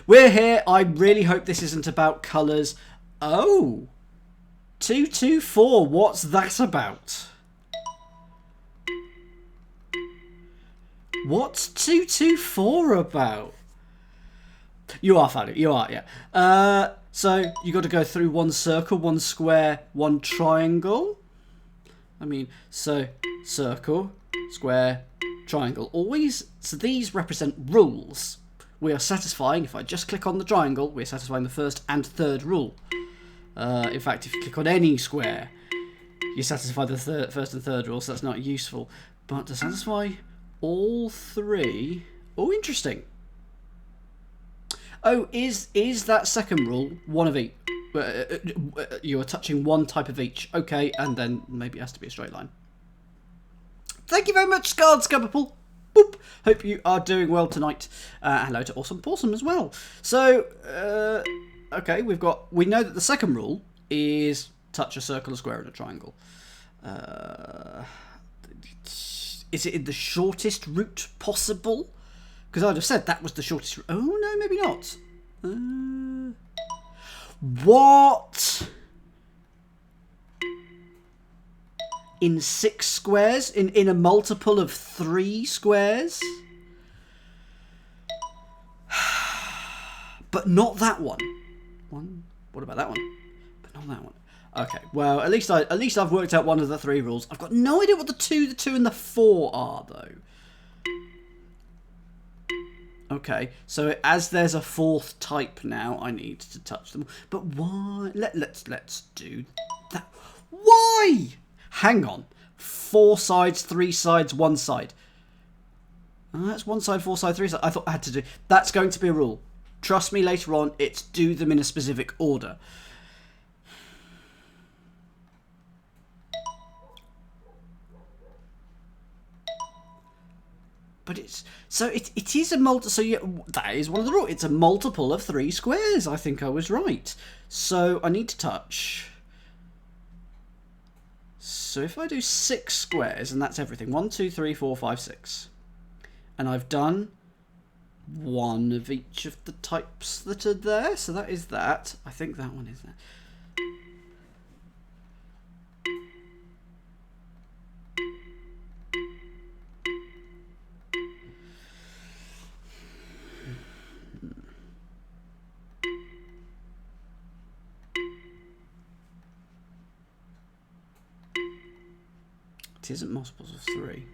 We're here. I really hope this isn't about colours. Oh. 224. What's that about? What's 224 about? You are funny. You are, yeah. So you got to go through one circle, one square, one triangle. I mean, so circle, square, triangle. Always. So these represent rules. We are satisfying. If I just click on the triangle, we're satisfying the first and third rule. In fact, if you click on any square, you satisfy the first and third rule. So that's not useful. But to satisfy all three. Oh, interesting. Oh, is that second rule one of each? You are touching one type of each. Okay, and then maybe it has to be a straight line. Thank you very much, Scarred Scubberpool. Boop. Hope you are doing well tonight. Hello to Awesome Possum as well. So, okay, we know that the second rule is touch a circle, a square, and a triangle. Is it in the shortest route possible? Because I'd have said that was the shortest route. Oh, no, maybe not. What? In 6 squares? In a multiple of 3 squares? But not that one. What about that one? But not that one. Okay, well, at least I've worked out one of the 3 rules. I've got no idea what the 2, and the 4 are, though. Okay, so as there's a 4th type now, I need to touch them. But why? Let's do that. Why? Hang on. 4 sides, 3 sides, 1 side. Oh, that's 1 side, 4 side, 3 side. I thought I had to do. That's going to be a rule. Trust me, later on, it's do them in a specific order. But it is a multi. So yeah, that is one of the rules. It's a multiple of 3 squares. I think I was right. So I need to touch. So if I do 6 squares, and that's everything. 1, 2, 3, 4, 5, 6, and I've done one of each of the types that are there. So that is that. I think that one is that. It isn't multiples of 3.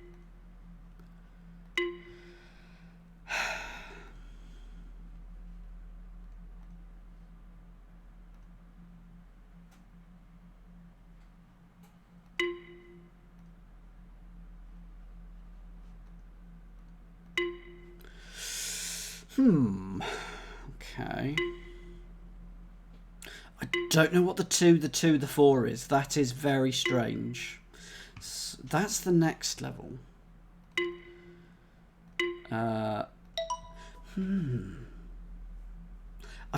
Okay. I don't know what the 2, the 4 is. That is very strange. So that's the next level. I've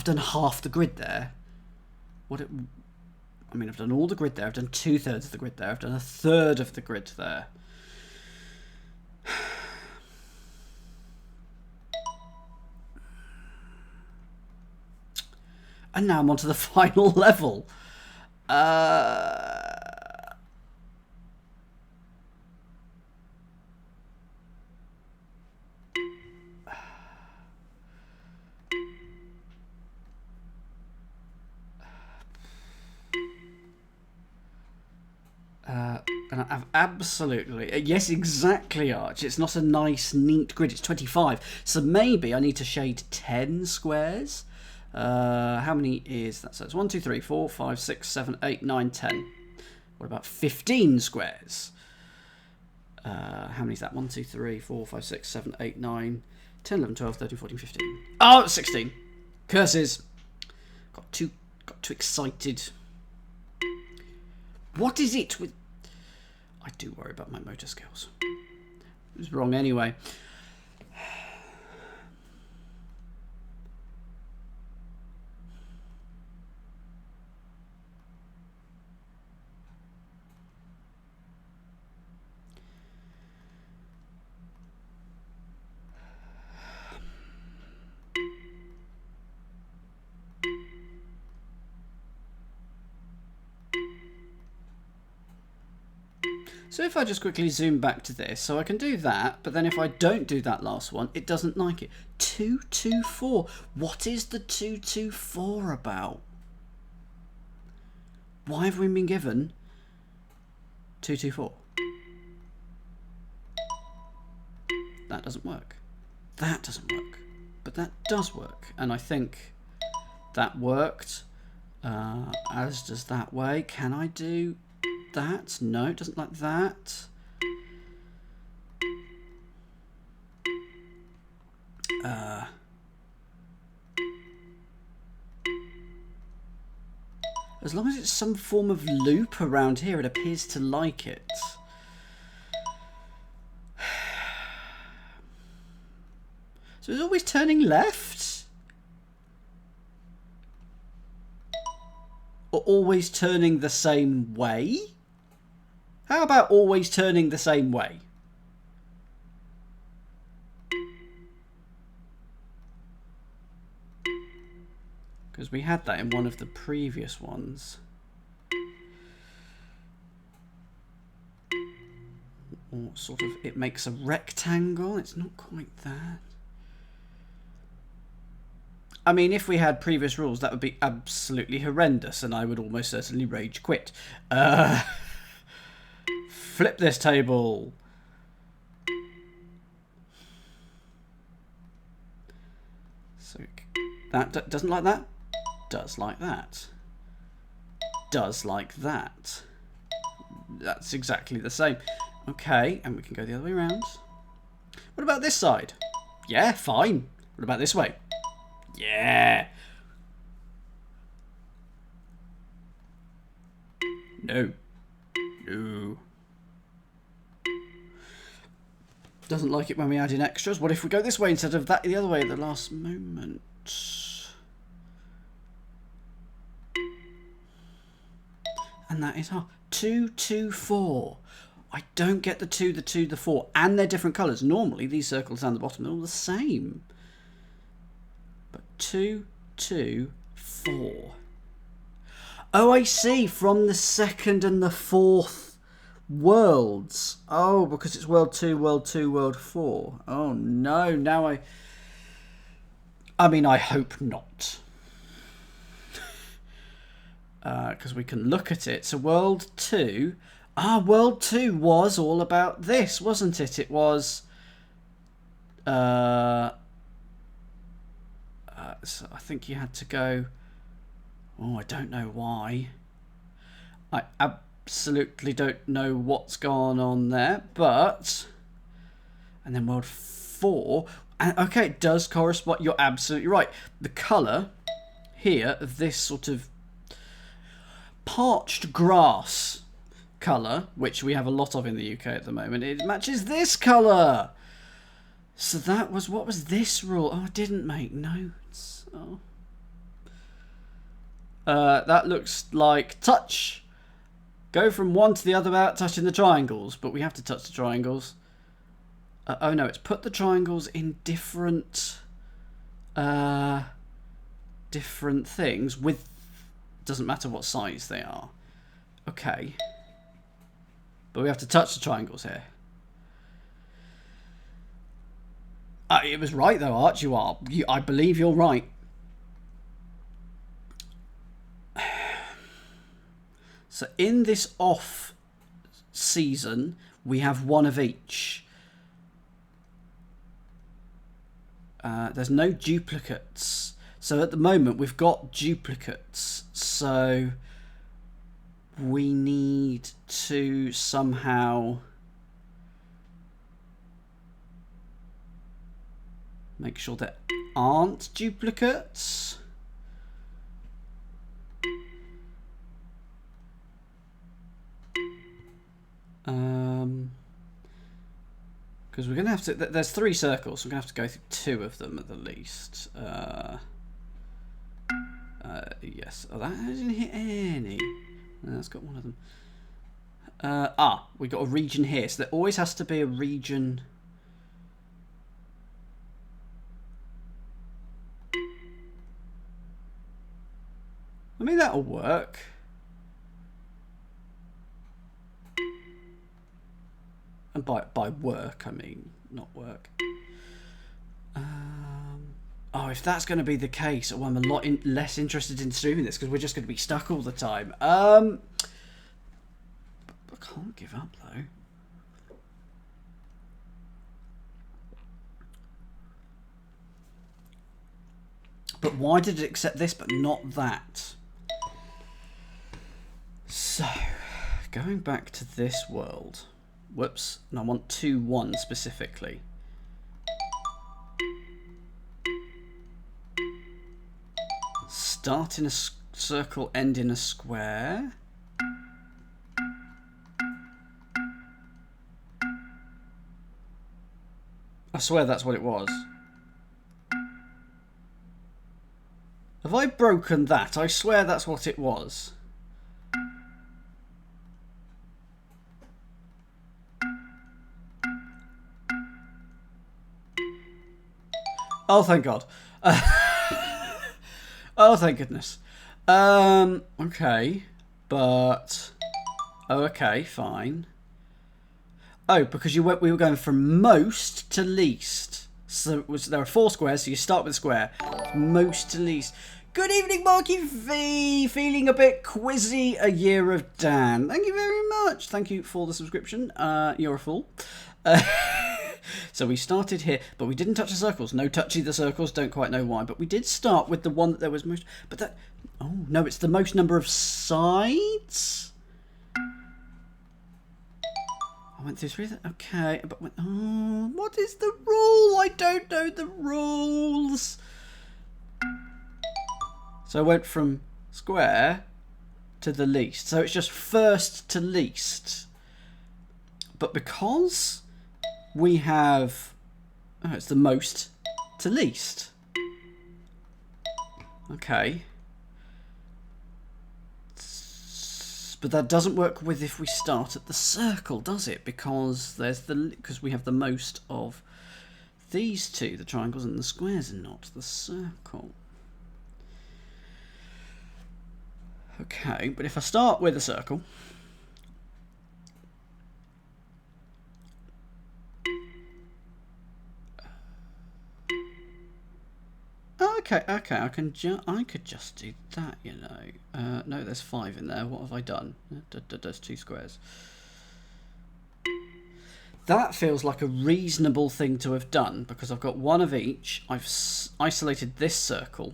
done half the grid there. I mean, I've done all the grid there. I've done 2/3 of the grid there. I've done 1/3 of the grid there. And now I'm on to the final level. And I've absolutely... Yes, exactly, Arch. It's not a nice, neat grid. It's 25. So maybe I need to shade 10 squares. How many is that? So it's 1, 2, 3, 4, 5, 6, 7, 8, 9, 10. What about 15 squares? How many is that? 1, 2, 3, 4, 5, 6, 7, 8, 9, 10, 11, 12, 13, 14, 15. Oh, 16. Curses. Got too excited. What is it with... I do worry about my motor skills. It was wrong anyway. So if I just quickly zoom back to this, so I can do that, but then if I don't do that last one, it doesn't like it. 224. What is the 224 about? Why have we been given 224? That doesn't work. That doesn't work. But that does work. And I think that worked. As does that way. Can I do that? No, it doesn't like that. As long as it's some form of loop around here, it appears to like it. So it's always turning left? Or always turning the same way? How about always turning the same way? Because we had that in one of the previous ones. Or sort of, it makes a rectangle. It's not quite that. I mean, if we had previous rules, that would be absolutely horrendous, and I would almost certainly rage quit. Flip this table. So that doesn't like that. Does like that. Does like that. That's exactly the same. Okay, and we can go the other way around. What about this side? Yeah, fine. What about this way? Yeah. No. No. Doesn't like it when we add in extras. What if we go this way instead of that the other way at the last moment? And that is 224. I don't get the 2, the 2, the 4. And they're different colours. Normally, these circles down the bottom are all the same. But 2, 2, 4. Oh, I see. From the second and the fourth worlds. Oh, because it's world 2, world 2, world 4. Oh, no. Now I mean, I hope not. Because we can look at it. So world 2... world 2 was all about this, wasn't it? It was... so I think you had to go... Oh, I don't know why. I absolutely don't know what's gone on there, but... And then world 4... And, okay, it does correspond... You're absolutely right. The colour here of this sort of parched grass colour, which we have a lot of in the UK at the moment, it matches this colour. So that was, what was this rule? Oh, I didn't make notes. Oh. That looks like touch. Go from one to the other without touching the triangles, but we have to touch the triangles. Oh no, it's put the triangles in different different things with, doesn't matter what size they are. Okay. But we have to touch the triangles here. It was right though, Arch. I believe you're right. So in this off season, we have one of each. There's no duplicates. So at the moment, we've got duplicates. So we need to somehow make sure there aren't duplicates. Because we're going to have to... There's 3 circles, so we're going to have to go through 2 of them at the least. Yes. Oh, that didn't hit any. No, that's got one of them. We got a region here. So there always has to be a region... I mean, that'll work. And by work, I mean not work. Oh, if that's going to be the case, well, I'm a lot less interested in streaming this because we're just going to be stuck all the time. I can't give up though. But why did it accept this but not that? So, going back to this world. Whoops, and I want 2-1 specifically. Start in a circle, end in a square. I swear that's what it was. Have I broken that? I swear that's what it was. Oh, thank God. Oh, thank goodness. Okay. But... Oh, okay, fine. Oh, because we were going from most to least. So there are 4 squares, so you start with a square. Most to least. Good evening, Marky V. Feeling a bit quizzy, a year of Dan. Thank you very much. Thank you for the subscription. You're a fool. So we started here, but we didn't touch the circles. No touching the circles, don't quite know why. But we did start with the one that there was most... But that... Oh, no, it's the most number of sides? I went through 3... Okay, but... Oh, what is the rule? I don't know the rules. So I went from square to the least. So it's just first to least. But because... we have... Oh, it's the most to least. Okay. But that doesn't work with if we start at the circle, does it? Because we have the most of these two, the triangles and the squares, and not the circle. Okay, but if I start with a circle... Okay, I could just do that, you know. No, there's 5 in there. What have I done? There's 2 squares. That feels like a reasonable thing to have done because I've got 1 of each. I've isolated this circle.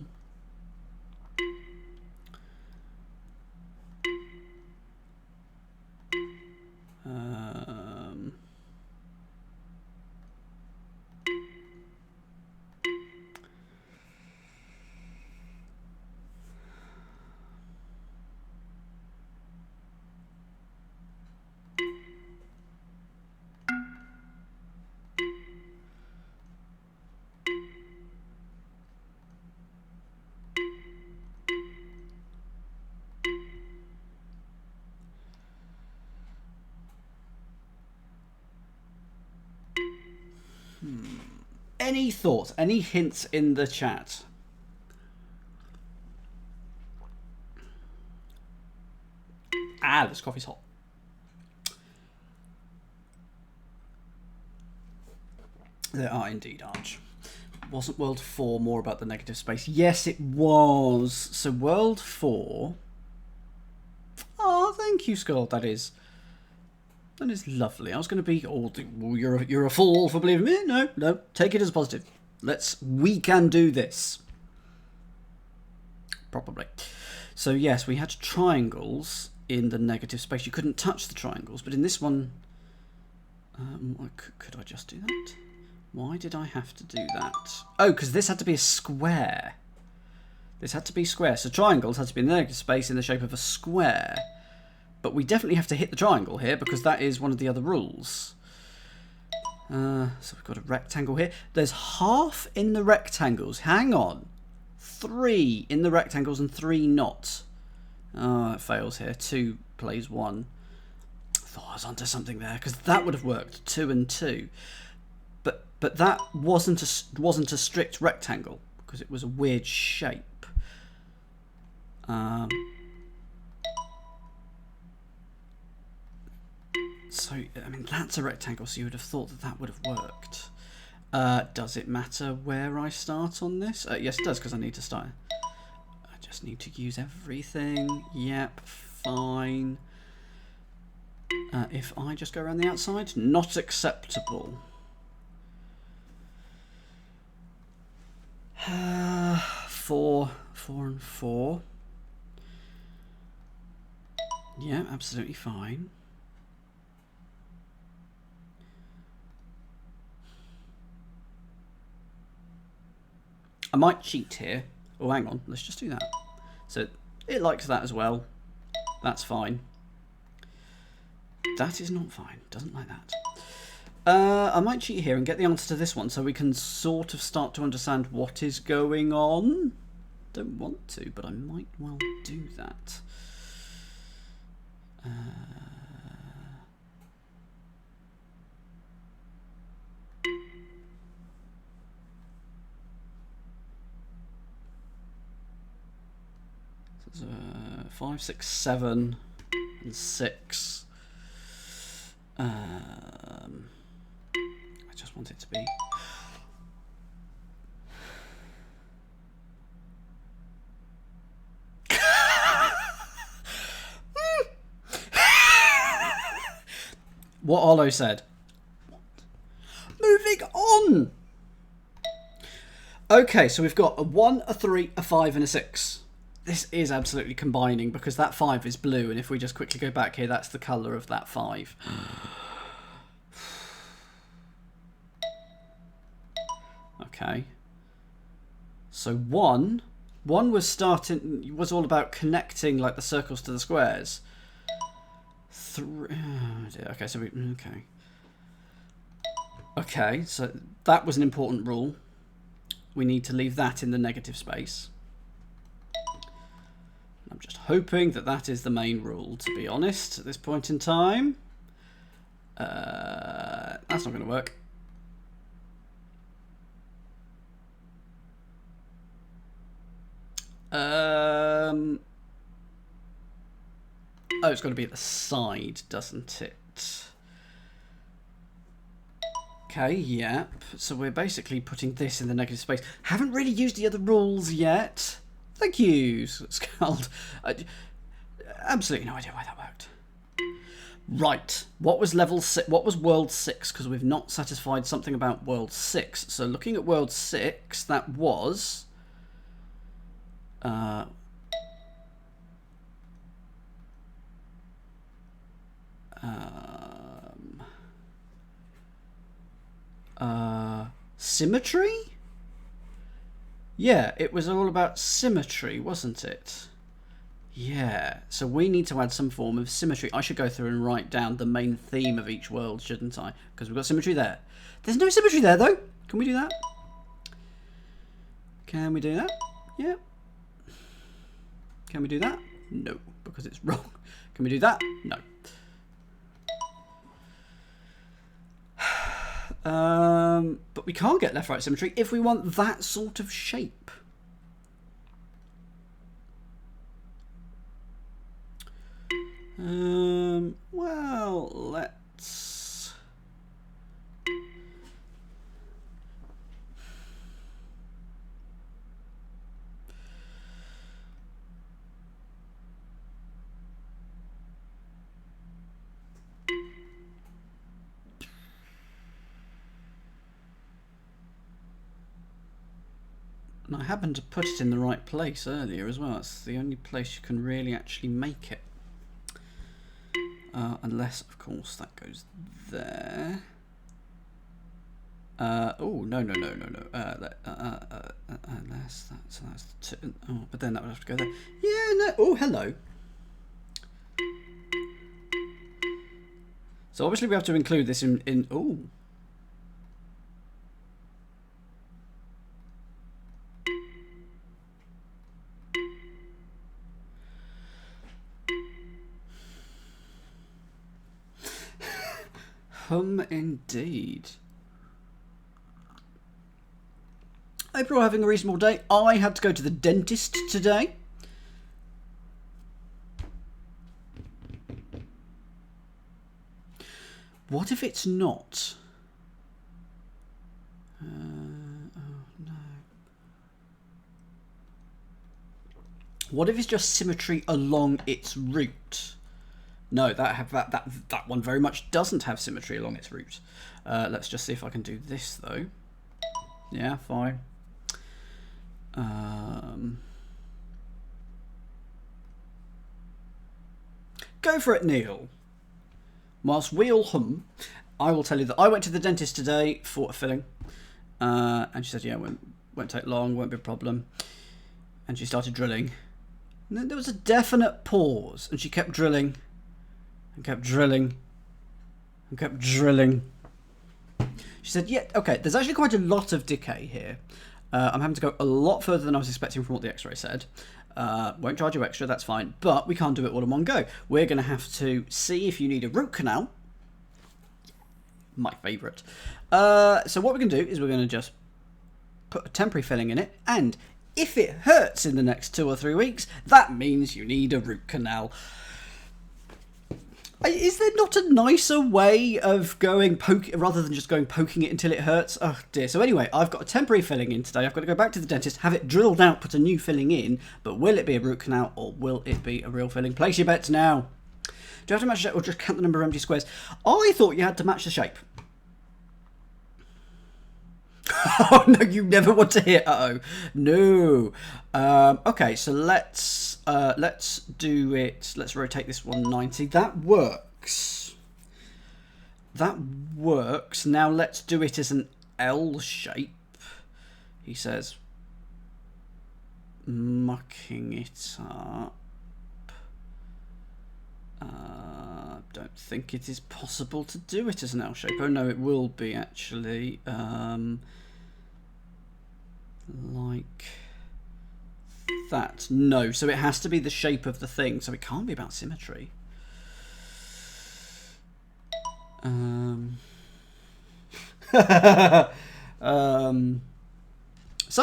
Any thoughts? Any hints in the chat? Ah, this coffee's hot. There are indeed, Arch. Wasn't World 4 more about the negative space? Yes, it was. So World 4... Oh, thank you, Skull. That is lovely. I was going to be, oh, you're a fool for believing me. No, take it as a positive. We can do this. Probably. So yes, we had triangles in the negative space. You couldn't touch the triangles, but in this one, could I just do that? Why did I have to do that? Oh, because this had to be a square. This had to be square. So triangles had to be in the negative space in the shape of a square. But we definitely have to hit the triangle here because that is one of the other rules. So we've got a rectangle here. There's half in the rectangles. Hang on. 3 in the rectangles and 3 not. Oh, it fails here. 2 plays 1. I thought I was onto something there because that would have worked. 2 and 2. But that wasn't a strict rectangle because it was a weird shape. So, I mean, that's a rectangle, so you would have thought that that would have worked. Does it matter where I start on this? Yes, it does, because I need to start. I just need to use everything. Yep, fine. If I just go around the outside, not acceptable. 4 and 4. Yeah, absolutely fine. I might cheat here. Oh, hang on. Let's just do that. So it likes that as well. That's fine. That is not fine. Doesn't like that. I might cheat here and get the answer to this one so we can sort of start to understand what is going on. Don't want to, but I might well do that. So 5, 6, 7, and 6. I just want it to be. What Arlo said. Moving on. Okay, so we've got a 1, a 3, a 5, and a 6. This is absolutely combining because that 5 is blue, and if we just quickly go back here, that's the colour of that 5. Okay. So 1 was was all about connecting like the circles to the squares. 3. Oh dear. Okay, so okay, so that was an important rule. We need to leave that in the negative space. I'm just hoping that that is the main rule, to be honest, at this point in time. That's not going to work. Oh, it's got to be at the side, doesn't it? Okay, yep. So we're basically putting this in the negative space. Haven't really used the other rules yet. Thank you, Scald. Absolutely no idea why that worked. Right. What was level 6? What was world 6? Because we've not satisfied something about world 6. So looking at world 6, that was symmetry? Yeah, it was all about symmetry, wasn't it? Yeah, so we need to add some form of symmetry. I should go through and write down the main theme of each world, shouldn't I? Because we've got symmetry there. There's no symmetry there, though. Can we do that? Can we do that? Yeah. Can we do that? No, because it's wrong. Can we do that? No. But we can't get left-right symmetry if we want that sort of shape. Well, let's... And I happened to put it in the right place earlier as well. It's the only place you can really actually make it. Unless, of course, that goes there. Oh, no. Unless that's the two. Oh, but then that would have to go there. Yeah, no. Oh, hello. So obviously we have to include this in oh. Indeed. I hope you're all having a reasonable day. I had to go to the dentist today. What if it's not? Oh no. What if it's just symmetry along its route? No, that one very much doesn't have symmetry along its route. Let's just see if I can do this though. Yeah, fine. Go for it, Neil. Whilst we all hum, I will tell you that I went to the dentist today for a filling. And she said, yeah, won't take long, won't be a problem. And she started drilling. And then there was a definite pause, and she kept drilling, and kept drilling, and kept drilling. She said, yeah, okay, there's actually quite a lot of decay here. I'm having to go a lot further than I was expecting from what the x-ray said. Won't charge you extra, that's fine, but we can't do it all in one go. We're going to have to see if you need a root canal. My favourite. So what we're going to do is we're going to just put a temporary filling in it, and if it hurts in the next 2 or 3 weeks, that means you need a root canal. Is there not a nicer way of going rather than just going poking it until it hurts? Oh dear. So anyway, I've got a temporary filling in today. I've got to go back to the dentist, have it drilled out, put a new filling in. But will it be a root canal or will it be a real filling? Place your bets now. Do you have to match the shape or just count the number of empty squares? I thought you had to match the shape. Oh no, you never want to hear uh-oh. No. Okay, so let's do it. Let's rotate this 190. That works. That works. Now let's do it as an L shape. He says, mucking it up. Don't think it is possible to do it as an L shape. Oh no, it will be actually. Like that. No, so it has to be the shape of the thing, so it can't be about symmetry. Some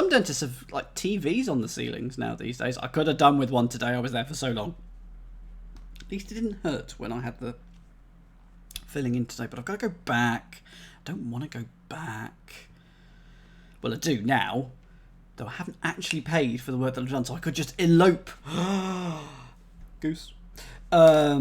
dentists have like TVs on the ceilings now these days. I could have done with one today, I was there for so long. At least it didn't hurt when I had the filling in today, but I've got to go back. I don't want to go back. Well, I do now, though I haven't actually paid for the work that I've done, so I could just elope. Goose. Yeah,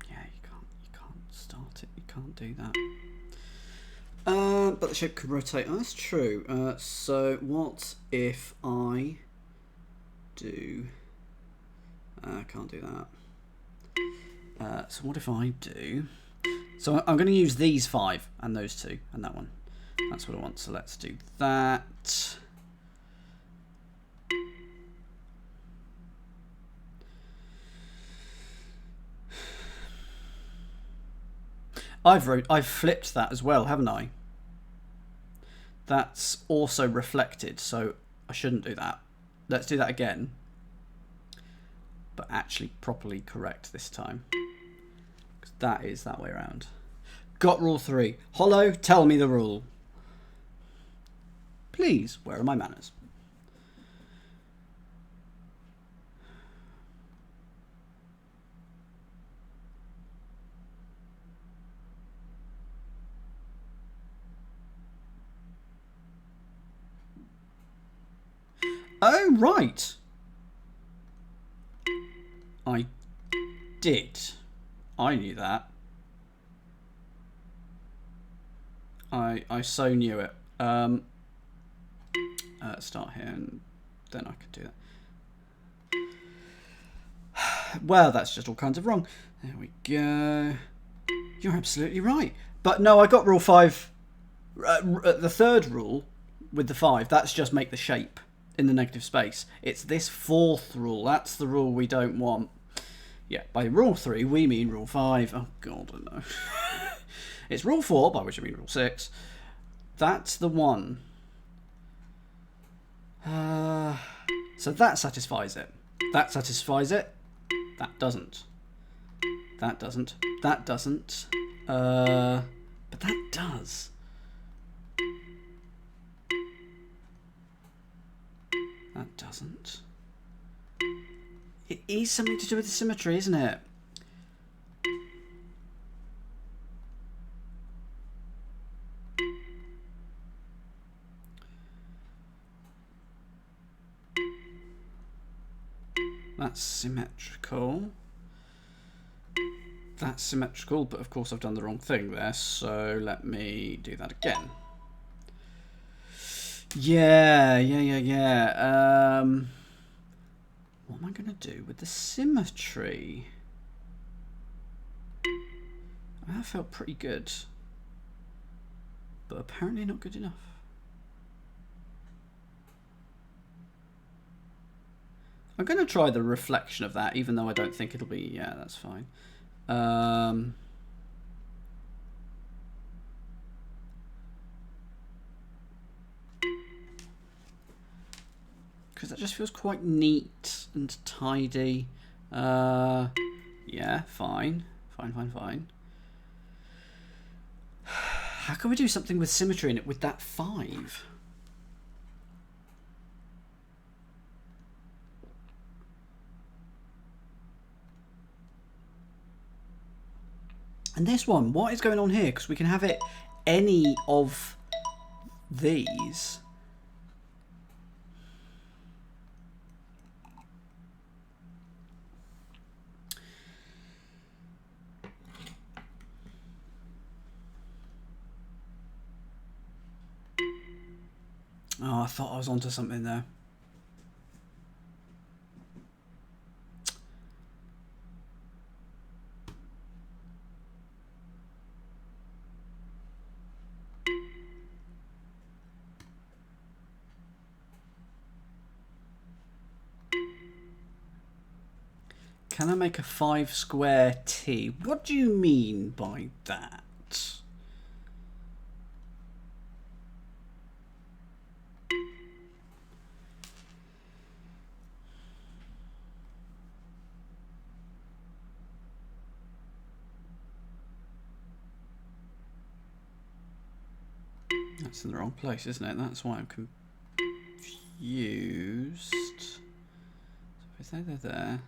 you can't start it. You can't do that. But the shape could rotate. Oh, that's true. So what if I do? I can't do that. So what if I do? So I'm going to use these 5 and those 2 and that one. That's what I want. So let's do that. I've flipped that as well, haven't I? That's also reflected, so I shouldn't do that. Let's do that again. But actually properly correct this time. Because that is that way around. Got rule 3. Hollow, tell me the rule. Please, where are my manners? Oh, right. I did. I knew that. I so knew it. Start here and then I could do that. Well, that's just all kinds of wrong. There we go. You're absolutely right. But no, I got rule 5. The third rule with the 5, that's just make the shape in the negative space. It's this 4th rule. That's the rule we don't want. Yeah, by rule 3, we mean rule 5. Oh, God, I know. It's rule 4, by which I mean rule 6. That's the one. So that satisfies it. That satisfies it. That doesn't. That doesn't. That doesn't. But that does. That doesn't. It is something to do with the symmetry, isn't it? That's symmetrical. That's symmetrical, but of course I've done the wrong thing there, so let me do that again. Yeah. What am I going to do with the symmetry? That felt pretty good, but apparently not good enough. I'm going to try the reflection of that, even though I don't think it'll be... Yeah, that's fine. Because that just feels quite neat and tidy. Yeah, fine. Fine. How can we do something with symmetry in it with that 5? And this one, what is going on here? Because we can have it any of these. Oh, I thought I was onto something there. Can I make a 5 square T? What do you mean by that? That's in the wrong place, isn't it? That's why I'm confused. So if they're there.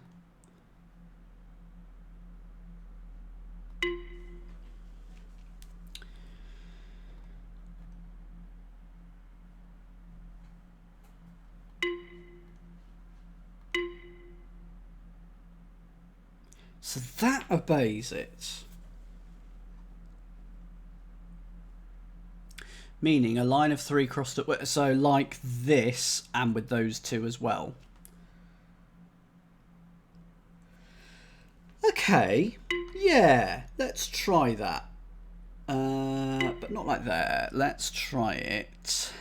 So that obeys it. Meaning a line of 3 crossed at... So like this, and with those 2 as well. Okay. Yeah, let's try that. But not like that. Let's try it.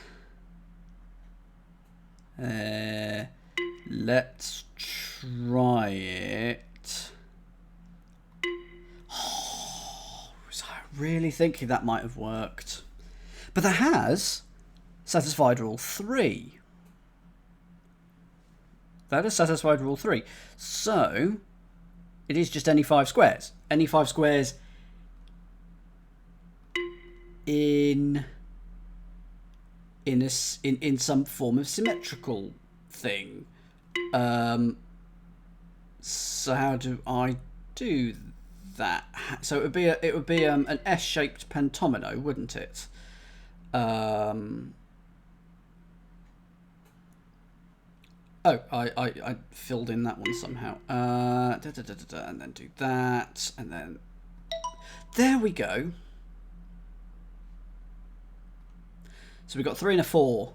Let's try it. Oh, was I really thinking that might have worked? But that has satisfied rule 3. That has satisfied rule 3. So it is just any 5 squares. Any 5 squares in some form of symmetrical thing. So how do I do that? So it would be an S-shaped pentomino, wouldn't it? Oh, I filled in that one somehow. And then do that, and then there we go. So we've got 3 and a 4.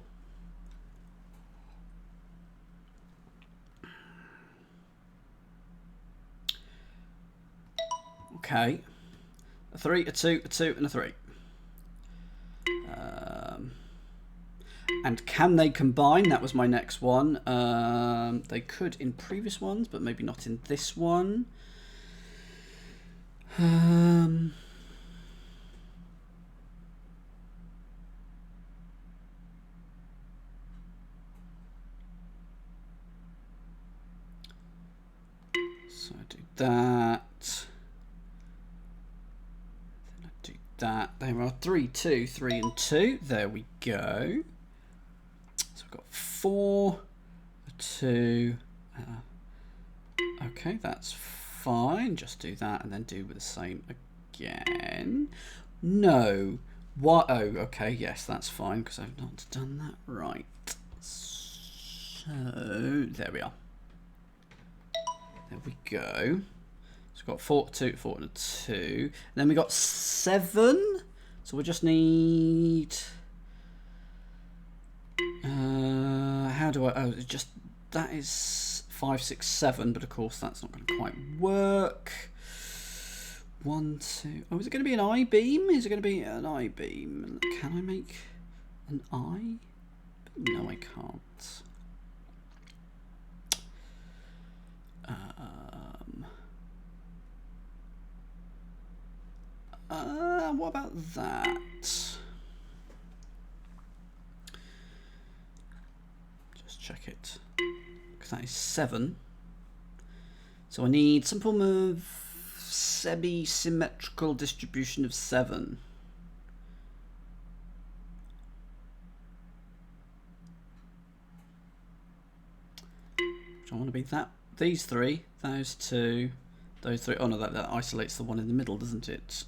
Okay. A 3, a 2, a 2, and a 3. And can they combine? That was my next one. They could in previous ones, but maybe not in this one. So I do that. Then I do that. There are 3, 2, 3, and 2. There we go. So we've got 4 2. Okay, that's fine. Just do that and then do the same again. No. What? Oh, okay. Yes, that's fine because I've not done that right. So there we are. There we go. So we've got 4, 2, 4 and a 2. And then we got 7. So we just need. How do I? Oh, it's just that is 5, 6, 7. But of course, that's not going to quite work. 1, 2. Oh, is it going to be an I-beam? Is it going to be an I-beam? Can I make an I? No, I can't. What about that? Just check it. Because that is 7. So I need some form of semi-symmetrical distribution of 7. Which I want to be that. These 3, those 2, those 3. Oh no, that isolates the one in the middle, doesn't it?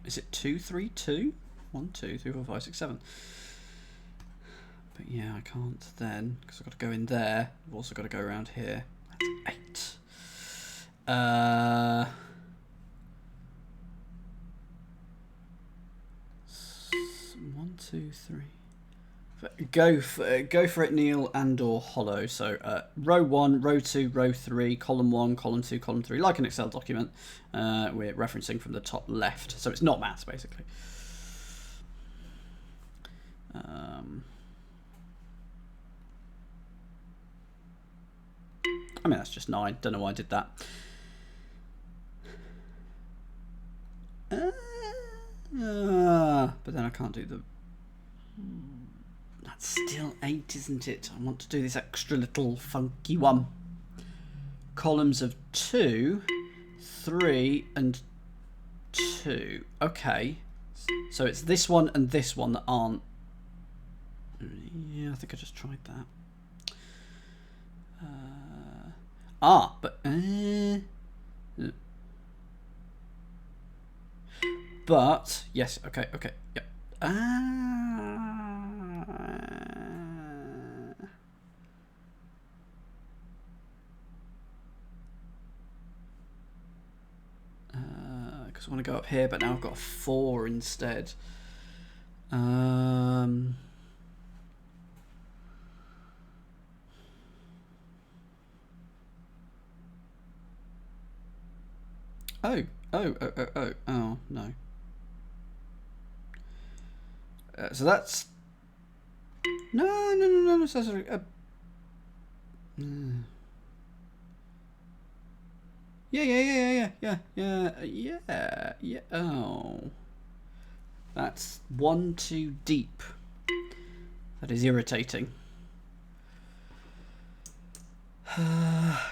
Is it 2, 3, 2? 1, 2, 3, 4, 5, 6, 7. But yeah, I can't then because I've got to go in there. I've also got to go around here. That's 8. 1, 2, 3. Go for it, Neil and/or Hollow. So row 1, row 2, row 3, column 1, column 2, column 3, like an Excel document. We're referencing from the top left, so it's not maths basically. I mean that's just 9. Don't know why I did that. But then I can't do the. That's still 8, isn't it? I want to do this extra little funky one. Columns of 2, 3, and 2. Okay. So it's this one and this one that aren't. Yeah, I think I just tried that. But yes, okay, yep. Because I want to go up here, but now I've got a 4 instead. Oh, no. So that's... No, sorry. Yeah. Oh. That's 1 too deep. That is irritating.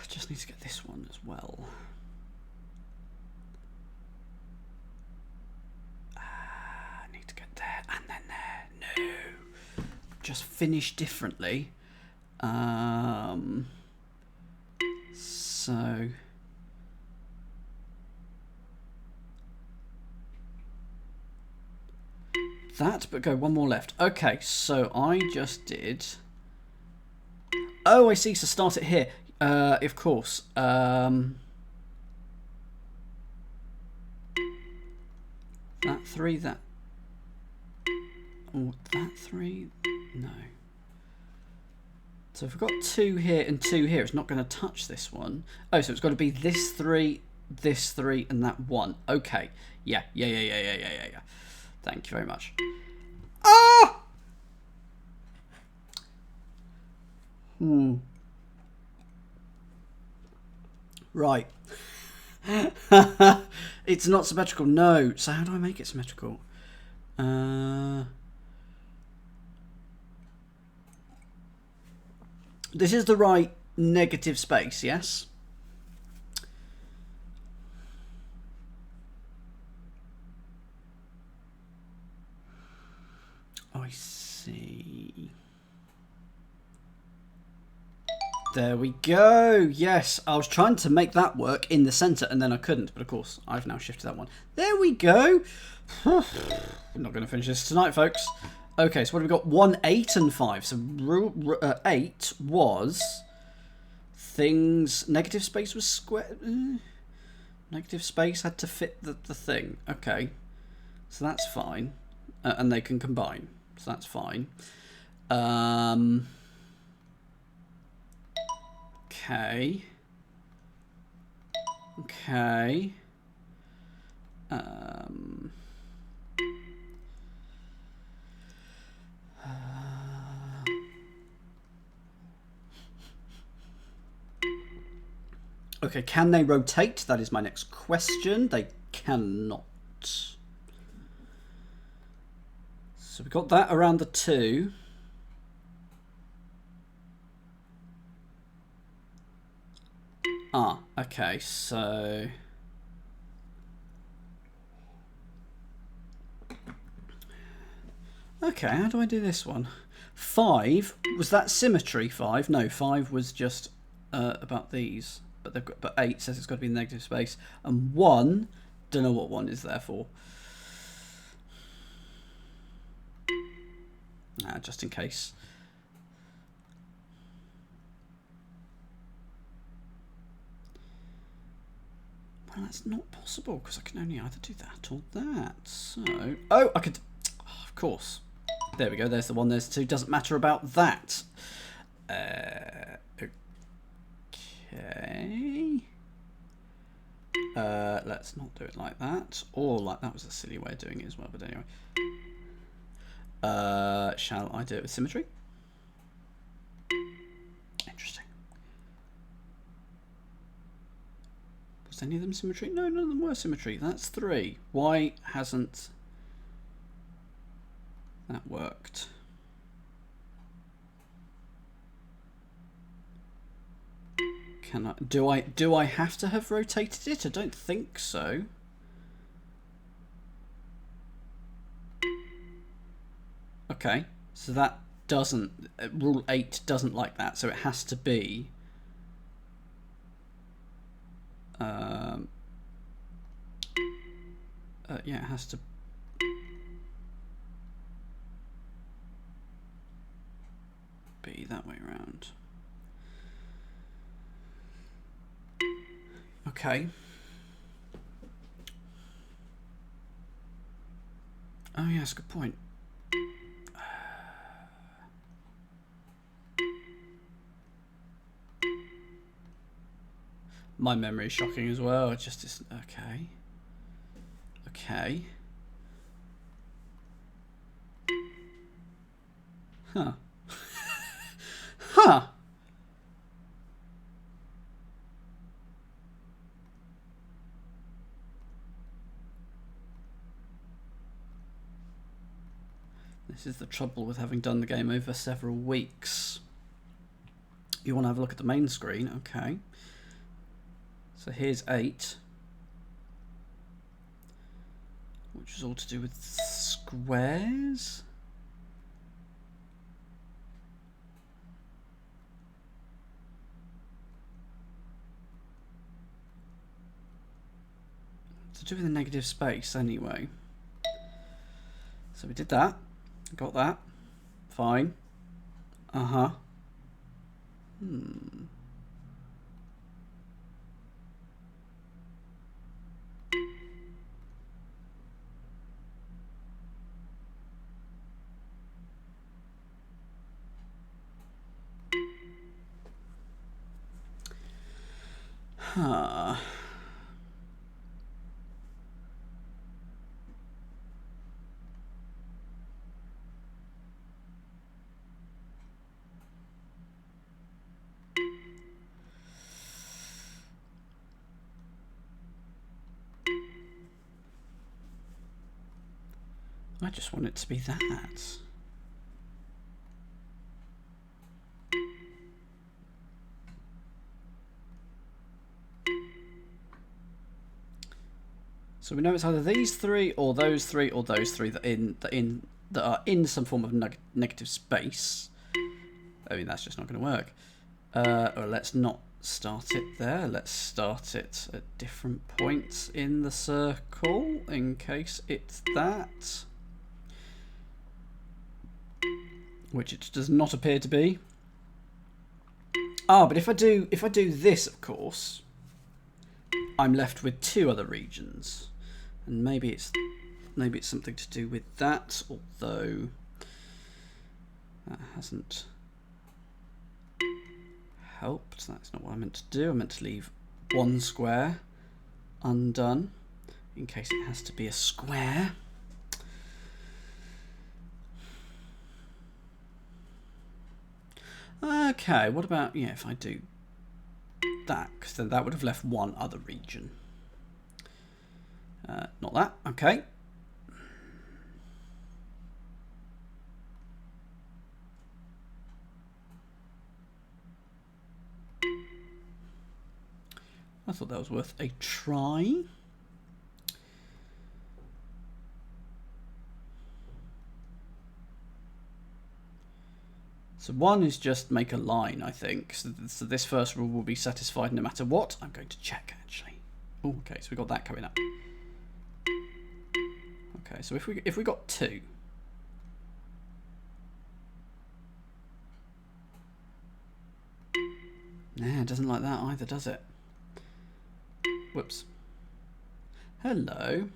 Just need to get this one as well. I need to get there and then there. No. Just finish differently. So that, but go one more left. Okay, so I just did. Oh, I see. So start it here. Of course. That 3, that. Oh, that 3. No. So if we've got 2 here and 2 here, it's not going to touch this one. Oh, so it's got to be this 3, and that 1. Okay. Yeah. Thank you very much. Ah! Right. It's not symmetrical. No. So how do I make it symmetrical? This is the right negative space, yes? I see. There we go. Yes, I was trying to make that work in the centre and then I couldn't. But of course, I've now shifted that one. There we go. We're not going to finish this tonight, folks. Okay, so what have we got? 1, 8 and 5. So 8 was things... Negative space was square... Negative space had to fit the thing. Okay, so that's fine. And they can combine. So that's fine. Okay. Okay. Okay, can they rotate? That is my next question. They cannot. So we got that around the 2. Ah, okay, so... Okay, how do I do this one? 5, was that symmetry 5? No, 5 was just about these. But they've got, but 8 says it's got to be in negative space. And 1, don't know what 1 is there for. Just in case. Well, that's not possible because I can only either do that or that. So, oh, I could, oh, of course. There we go. There's the 1. There's 2. Doesn't matter about that. Okay. Let's not do it like that. Or like that was a silly way of doing it as well. But anyway. Shall I do it with symmetry? Interesting. Was any of them symmetry? No, none of them were symmetry. That's 3. Why hasn't that worked? Can I do I have to have rotated it? I don't think so. Okay, so that doesn't, rule 8 doesn't like that, so it has to be yeah, it has to be that way around. Okay. Oh yeah, that's a good point. My memory is shocking as well. It just isn't. Okay. Okay. Huh. Huh. This is the trouble with having done the game over several weeks. You want to have a look at the main screen. Okay. So here's 8, which is all to do with squares. To do with the negative space anyway. So we did that, got that, fine. Uh-huh. Huh. I just want it to be that. So we know it's either these 3 or those 3 or those 3 that are in some form of negative space. I mean, that's just not going to work. Or let's not start it there. Let's start it at different points in the circle in case it's that. Which it does not appear to be. Ah, but if I do this, of course, I'm left with 2 other regions, and maybe it's something to do with that. Although that hasn't helped. That's not what I meant to do. I meant to leave 1 square undone in case it has to be a square. Okay, what about, yeah, if I do that, because then that would have left 1 other region. Not that, okay. I thought that was worth a try. So 1 is just make a line, I think. So this first rule will be satisfied no matter what. I'm going to check, actually. Oh, okay, so we got that coming up. Okay, so if we got 2. Nah, it doesn't like that either, does it? Whoops. Hello.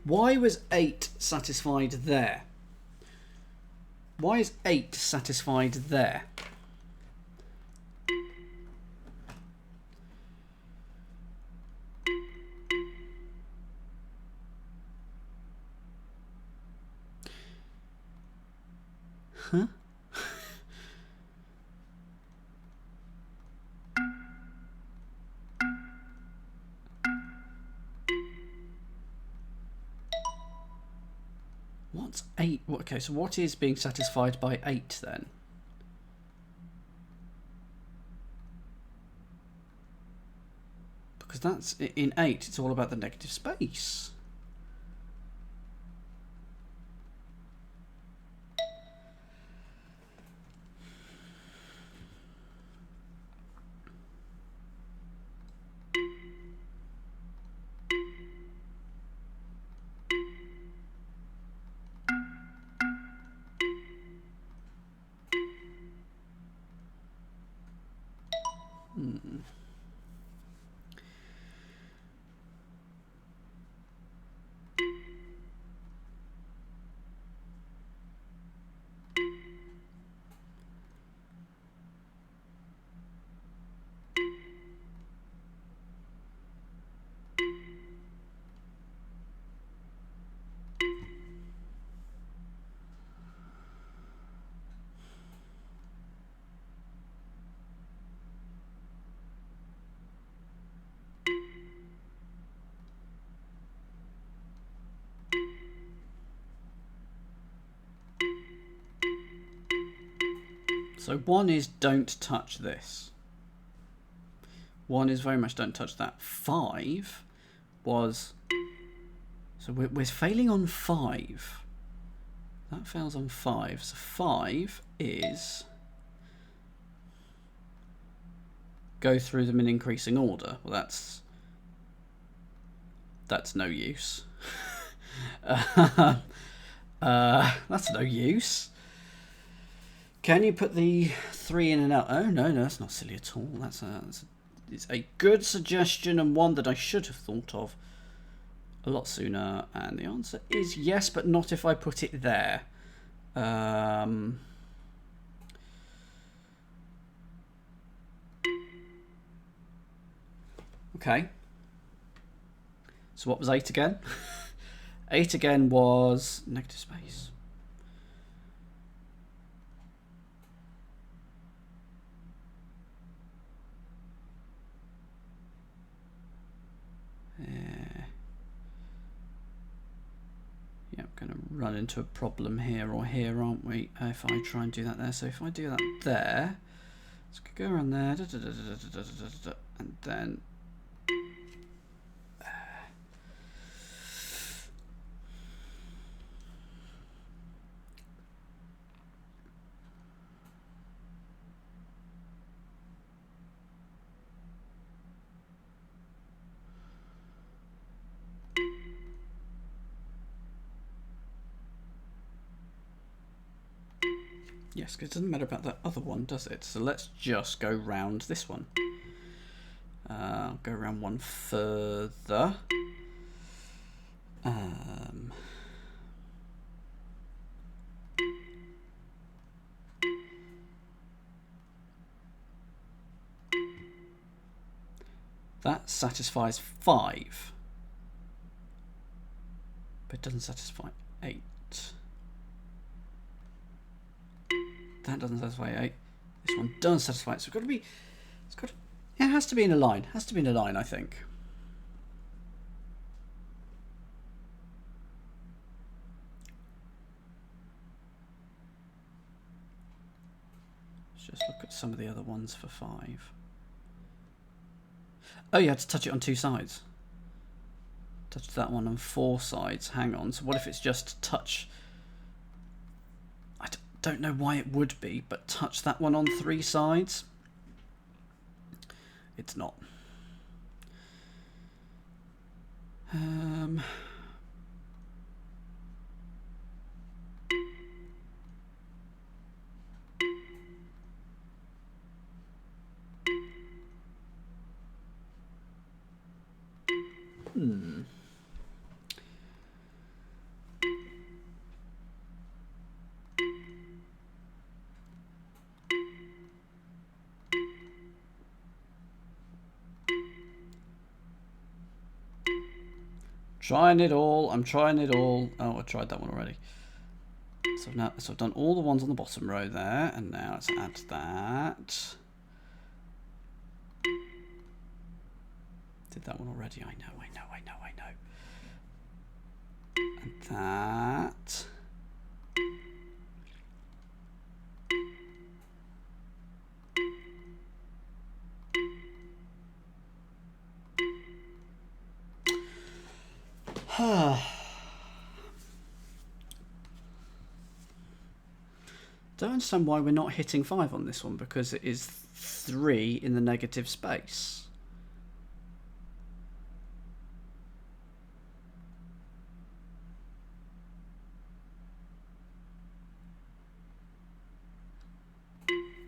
Why was 8 satisfied there? Why is 8 satisfied there? Huh? What's 8? Okay, so what is being satisfied by 8 then? Because that's in 8, it's all about the negative space. So 1 is don't touch this. 1 is very much don't touch that. 5 was... So we're failing on 5. That fails on 5. So 5 is... go through them in increasing order. Well, that's no use. That's no use. Can you put the 3 in and out? Oh, no, that's not silly at all. It's a good suggestion and one that I should have thought of a lot sooner. And the answer is yes, but not if I put it there. Okay. So what was 8 again? 8 again was negative space. Yeah, I'm going to run into a problem here or here, aren't we? If I try and do that there. So if I do that there, let's go around there, and then... Yes, because it doesn't matter about that other one, does it? So let's just go round this one. Go around one further. That satisfies 5. But it doesn't satisfy 8. That doesn't satisfy 8. This one does satisfy it. So it's got to be... it has to be in a line. It has to be in a line, I think. Let's just look at some of the other ones for 5. Oh, you had to touch it on 2 sides. Touch that one on 4 sides. Hang on. So what if it's just touch... I don't know why it would be, but touch that one on 3 sides? It's not. Trying it all. I'm trying it all. Oh, I tried that one already. So I've done all the ones on the bottom row there, and now let's add that. Did that one already? I know. And that. Don't understand why we're not hitting 5 on this one, because it is 3 in the negative space.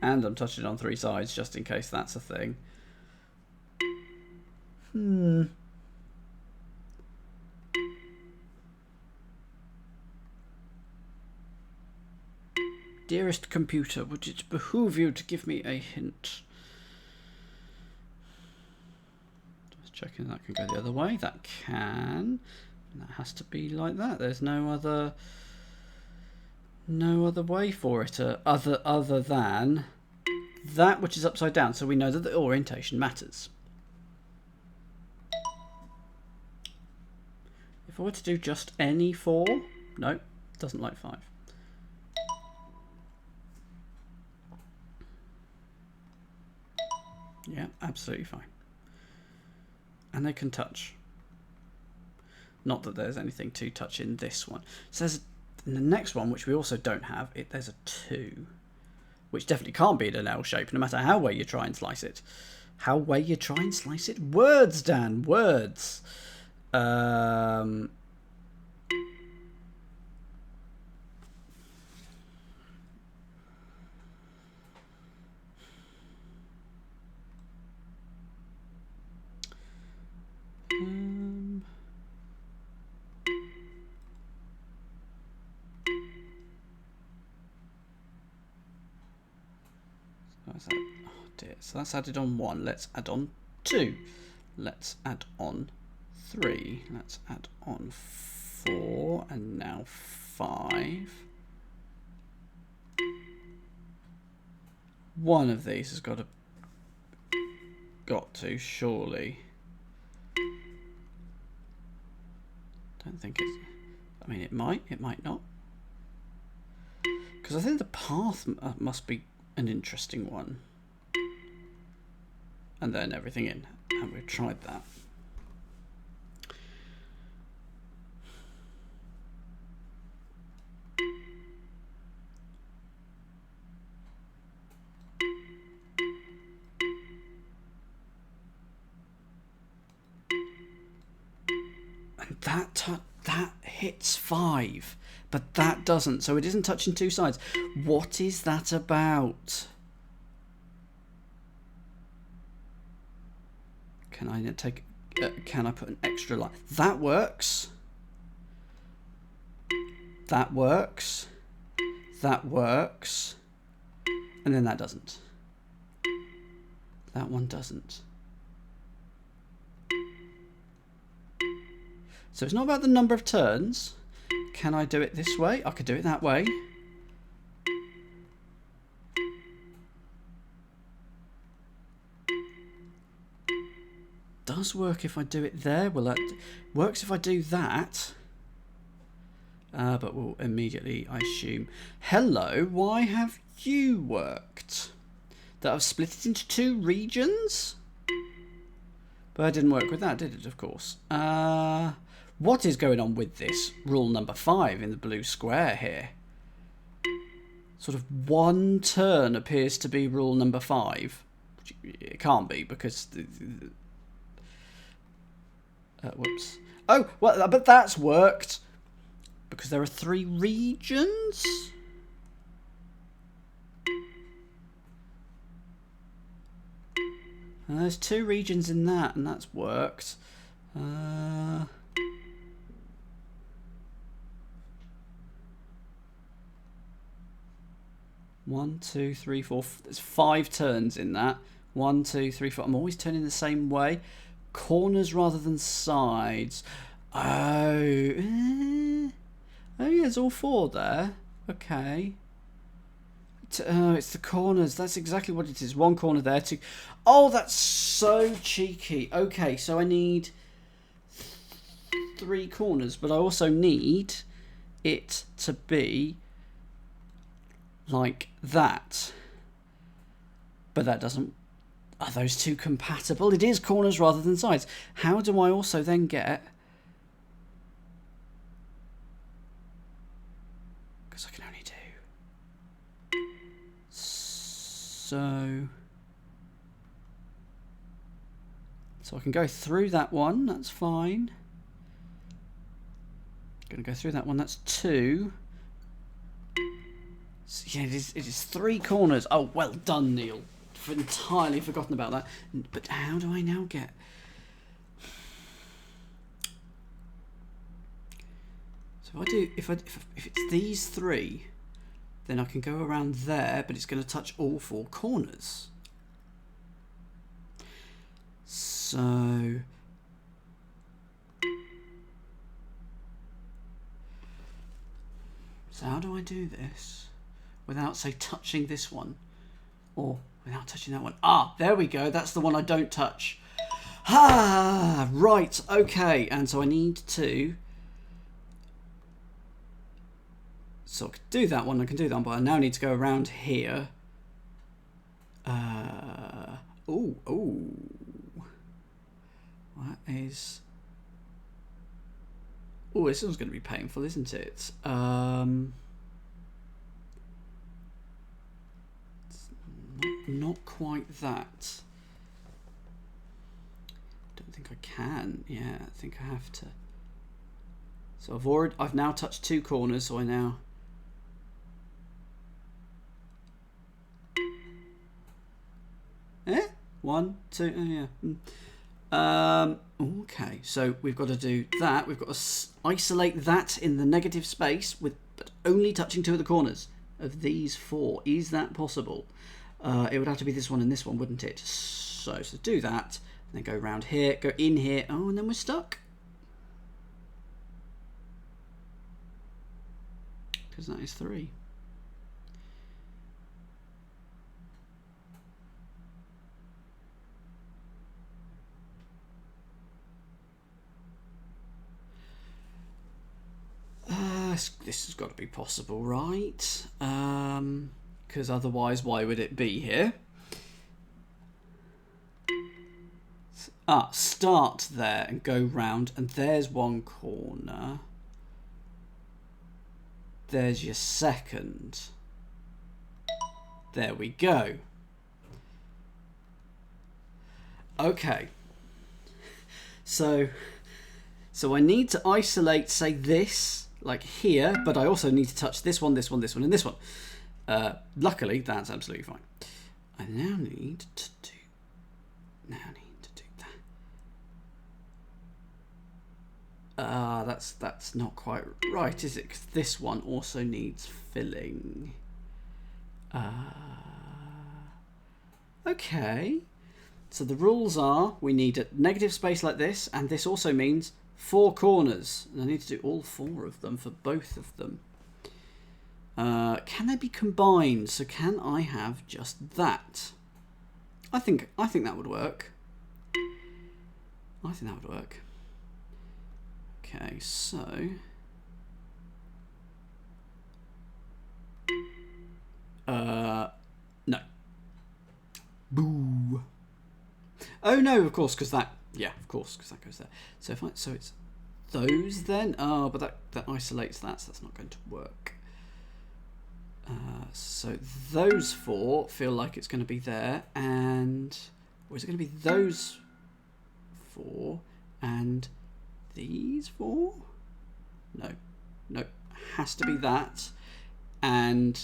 And I'm touching on 3 sides just in case that's a thing. Dearest computer, would it behoove you to give me a hint? Just checking that can go the other way. That can. And that has to be like that. There's no other way for it other than that which is upside down. So we know that the orientation matters. If I were to do just any 4, no, doesn't like 5. Yeah, absolutely fine. And they can touch. Not that there's anything to touch in this one. So there's in the next one, which we also don't have, there's a 2. Which definitely can't be in an L shape, no matter how well you try and slice it. How well you try and slice it? Words, Dan, words. Oh dear. So that's added on 1. Let's add on 2. Let's add on 3. Let's add on 4. And now 5. One of these has got to surely. Don't think it's. I mean, it might not. Because I think the path must be an interesting one. And then everything in. And we've tried that. And that hits 5, but that doesn't. So it isn't touching two sides. What is that about? Can I take? Can I put an extra line? That works. That works. That works. And then that doesn't. That one doesn't. So it's not about the number of turns. Can I do it this way? I could do it that way. Does work if I do it there. Well, that works if I do that. But we'll immediately, I assume. Hello, why have you worked? That I've split it into 2 regions? But it didn't work with that, did it, of course? What is going on with this rule number 5 in the blue square here? Sort of 1 turn appears to be rule number 5. It can't be because... whoops. Oh, well, but that's worked. Because there are 3 regions? And there's 2 regions in that, and that's worked. 1, 2, 3, 4. There's 5 turns in that. 1, 2, 3, 4. I'm always turning the same way. Corners rather than sides. Oh. Oh yeah, there's all 4 there. Okay. Oh, it's the corners. That's exactly what it is. 1 corner there, 2. Oh, that's so cheeky. Okay, so I need 3 corners, but I also need it to be like that. But that doesn't... Are those 2 compatible? It is corners rather than sides. How do I also then get... Because I can only do... So I can go through that one. That's fine. Going to go through that one. That's 2. So yeah, it is 3 corners. Oh, well done, Neil. I've entirely forgotten about that. But how do I now get... So if it's these 3, then I can go around there, but it's going to touch all 4 corners. So how do I do this without, say, touching this one? Or without touching that one? Ah, there we go. That's the one I don't touch. Ah, right. Okay. And so I need to... So I can do that one. I can do that one. But I now need to go around here. Oh. That is... Oh, this one's going to be painful, isn't it? Not quite that. Don't think I can. Yeah, I think I have to. So I've now touched 2 corners, so I now... Eh? 1, 2, oh yeah. Okay, so we've got to do that. We've got to isolate that in the negative space, but only touching 2 of the corners of these 4. Is that possible? It would have to be this one and this one, wouldn't it? So do that, and then go around here, go in here. Oh, and then we're stuck. Because that is 3. This has got to be possible, right? Because otherwise, why would it be here? Start there and go round, and there's 1 corner. There's your second. There we go. Okay. So So I need to isolate, say, this, like here, but I also need to touch this one, this one, this one, and this one. Luckily, that's absolutely fine. I now need to do that. That's not quite right, is it? Because this one also needs filling. Okay. So the rules are we need a negative space like this, and this also means 4 corners. And I need to do all 4 of them for both of them. Can they be combined? So can I have just that? I think that would work. I think that would work. Okay, so no. Boo. Oh no, of course, because that, yeah, of course, because that goes there. So if so it's those then. Oh, but that isolates that, so that's not going to work. So those 4 feel like it's going to be there, and or is it going to be those 4 and these 4? No, has to be that, and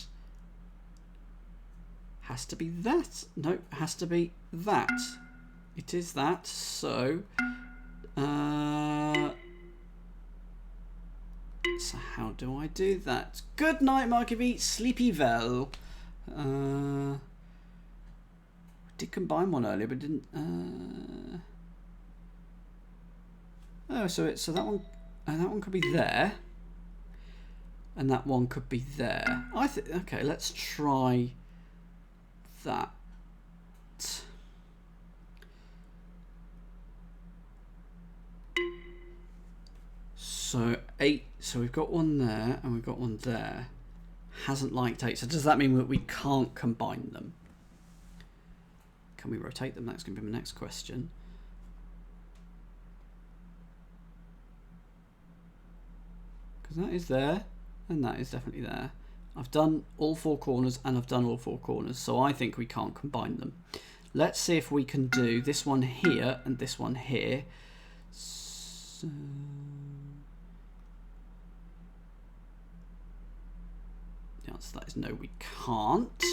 has to be that. No, has to be that. It is that. So, so how do I do that? Good night, Marky. Sleepy well. Did combine one earlier, but didn't. Oh, so that one could be there, and that one could be there. Okay, let's try that. So 8. So we've got one there, and we've got one there. Hasn't liked 8. So does that mean that we can't combine them? Can we rotate them? That's going to be my next question. Because that is there, and that is definitely there. I've done all 4 corners, and I've done all 4 corners, so I think we can't combine them. Let's see if we can do this one here and this one here. So the answer to that is no, we can't.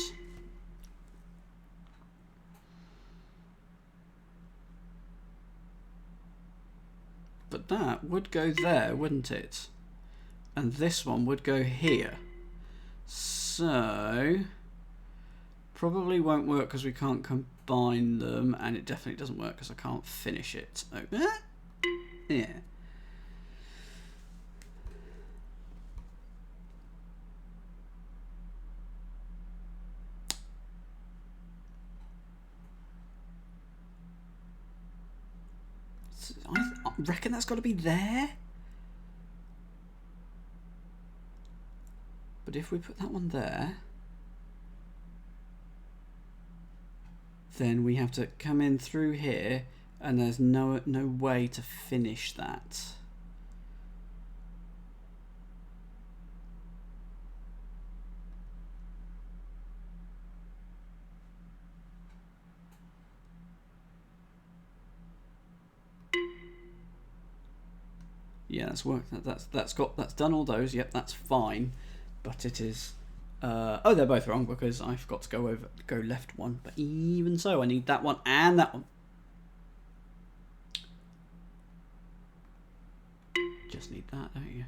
But that would go there, wouldn't it? And this one would go here. So probably won't work because we can't combine them, and it definitely doesn't work because I can't finish it. Oh, yeah. I reckon that's got to be there. But if we put that one there, then we have to come in through here, and there's no way to finish that. Yeah, that's worked. That's done all those. Yep, that's fine. But it is. Oh, they're both wrong because I forgot to go left one. But even so, I need that one and that one. Just need that, don't you?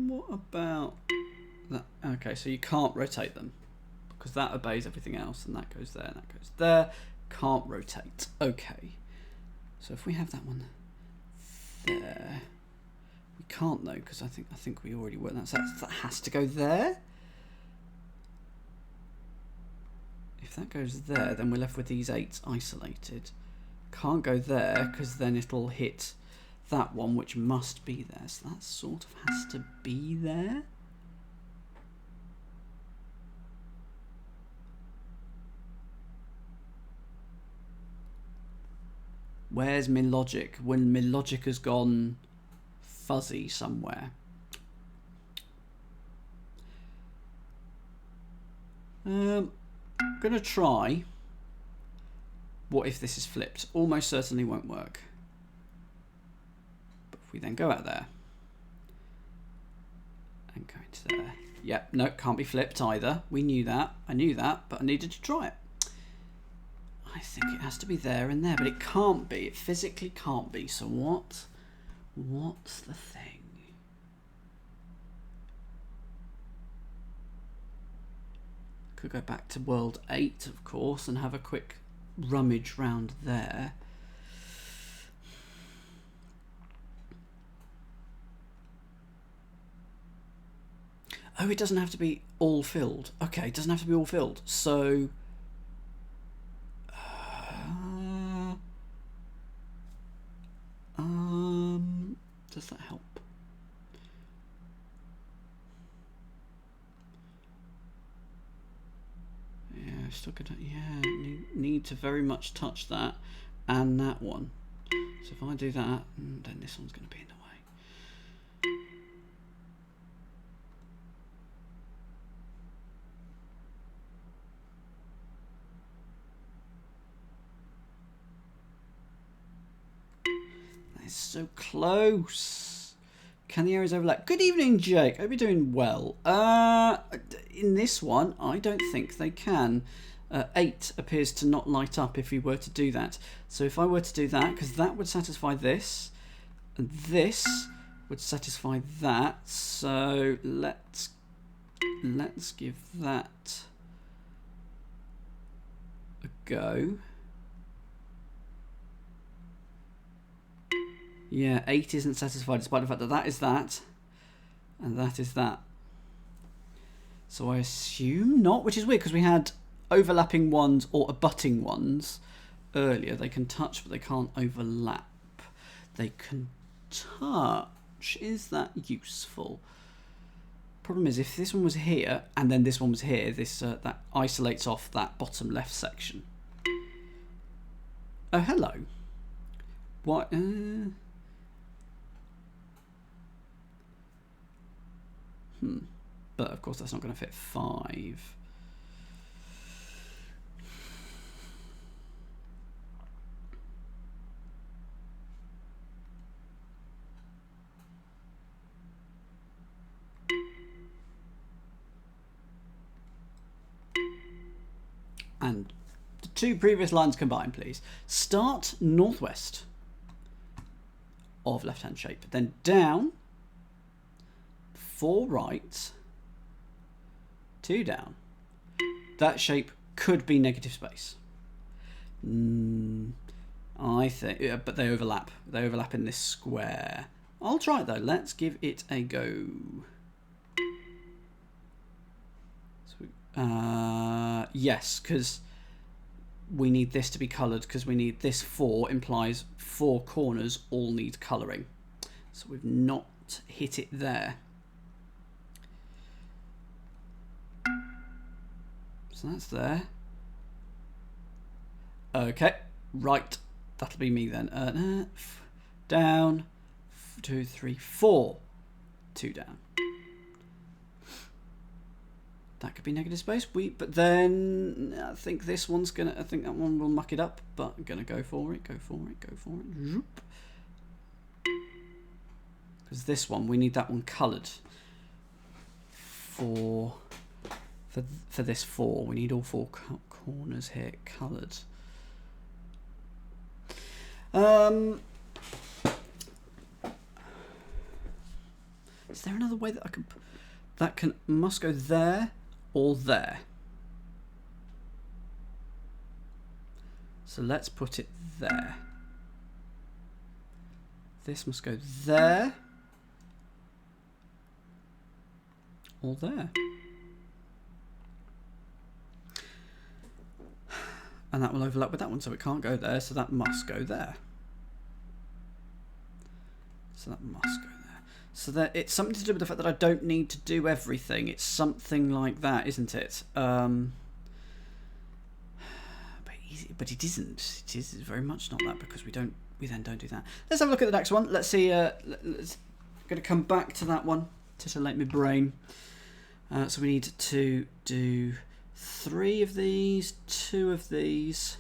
What about that? Okay, so you can't rotate them because that obeys everything else, and that goes there, and that goes there. Can't rotate. Okay, so if we have that one there, we can't though because I think we already were. That has to go there. If that goes there, then we're left with these 8 isolated. Can't go there because then it'll hit that one, which must be there. So that sort of has to be there. Where's my logic when my logic has gone fuzzy somewhere? I'm gonna try. What if this is flipped? Almost certainly won't work. But if we then go out there and go into there. Yep, no, can't be flipped either. We knew that. I knew that, but I needed to try it. I think it has to be there and there, but it can't be. It physically can't be. So what's the thing? Could go back to world 8, of course, and have a quick rummage round there. Oh, it doesn't have to be all filled. Okay, it doesn't have to be all filled. So does that help? Yeah, still gonna, yeah, need to very much touch that and that one. So if I do that, then this one's going to be in the way. That is so close. Can the areas overlap? Good evening, Jake. Hope you're doing well. In this one, I don't think they can. 8 appears to not light up if we were to do that. So if I were to do that, because that would satisfy this, and this would satisfy that. So let's give that a go. Yeah, 8 isn't satisfied despite the fact that that is that, and that is that. So I assume not, which is weird because we had overlapping ones or abutting ones earlier. They can touch, but they can't overlap. They can touch. Is that useful? Problem is, if this one was here and then this one was here, this that isolates off that bottom left section. Oh, hello. What? But of course, that's not going to fit 5. And the 2 previous lines combined, please. Start northwest of left-hand shape, then down, 4 right, 2 down. That shape could be negative space. I think, yeah, but they overlap. They overlap in this square. I'll try it though. Let's give it a go. Yes, because we need this to be coloured, because we need this 4 implies 4 corners all need colouring. So we've not hit it there. So that's there. Okay, right. That'll be me then. Down, 2, 3, 4. 2 down. That could be negative space. But then I think this one's gonna. I think that one will muck it up. But I'm gonna go for it. Go for it. Go for it. Because this one, we need that one coloured. For this 4, we need all 4 corners here coloured. Is there another way that I can? That must go there or there. So let's put it there. This must go there or there. And that will overlap with that one, so it can't go there, so that must go there. So that must go there. So that it's something to do with the fact that I don't need to do everything. It's something like that, isn't it? But it isn't. It is very much not that, because we don't we then don't do that. Let's have a look at the next one. Let's see. Let's going to come back to that one. Titillate my brain. So we need to do 3 of these, 2 of these.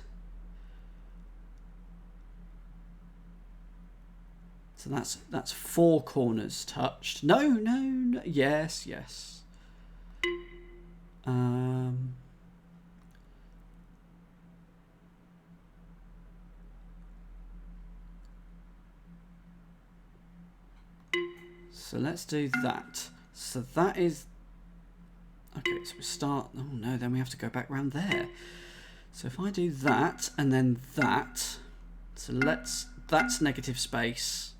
So that's 4 corners touched. No. Yes. So let's do that. So that is... Okay, so we start... Oh no, then we have to go back round there. So if I do that, and then that... So let's... That's negative space.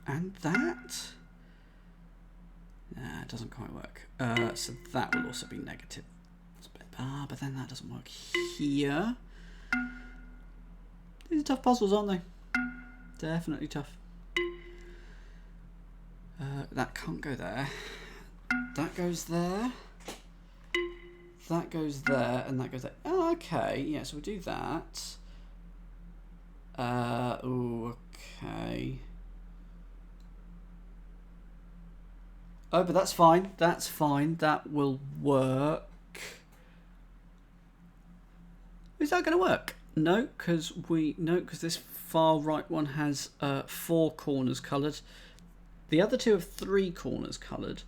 And that... Nah, it doesn't quite work. So that will also be negative. But then that doesn't work here. These are tough puzzles, aren't they? Definitely tough. That can't go there. That goes there. That goes there, and that goes there. Oh, okay. Yeah, so we do that. Oh, okay. Oh, but that's fine. That's fine. That will work. Is that going to work? No, because this far right one has 4 corners coloured. The other 2 have 3 corners coloured.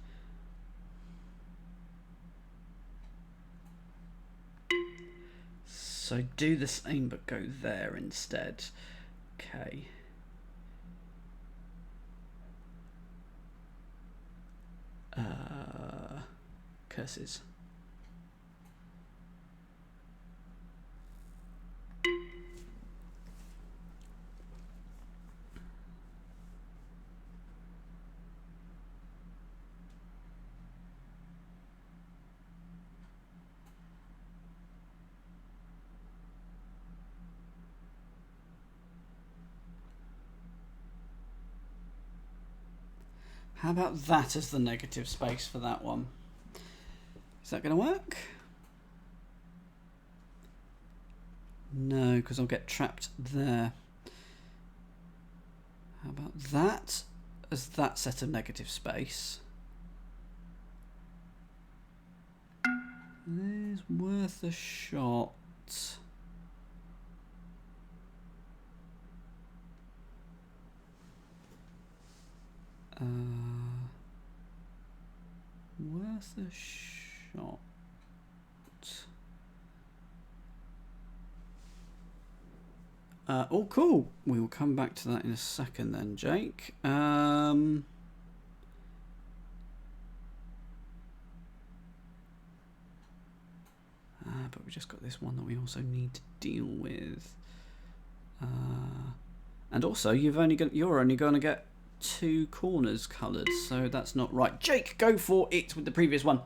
So do the same, but go there instead. Okay. Curses. How about that as the negative space for that one? Is that going to work? No, because I'll get trapped there. How about that as that set of negative space? It's worth a shot. Worth a shot. Oh, cool. We will come back to that in a second then, Jake. But we just got this one that we also need to deal with. And also, you're only going to get 2 corners coloured, so that's not right. Jake, go for it with the previous one.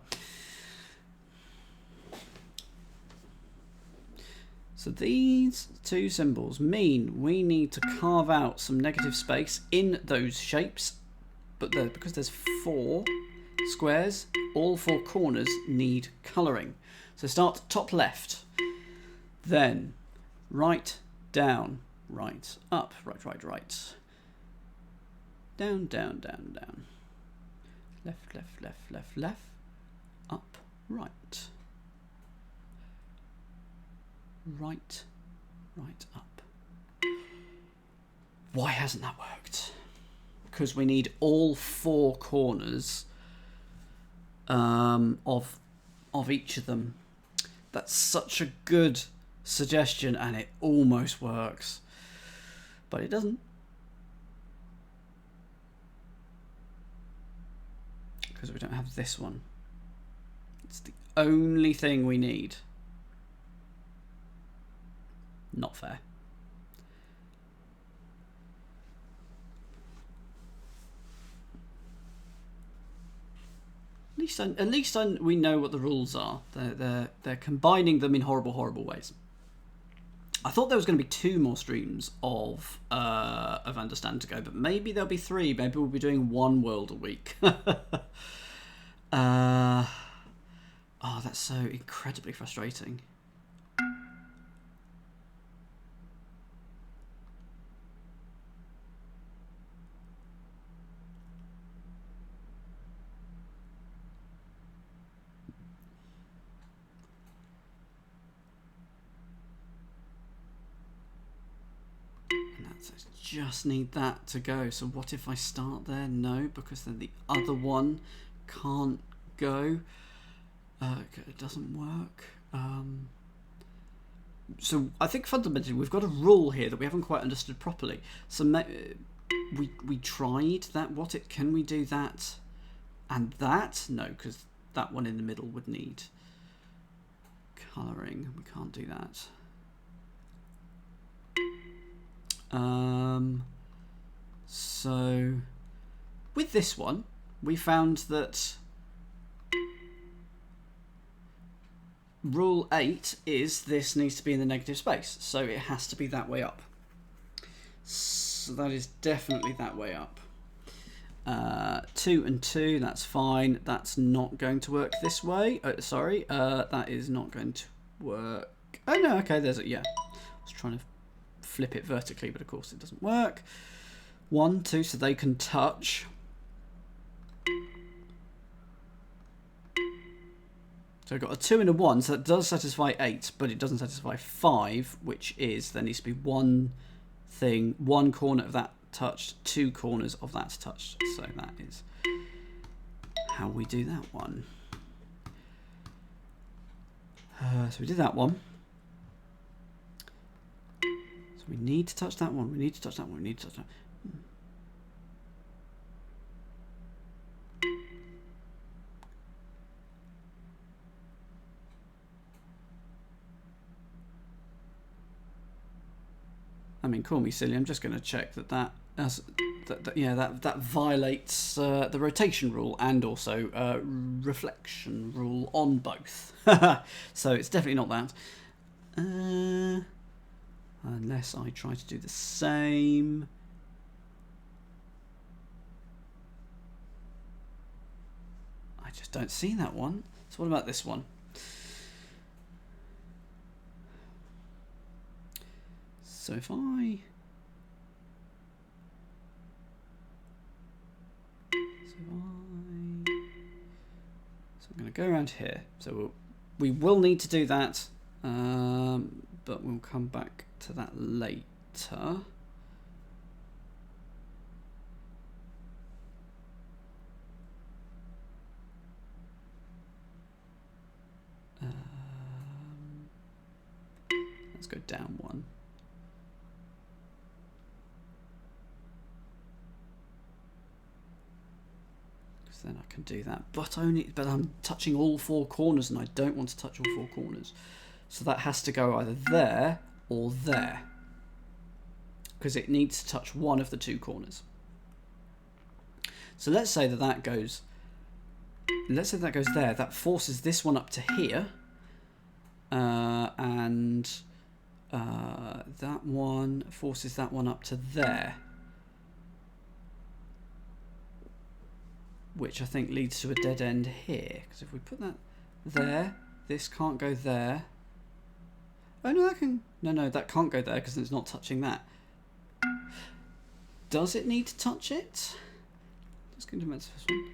So these 2 symbols mean we need to carve out some negative space in those shapes, but because there's 4 squares, all 4 corners need colouring. So start top left, then right, down, right, up, right. Down, down, down, down. Left, left, left, left, left. Up, right. Right, right, up. Why hasn't that worked? Because we need all 4 corners of each of them. That's such a good suggestion, and it almost works. But it doesn't. Because we don't have this one. It's the only thing we need. Not fair. At least we know what the rules are. They're combining them in horrible ways. I thought there was going to be 2 more streams of Understand to go, but maybe there'll be 3. Maybe we'll be doing 1 world a week. Oh, that's so incredibly frustrating. Just need that to go. So what if I start there? No, because then the other one can't go. It doesn't work. So I think fundamentally we've got a rule here that we haven't quite understood properly. So we tried that. Can we do that and that? No, because that one in the middle would need colouring. We can't do that. So with this one, we found that rule 8 is this needs to be in the negative space, so it has to be that way up. So that is definitely that way up. 2 and 2, that's fine. That's not going to work this way. Sorry, that is not going to work. Oh no, okay, there's a, yeah. I was trying to flip it vertically, but of course it doesn't work. 1, 2, so they can touch. So I've got a 2 and a 1, so that does satisfy 8, but it doesn't satisfy 5, which is there needs to be one thing, one corner of that touched, 2 corners of that touched. So that is how we do that one. So we did that one. So we need to touch that one. We need to touch that one. We need to touch that. I mean, call me silly. I'm just going to check that that violates the rotation rule and also reflection rule on both. So it's definitely not that. Unless I try to do the same. I just don't see that one. So what about this one? So if I'm going to go around here. So we will need to do that, but we'll come back to that later. Let's go down one. Then I can do that, but I'm touching all 4 corners and I don't want to touch all 4 corners, so that has to go either there or there because it needs to touch one of the 2 corners. So let's say that goes there. That forces this one up to here, and that one forces that one up to there, which I think leads to a dead end here. Because if we put that there, this can't go there. Oh no, that can. No, that can't go there because it's not touching that. Does it need to touch it? Let's go to the first one.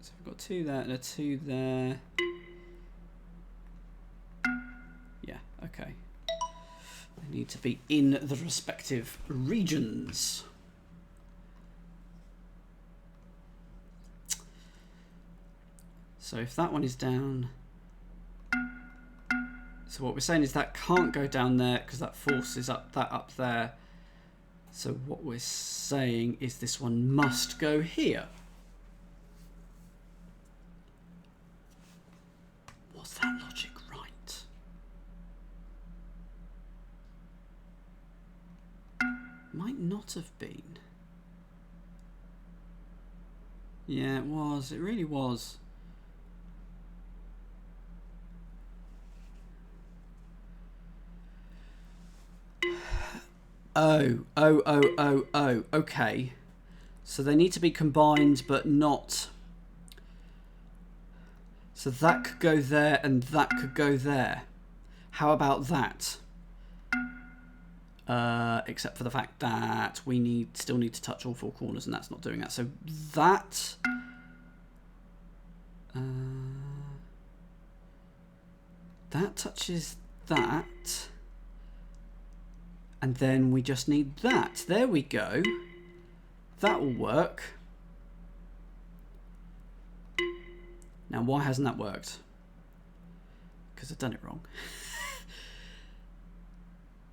So we've got 2 there and a 2 there. Yeah, okay. They need to be in the respective regions. So if that one is down, so what we're saying is that can't go down there because that forces that up there. So what we're saying is this one must go here. Was that logic right? Might not have been. Yeah, it was. It really was. Oh. Okay. So they need to be combined, but not... So that could go there, and that could go there. How about that? Except for the fact that we still need to touch all four corners, and that's not doing that. So that... that touches that. And then we just need that. There we go. That will work. Now, why hasn't that worked? Because I've done it wrong.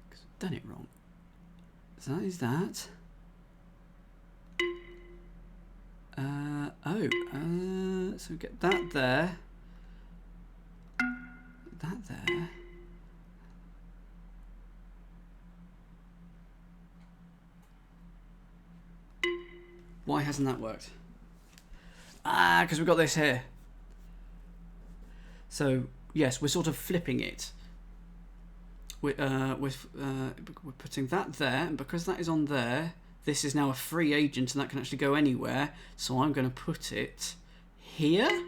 Because I've done it wrong. So that is that. So we get that there. That there. Why hasn't that worked? Because we've got this here. So, yes, we're sort of flipping it. We're putting that there, and because that is on there, this is now a free agent, and that can actually go anywhere. So I'm going to put it here.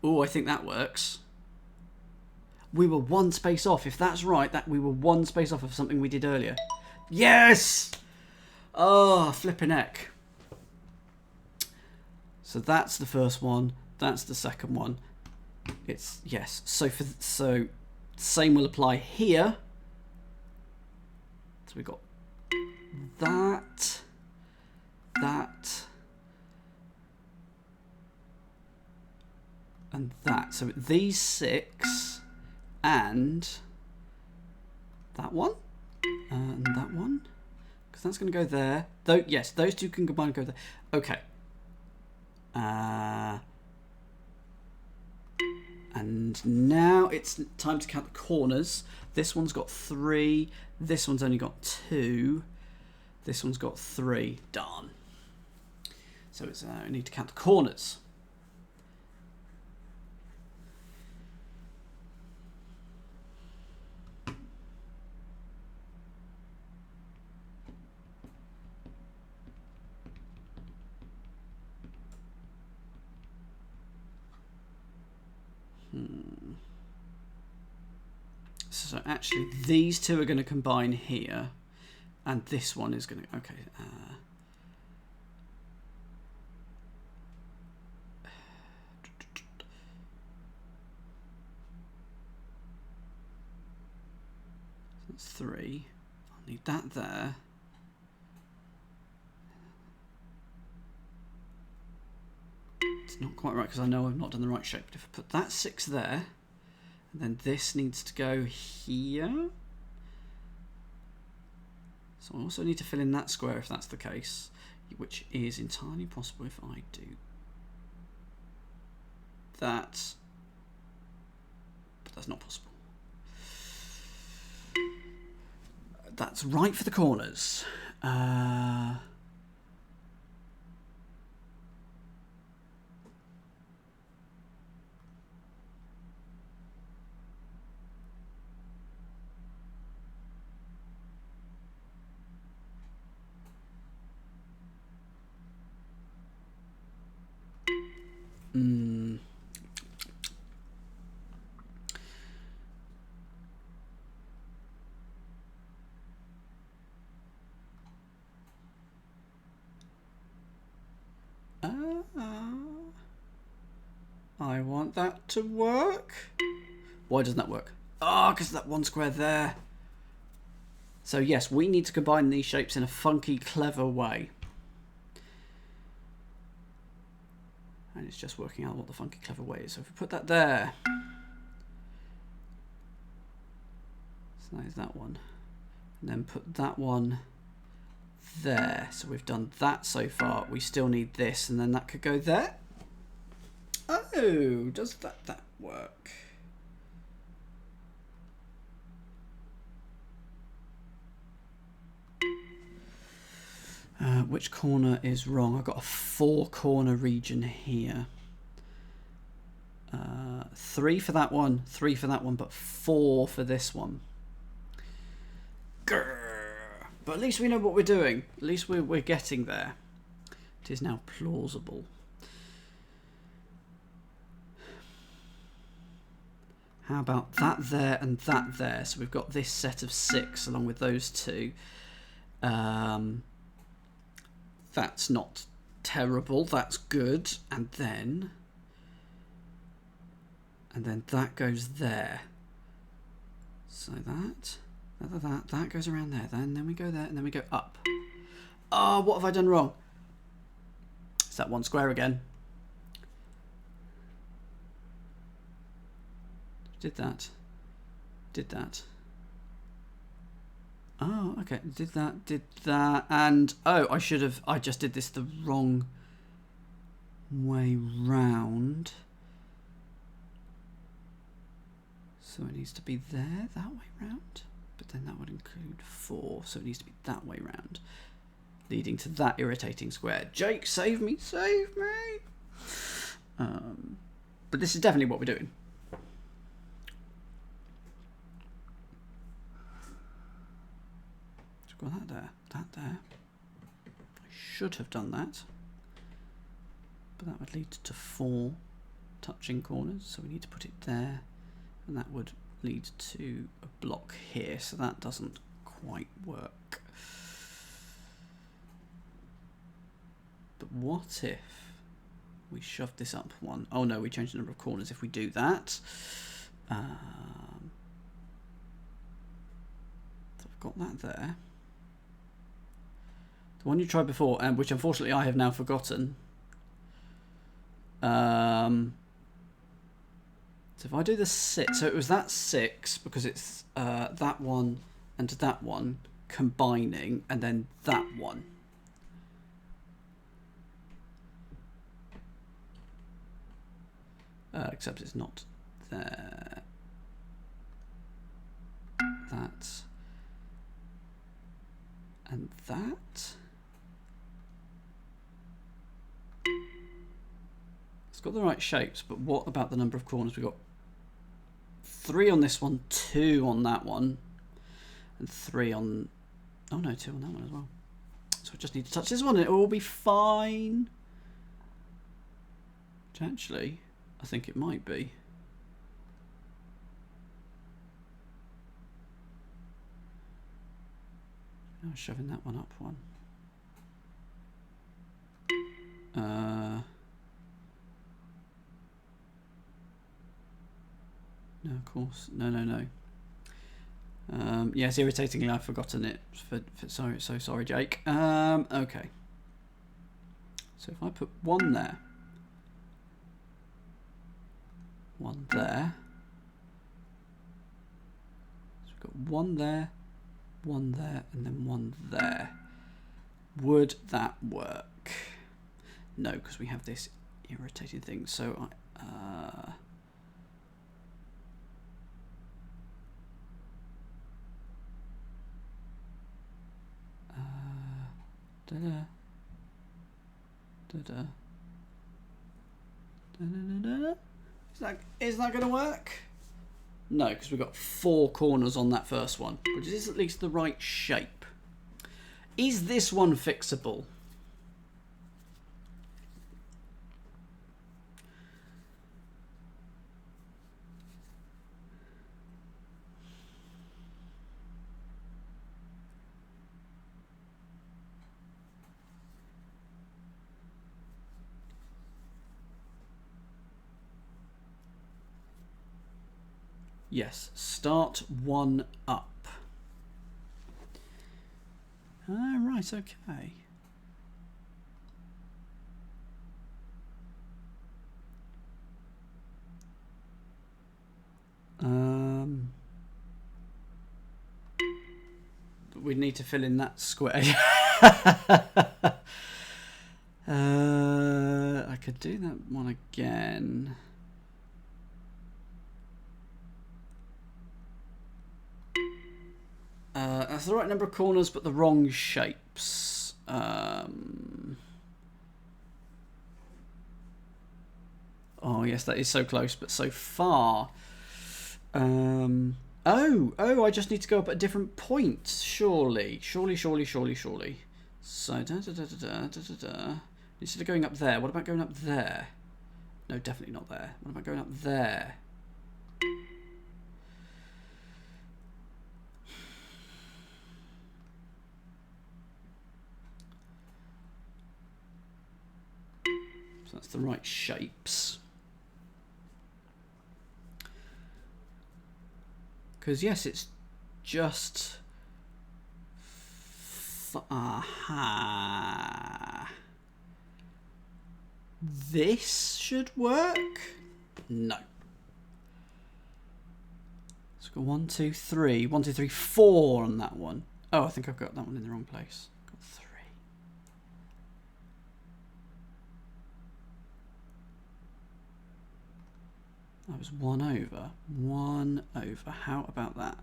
Oh, I think that works. We were one space off. If that's right, that we were one space off of something we did earlier. Yes! Oh, flipping heck. So that's the first one. That's the second one. It's yes. So same will apply here. So we got that, and that. So these 6 and that one and that one, because that's going to go there. Though yes, those two can combine and go there. Okay. And now it's time to count the corners. This one's got 3. This one's only got 2. This one's got 3. Darn. So it's we need to count the corners. So actually, these two are going to combine here, and this one is going to... Okay. 3. I'll need that there. It's not quite right because I know I've not done the right shape. But if I put that 6 there, and then this needs to go here. So I also need to fill in that square if that's the case, which is entirely possible if I do that. But that's not possible. That's right for the corners. I want that to work. Why doesn't that work? Oh, because that one square there. So yes, we need to combine these shapes in a funky, clever way. And it's just working out what the funky, clever way is. So if we put that there. So that is that one. And then put that one there. So we've done that so far. We still need this, and then that could go there. Oh, does that work? Which corner is wrong? I've got a 4-corner region here. 3 for that one, 3 for that one, but 4 for this one. Grrr. But at least we know what we're doing. At least we're getting there. It is now plausible. How about that there and that there? So we've got this set of 6 along with those 2. That's not terrible. That's good. And then that goes there. So that goes around there. Then we go there, and then we go up. Oh, what have I done wrong? It's that 1 square again. Did that. Oh, okay. Did that, and oh, I just did this the wrong way round. So it needs to be there, that way round. But then that would include 4, so it needs to be that way round. Leading to that irritating square. Jake, save me, save me! But this is definitely what we're doing. So we've got that there. I should have done that. But that would lead to 4 touching corners, so we need to put it there. And that would lead to a block here, so that doesn't quite work. But what if we shove this up 1? Oh no, we change the number of corners if we do that. So I've got that there. The one you tried before, and which unfortunately I have now forgotten. So if I do the 6, so it was that 6 because it's that one and that one combining, and then that one. Except it's not there. That and that. It's got the right shapes, but what about the number of corners? We've got 3 on this one, 2 on that one, and 3 on... Oh no, 2 on that one as well. So I just need to touch this one and it will be fine. Which actually, I think it might be. I'm shoving that one up 1. No, of course. No. Yes, irritatingly, I've forgotten it. So sorry, Jake. Okay. So if I put 1 there, 1 there. So we've got 1 there, 1 there, and then 1 there. Would that work? No, because we have this irritating thing. So Is that going to work? No, because we've got 4 corners on that first one, which is at least the right shape. Is this one fixable? Yes, start 1 up. Right, okay. We need to fill in that square. I could do that one again. That's the right number of corners, but the wrong shapes. Oh yes, that is so close, but so far. Oh, I just need to go up at a different point. Surely. So, instead of going up there, what about going up there? No, definitely not there. What about going up there? So that's the right shapes. Because, yes, it's just... Aha. This should work? No. Let's go 1, 2, 3. 1, 2, 3, 4 on that one. Oh, I think I've got that one in the wrong place. Got 3. That was 1 over. 1 over. How about that?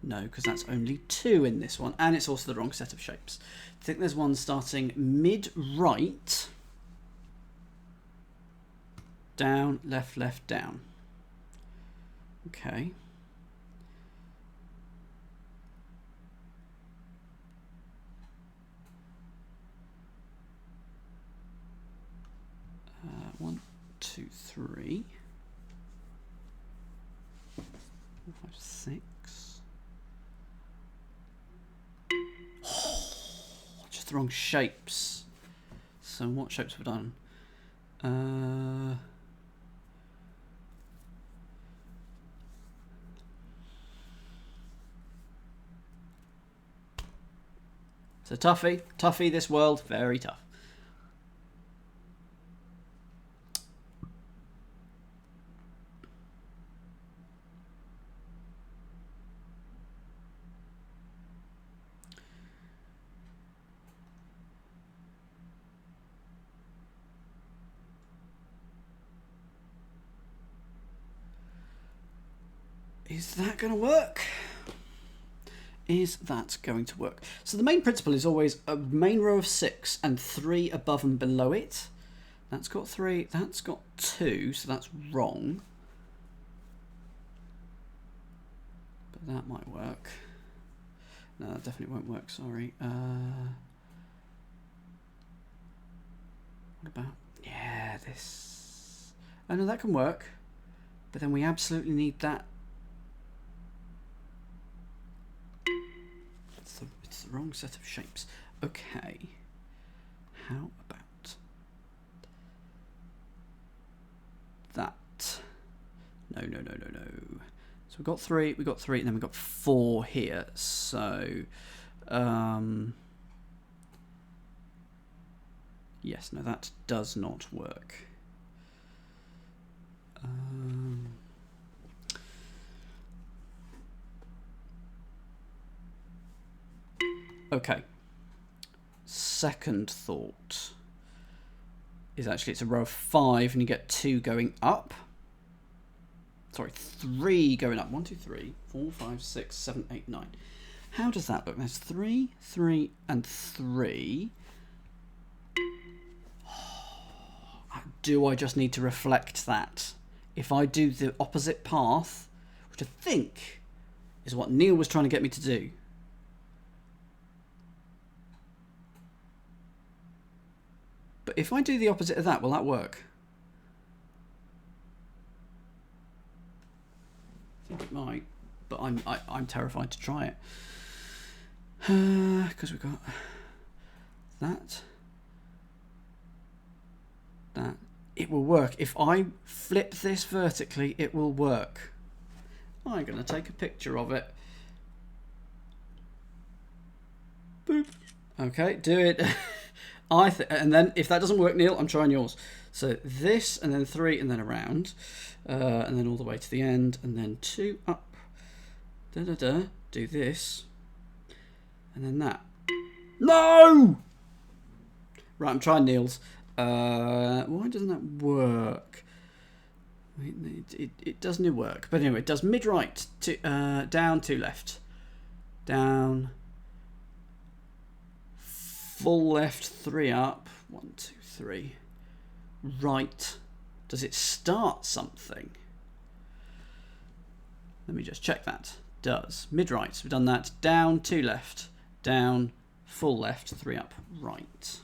No, because that's only 2 in this one. And it's also the wrong set of shapes. I think there's one starting mid-right. Down, left, left, down. Okay. One, 2, 3, 4, 5, 6. Oh, just the wrong shapes. So what shapes have we done? So toughy this world, very tough. Is that going to work? Is that going to work? So the main principle is always a main row of 6 and 3 above and below it. That's got 3, that's got 2, so that's wrong. But that might work. No, that definitely won't work, sorry. What about... Yeah, this... Oh no, that can work. But then we absolutely need that. It's the wrong set of shapes. Okay. How about that? No. So we've got 3, and then we've got 4 here. So, yes, no, that does not work. Okay. Second thought is actually it's a row of 5 and you get 2 going up. Sorry, 3 going up. 1, 2, 3, 4, 5, 6, 7, 8, 9. How does that look? There's 3, 3, and 3. Do I just need to reflect that? If I do the opposite path, which I think is what Neil was trying to get me to do. But if I do the opposite of that, will that work? I think it might, but I'm terrified to try it. Because we've got that. It will work. If I flip this vertically, it will work. I'm going to take a picture of it. Boop. Okay, do it. And then if that doesn't work, Neil, I'm trying yours. So this, and then 3, and then around, and then all the way to the end, and then 2 up. Do this, and then that. No! Right, I'm trying Neil's. Why doesn't that work? It doesn't work. But anyway, it does mid-right, down, 2 left. Down. Full left, 3 up. 1, 2, 3. Right. Does it start something? Let me just check that. Does. Mid-right. So we've done that. Down, 2 left. Down, full left, 3 up, right.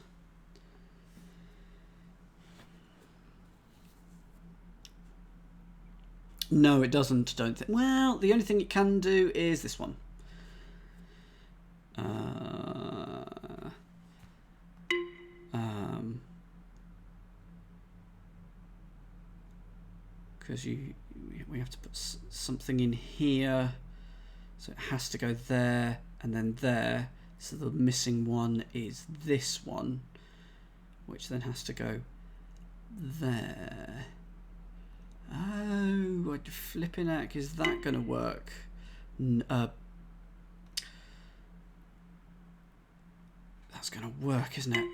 No, it doesn't, don't think. Well, the only thing it can do is this one. Because we have to put something in here, so it has to go there and then there. So the missing one is this one, which then has to go there. Oh, what flipping heck, is that going to work? That's going to work, isn't it?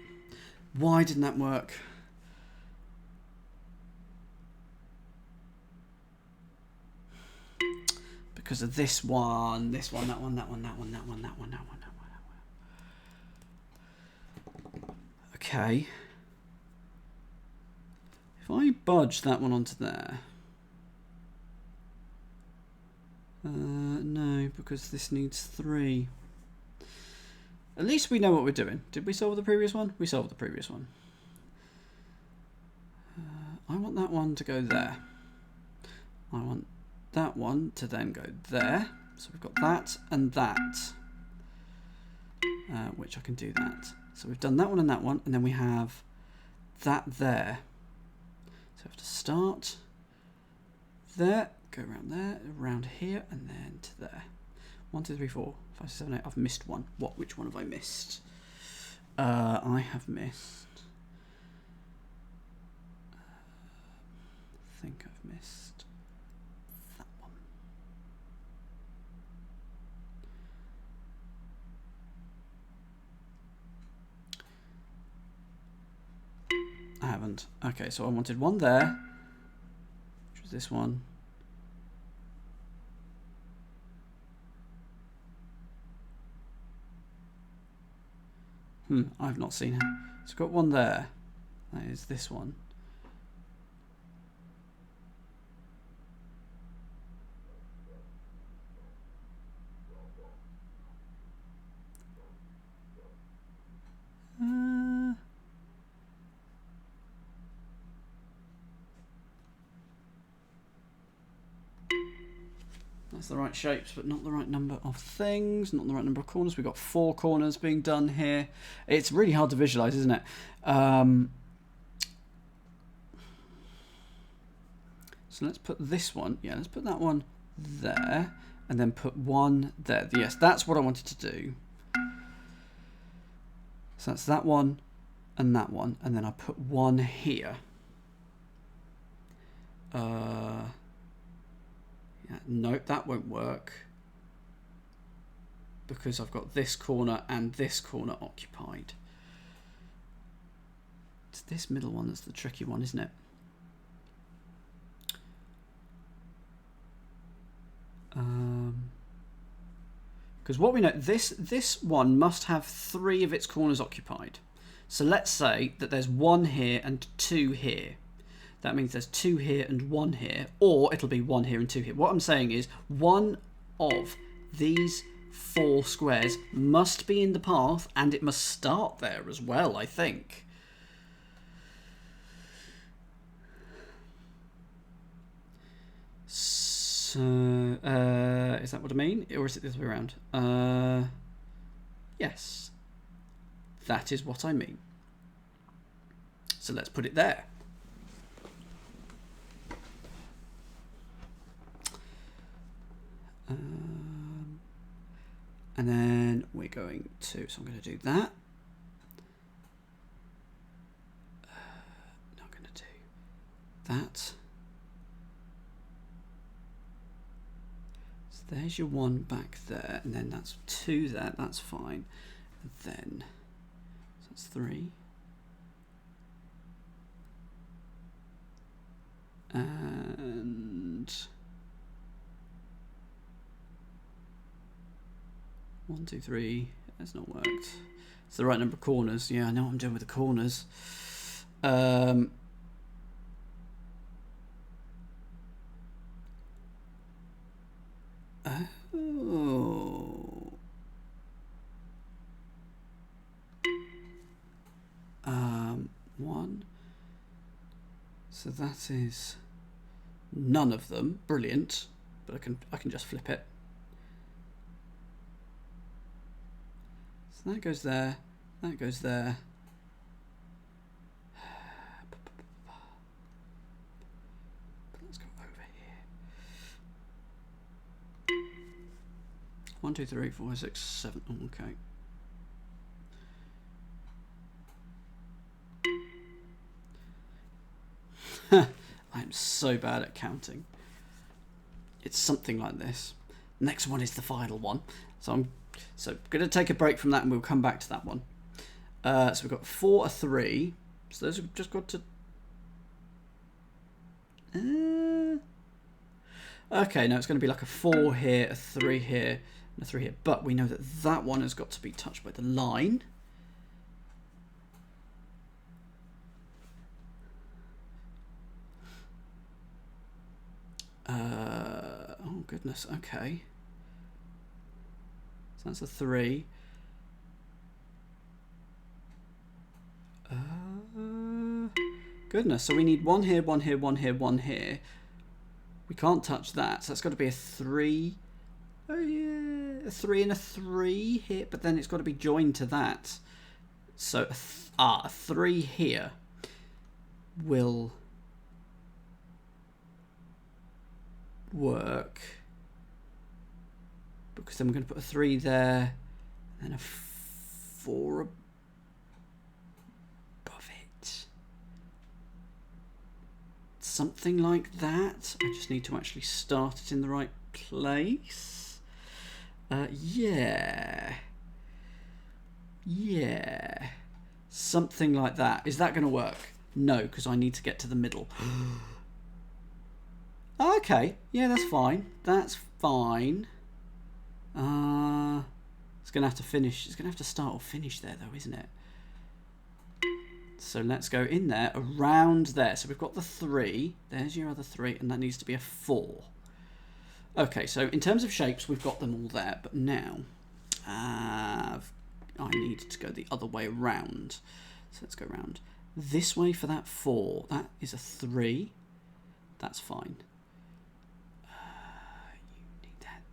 Why didn't that work? Because of this one, that one, that one, that one, that one, that one, that one, that one, that one. Okay. If I budge that one onto there. No, because this needs 3. At least we know what we're doing. Did we solve the previous one? We solved the previous one. I want that one to go there. I want that one to then go there. So we've got that and that, which I can do that. So we've done that one, and then we have that there. So I have to start there, go around there, around here, and then to there. 1, 2, 3, 4, 5, 6, 7, 8. I've missed one. Which one have I missed? I have missed. I think I've missed that one. I haven't. Okay, so I wanted one there, which was this one. I've not seen it. So I've got one there. That is this one. That's the right shapes, but not the right number of things, not the right number of corners. We've got 4 corners being done here. It's really hard to visualize, isn't it? So let's put this one, let's put that one there, and then put one there. Yes, that's what I wanted to do. So that's that one, and then I put one here. Nope, that won't work because I've got this corner and this corner occupied. It's this middle one that's the tricky one, isn't it? Because what we know, this one must have 3 of its corners occupied. So let's say that there's 1 here and 2 here. That means there's 2 here and 1 here, or it'll be 1 here and 2 here. What I'm saying is one of these 4 squares must be in the path, and it must start there as well, I think. So, is that what I mean? Or is it the other way around? Yes. That is what I mean. So let's put it there. And then we're going to, so I'm going to do that. Not going to do that. So there's your 1 back there, and then that's 2 there, that's fine. And then, so that's 3. And 1, 2, 3. That's not worked. It's the right number of corners. Yeah, I know what I'm doing with the corners. Oh. 1. So that is none of them. Brilliant. But I can just flip it. So that goes there. That goes there. Let's go over here. 1, 2, 3, 4, 6, 7. Okay. I'm so bad at counting. It's something like this. Next one is the final one. So I'm going to take a break from that and we'll come back to that one. So we've got 4, a 3. So those have just got to... Okay, no, it's going to be like a 4 here, a 3 here, and a 3 here. But we know that that one has got to be touched by the line. Oh goodness, okay. So that's a 3. Goodness, so we need 1 here, 1 here, 1 here, 1 here. We can't touch that, so that's got to be a 3. Oh yeah, a 3 and a 3 here, but then it's got to be joined to that. So a 3 here will work, because then we're going to put a 3 there and then a 4 above it. Something like that. I just need to actually start it in the right place. Yeah. Something like that. Is that going to work? No, because I need to get to the middle. Okay, yeah, that's fine. That's fine. It's going to have to finish. It's going to have to start or finish there, though, isn't it? So let's go in there, around there. So we've got the 3. There's your other 3, and that needs to be a 4. Okay, so in terms of shapes, we've got them all there. But now, I need to go the other way around. So let's go around this way for that 4. That is a 3. That's fine.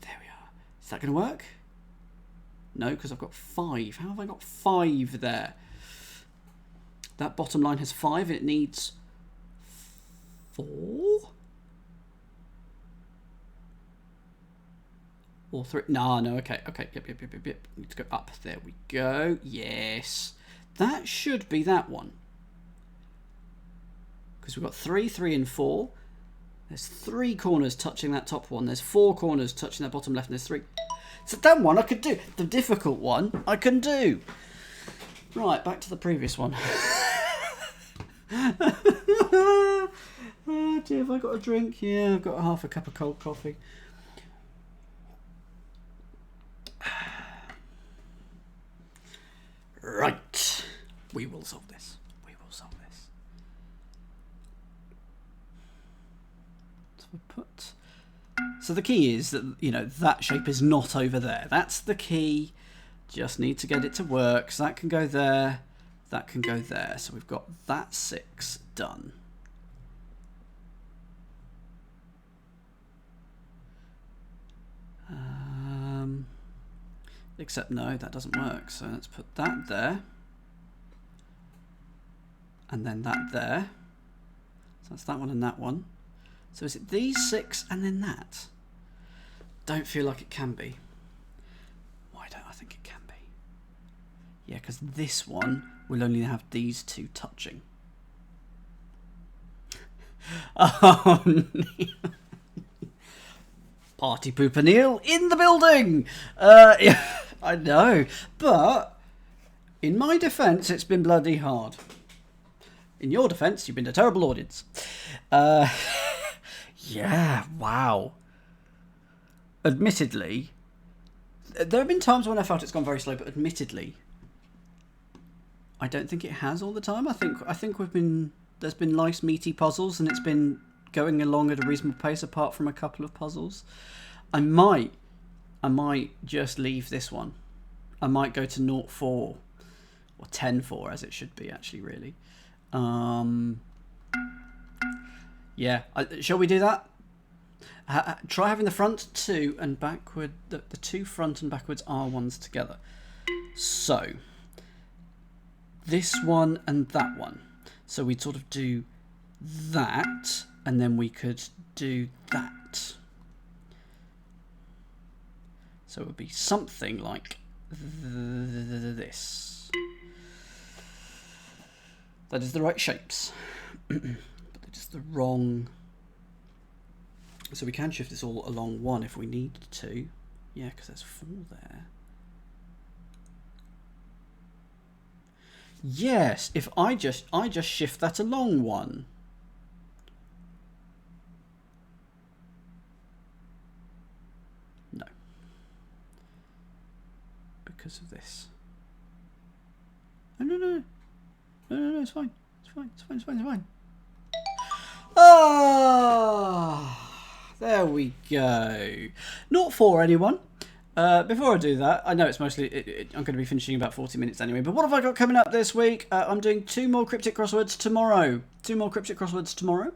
There we are. Is that going to work? No, because I've got 5. How have I got 5 there? That bottom line has 5 and it needs 4? Or 3? No, okay. Yep. Need to go up. There we go. Yes. That should be that one. Because we've got 3, 3 and 4. There's 3 corners touching that top one. There's 4 corners touching that bottom left. And there's 3. So that one I could do. The difficult one I can do. Right, back to the previous one. Oh dear, have I got a drink? Yeah, I've got half a cup of cold coffee. Right. We will solve this. So the key is that, you know, that shape is not over there. That's the key. Just need to get it to work. So that can go there. That can go there. So we've got that 6 done. Except no, that doesn't work. So let's put that there. And then that there. So that's that one and that one. So is it these 6 and then that? Don't feel like it can be. Why don't I think it can be? Yeah, because this one will only have these 2 touching. Oh, Neil. Party Pooper Neil in the building! Yeah, I know. But, in my defence, it's been bloody hard. In your defence, you've been a terrible audience. Yeah, wow. Admittedly, there have been times when I felt it's gone very slow, but admittedly, I don't think it has all the time. I think there's been nice meaty puzzles and it's been going along at a reasonable pace apart from a couple of puzzles. I might just leave this one. I might go to 0.4 or 10.4 as it should be actually, really. Yeah, shall we do that? Try having the front two and backward, the two front and backwards R1s together. So, this one and that one. So we'd sort of do that, and then we could do that. So it would be something like this. That is the right shapes. But they're just the wrong... So we can shift this all along one if we need to. Yeah, because there's 4 there. Yes, if I just shift that along 1. No. Because of this. No, it's fine. It's fine. Ah! There we go. Not for anyone. Before I do that, I know it's mostly... I'm going to be finishing in about 40 minutes anyway, but what have I got coming up this week? I'm doing 2 more cryptic crosswords tomorrow. 2 more cryptic crosswords tomorrow.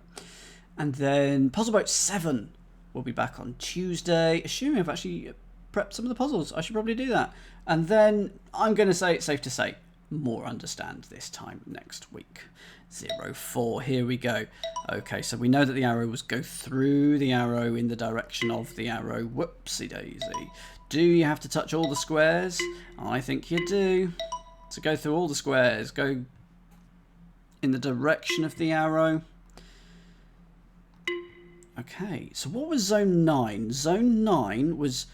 And then Puzzle Boat 7 will be back on Tuesday. Assuming I've actually prepped some of the puzzles, I should probably do that. And then I'm going to say it's safe to say more Understand this time next week. 0.4, here we go. Okay, so we know that the arrow was go through the arrow in the direction of the arrow. Whoopsie daisy. Do you have to touch all the squares? I think you do. So go through all the squares. Go in the direction of the arrow. Okay, so what was zone 9? Zone 9 was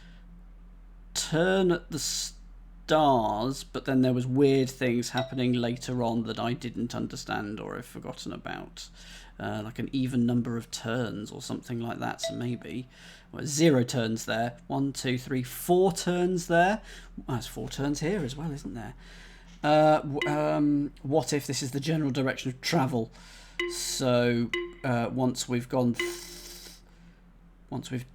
turn at the stars, but then there was weird things happening later on that I didn't understand or have forgotten about. Like an even number of turns or something like that, so maybe. Well, 0 turns there. 1, 2, 3, 4 turns there. Well, there's 4 turns here as well, isn't there? What if this is the general direction of travel? So once we've gone... once we've...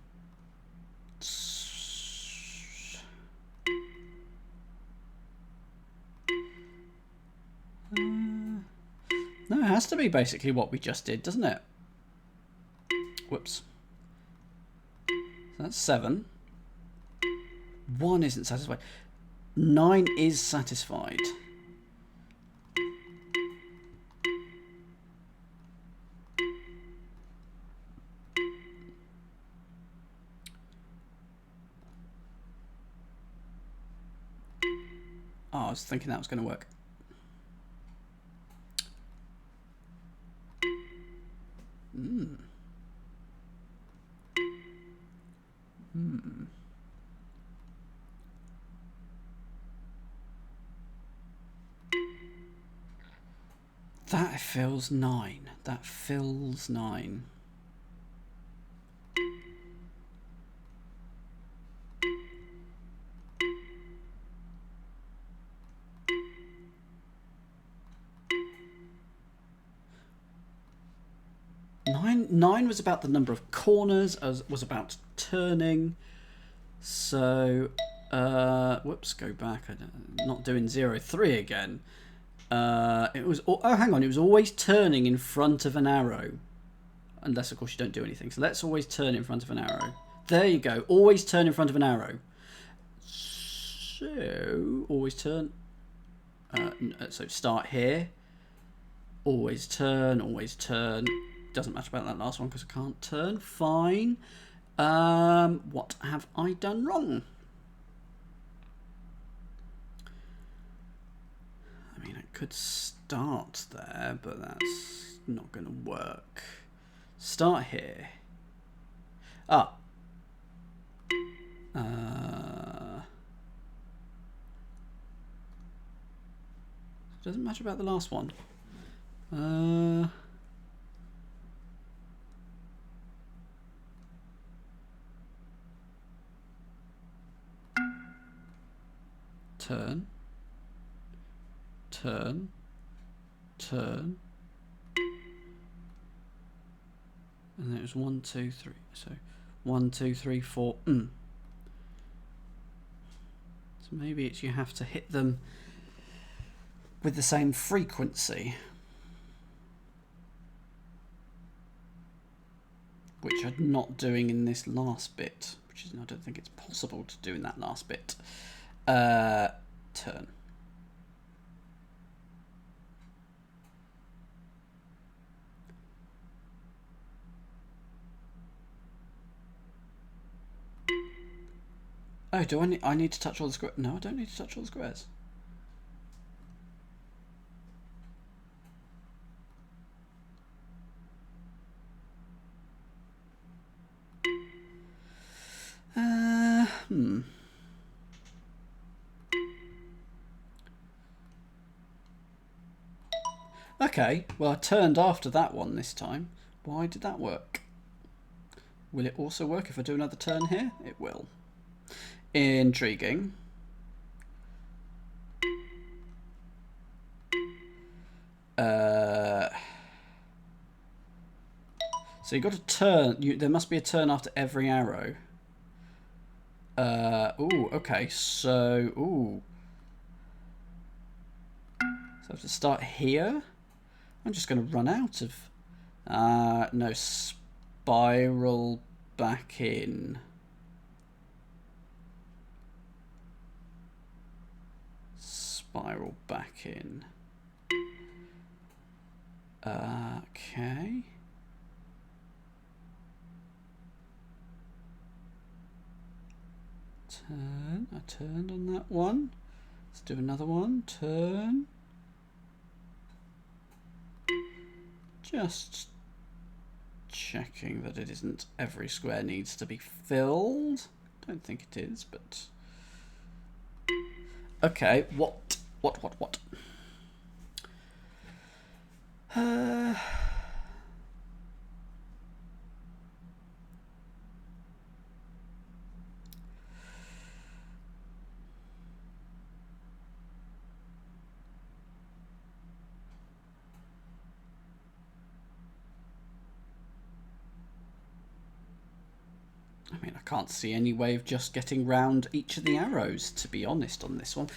No, it has to be basically what we just did, doesn't it? Whoops. So that's 7. 1 isn't satisfied. 9 is satisfied. Oh, I was thinking that was going to work. That fills 9. That fills 9. Nine was about the number of corners, as was about turning. So, whoops, go back. I'm not doing 0, 3 again. It was, oh, hang on, it was always turning in front of an arrow. Unless, of course, you don't do anything. So let's always turn in front of an arrow. There you go. Always turn in front of an arrow. So, always turn. So start here. Always turn, always turn. Doesn't matter about that last one because I can't turn. Fine. What have I done wrong? I mean, I could start there, but that's not going to work. Start here. Ah. Doesn't matter about the last one. Turn, turn, turn, and then it was 1, 2, 3. So 1, 2, 3, 4. So maybe it's you have to hit them with the same frequency, which I'm not doing in this last bit, which is, I don't think it's possible to do in that last bit. Turn. Oh, do I need to touch all the squares? No, I don't need to touch all the squares. Okay, well I turned after that one this time. Why did that work? Will it also work if I do another turn here? It will. Intriguing. So you've got to turn. There must be a turn after every arrow. Ooh, okay. So, ooh. So I have to start here. I'm just going to run out of... no, spiral back in. Spiral back in. Okay. Turn. I turned on that one. Let's do another one. Turn. Just checking that it isn't every square needs to be filled. Don't think it is, but... Okay, what? I mean, I can't see any way of just getting round each of the arrows, to be honest, on this one.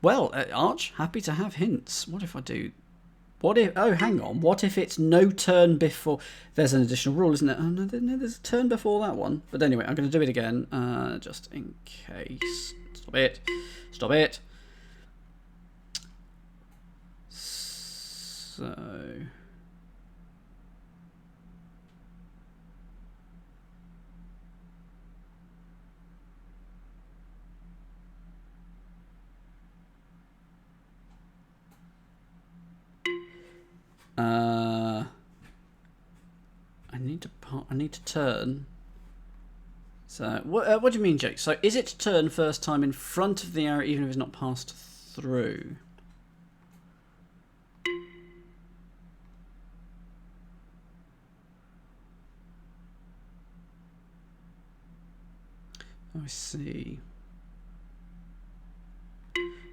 Well, Arch, happy to have hints. What if I do... What if... Oh, hang on. What if it's no turn before... There's an additional rule, isn't it? Oh, no, there's a turn before that one. But anyway, I'm going to do it again, just in case. Stop it. Stop it. So... I need to turn. So what do you mean, Jake? So is it to turn first time in front of the arrow, even if it's not passed through? Oh, I see.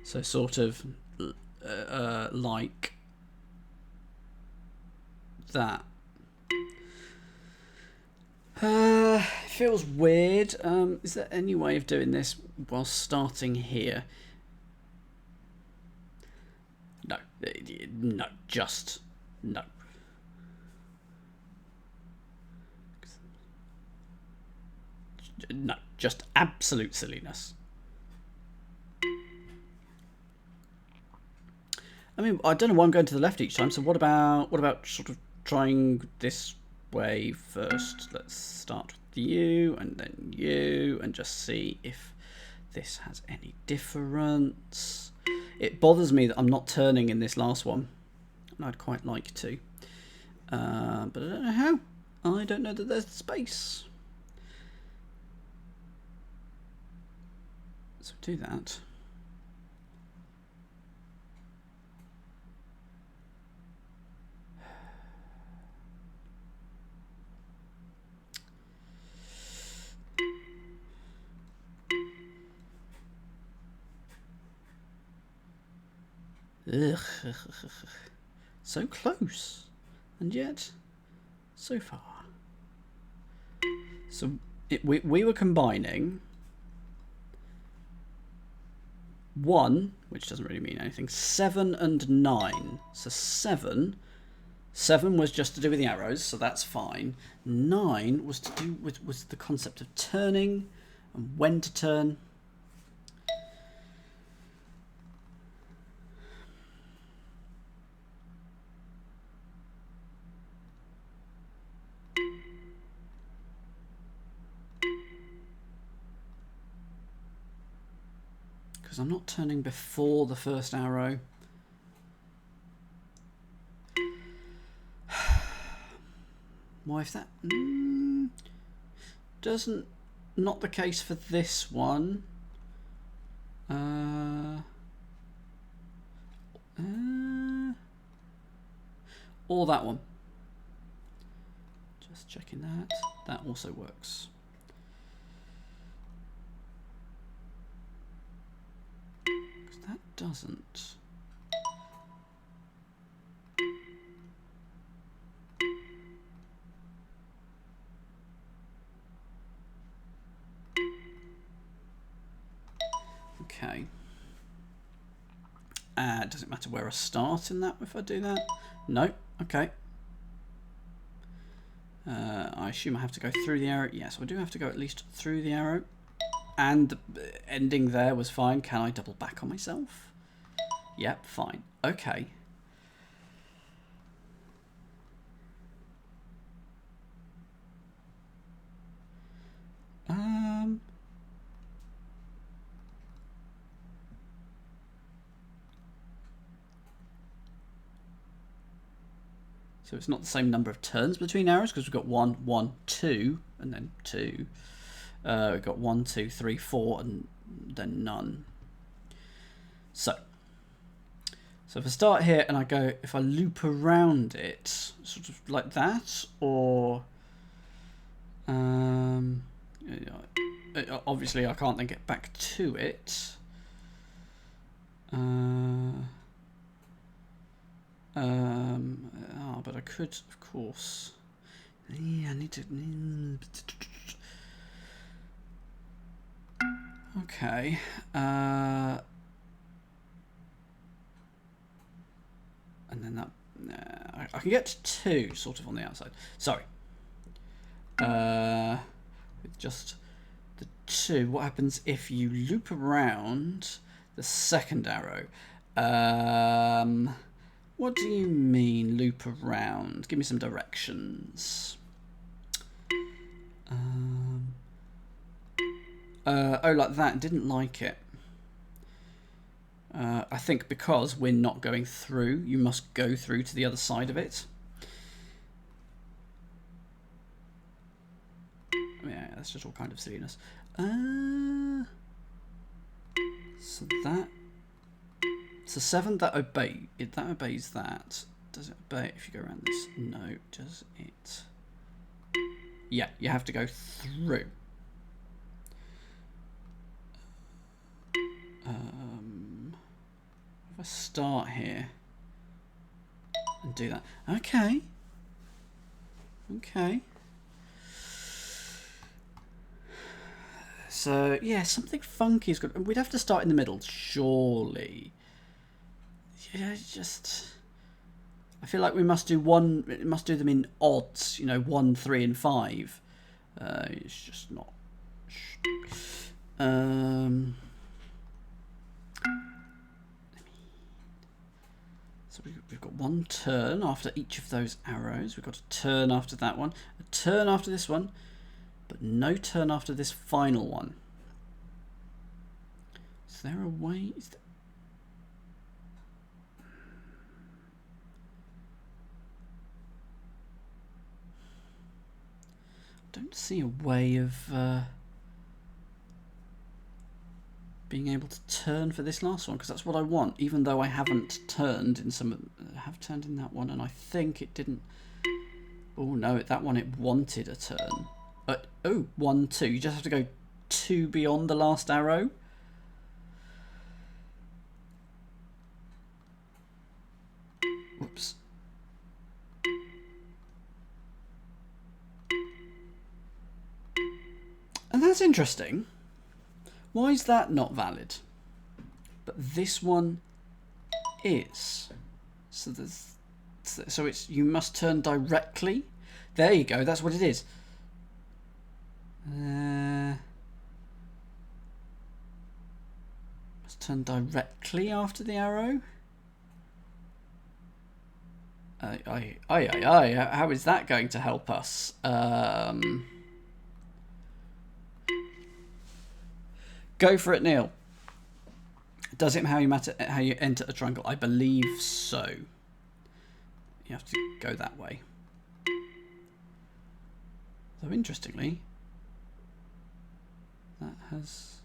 So sort of like that. Feels weird. Is there any way of doing this while starting here? No. No. Just no. No. Just absolute silliness. I mean, I don't know why I'm going to the left each time. So what about sort of trying this way first? Let's start with you and then you and just see if this has any difference. It bothers me that I'm not turning in this last one, and I'd quite like to, but I don't know how. I don't know that there's space. So do that. Ugh. So close, and yet so far. So we were combining 1, which doesn't really mean anything, 7 and 9. So 7 was just to do with the arrows, so that's fine. 9 was to do with the concept of turning and when to turn. Because I'm not turning before the first arrow. Why if that doesn't, not the case for this one. Or that one. Just checking that. That also works. Because that doesn't. Okay. Does it matter where I start in that if I do that? No. Okay. I assume I have to go through the arrow. Yes, I do have to go at least through the arrow. And the ending there was fine. Can I double back on myself? Yep, fine. Okay. So it's not the same number of turns between arrows because we've got 1, 1, 2, and then 2. We've got 1, 2, 3, 4, and then none. So if I start here and I go, if I loop around it, sort of like that, or obviously I can't then get back to it. But I could, of course. Yeah, I need to. Okay. And then that. I can get to 2 sort of on the outside. Sorry. With just the 2. What happens if you loop around the second arrow? What do you mean, loop around? Give me some directions. Oh, like that. Didn't like it. I think because we're not going through, you must go through to the other side of it. Yeah, that's just all kind of silliness. So that. So 7, that obeys that. Does it obey if you go around this? No. Does it? Yeah, you have to go through. If I start here and do that. Okay. Okay. So, yeah, something funky is good. We'd have to start in the middle, surely. Yeah, just... I feel like we must do them in odds, 1, 3, and 5. It's just not... So we've got 1 turn after each of those arrows. We've got a turn after that one, a turn after this one, but no turn after this final one. Is there a way? I don't see a way of being able to turn for this last one, because that's what I want, even though I haven't turned in some... I have turned in that one, and I think it didn't... Oh no, that one it wanted a turn. But, oh, 1, 2. You just have to go 2 beyond the last arrow. Whoops. that's interesting. Why is that not valid? But this one is. So there's, so it's, you must turn directly. There you go. That's what it is. Must turn directly after the arrow. How is that going to help us? Go for it, Neil. Does it matter how you enter a triangle? I believe so. You have to go that way. So interestingly, that has...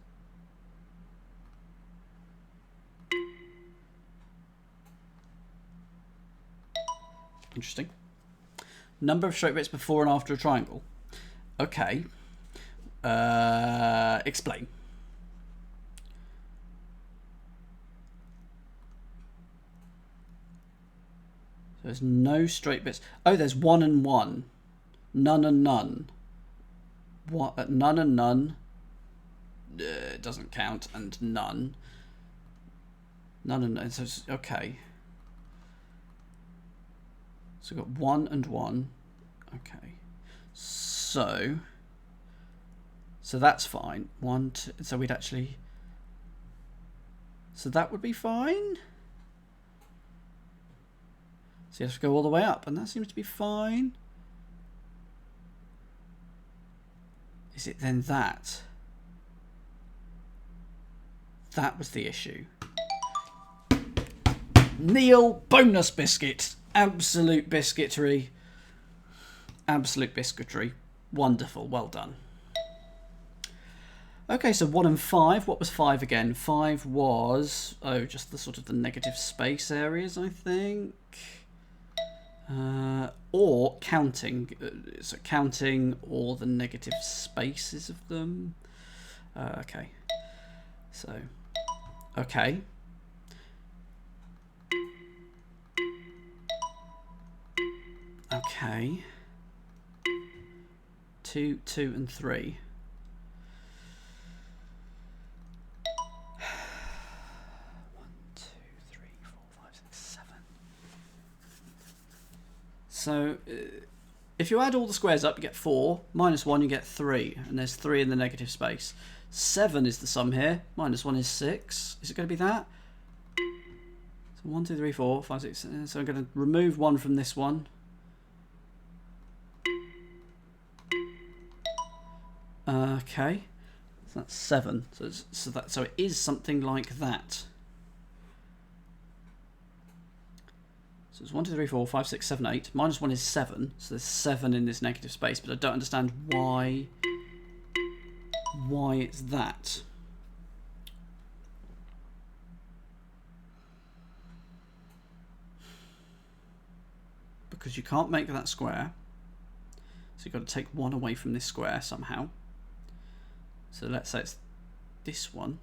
Interesting. Number of straight bits before and after a triangle. Okay. Explain. So there's no straight bits. Oh, there's 1 and 1. None and none. What? None and none. It doesn't count. And none. None and none. So it's, okay. So we've got 1 and 1. Okay. So that's fine. 1, 2. So we'd actually. So that would be fine. So you have to go all the way up, and that seems to be fine. Is it then that? That was the issue. Neil, bonus biscuit. Absolute biscuitery. Absolute biscuitery. Wonderful. Well done. Okay, so 1 and 5. What was 5 again? 5 was... Oh, just the sort of the negative space areas, I think. Or counting. So counting or the negative spaces of them. Okay. So... Okay. Okay. 2, 2 and 3. 1, 2, 3, 4, 5, 6, 7. So if you add all the squares up, you get 4. Minus 1, you get 3. And there's 3 in the negative space. 7 is the sum here. Minus 1 is 6. Is it going to be that? So 1, 2, 3, 4, 5, 6. So I'm going to remove 1 from this one. Okay, so that's 7. So it is something like that. So it's 1, 2, 3, 4, 5, 6, 7, 8. Minus 1 is 7. So there's 7 in this negative space, but I don't understand why it's that. Because you can't make that square. So you've got to take 1 away from this square somehow. So let's say it's this one.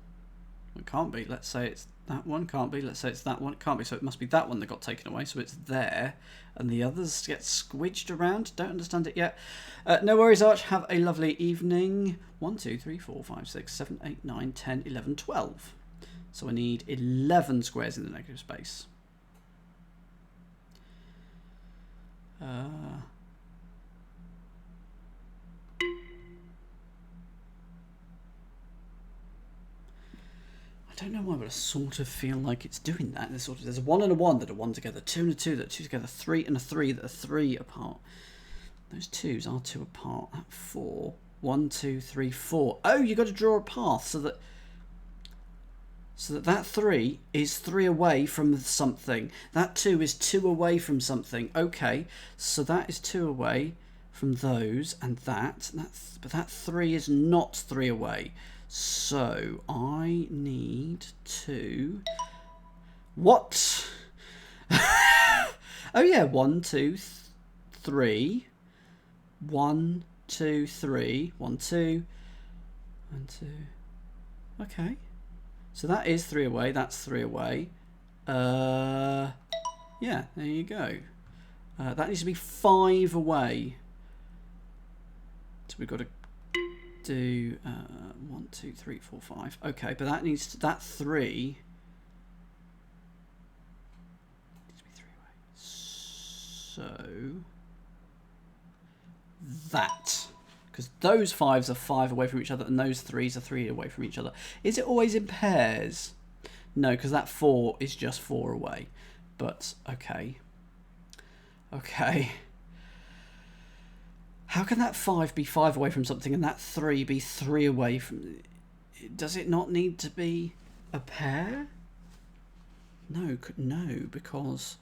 It can't be. Let's say it's that one. Can't be. Let's say it's that one. It can't be. So it must be that one that got taken away. So it's there. And the others get squidged around. Don't understand it yet. No worries, Arch. Have a lovely evening. 1, 2, 3, 4, 5, 6, 7, 8, 9, 10, 11, 12. So I need 11 squares in the negative space. I don't know why, but I sort of feel like it's doing that. There's a 1 and a 1 that are 1 together, 2 and a 2 that are 2 together, 3 and a 3 that are 3 apart. Those 2s are 2 apart. That 4. 1, 2, 3, 4. Oh, you've got to draw a path so that 3 is 3 away from something. That 2 is 2 away from something. Okay, so that is 2 away from those and that. But that 3 is not 3 away. So I need to... What? Oh yeah, 1, 2, 3. 1, 2, 3. 1, 2. 1, 2. Okay. So that is 3 away. That's 3 away. Yeah, there you go. That needs to be 5 away. So we've got to do 1, 2, 3, 4, 5. Okay, but that needs to, that 3 needs to be 3 away. So that, because those 5s are 5 away from each other, and those 3s are 3 away from each other. Is it always in pairs? No, because that 4 is just 4 away. But okay. Okay. How can that 5 be 5 away from something and that 3 be 3 away from... Does it not need to be a pair? No, no, because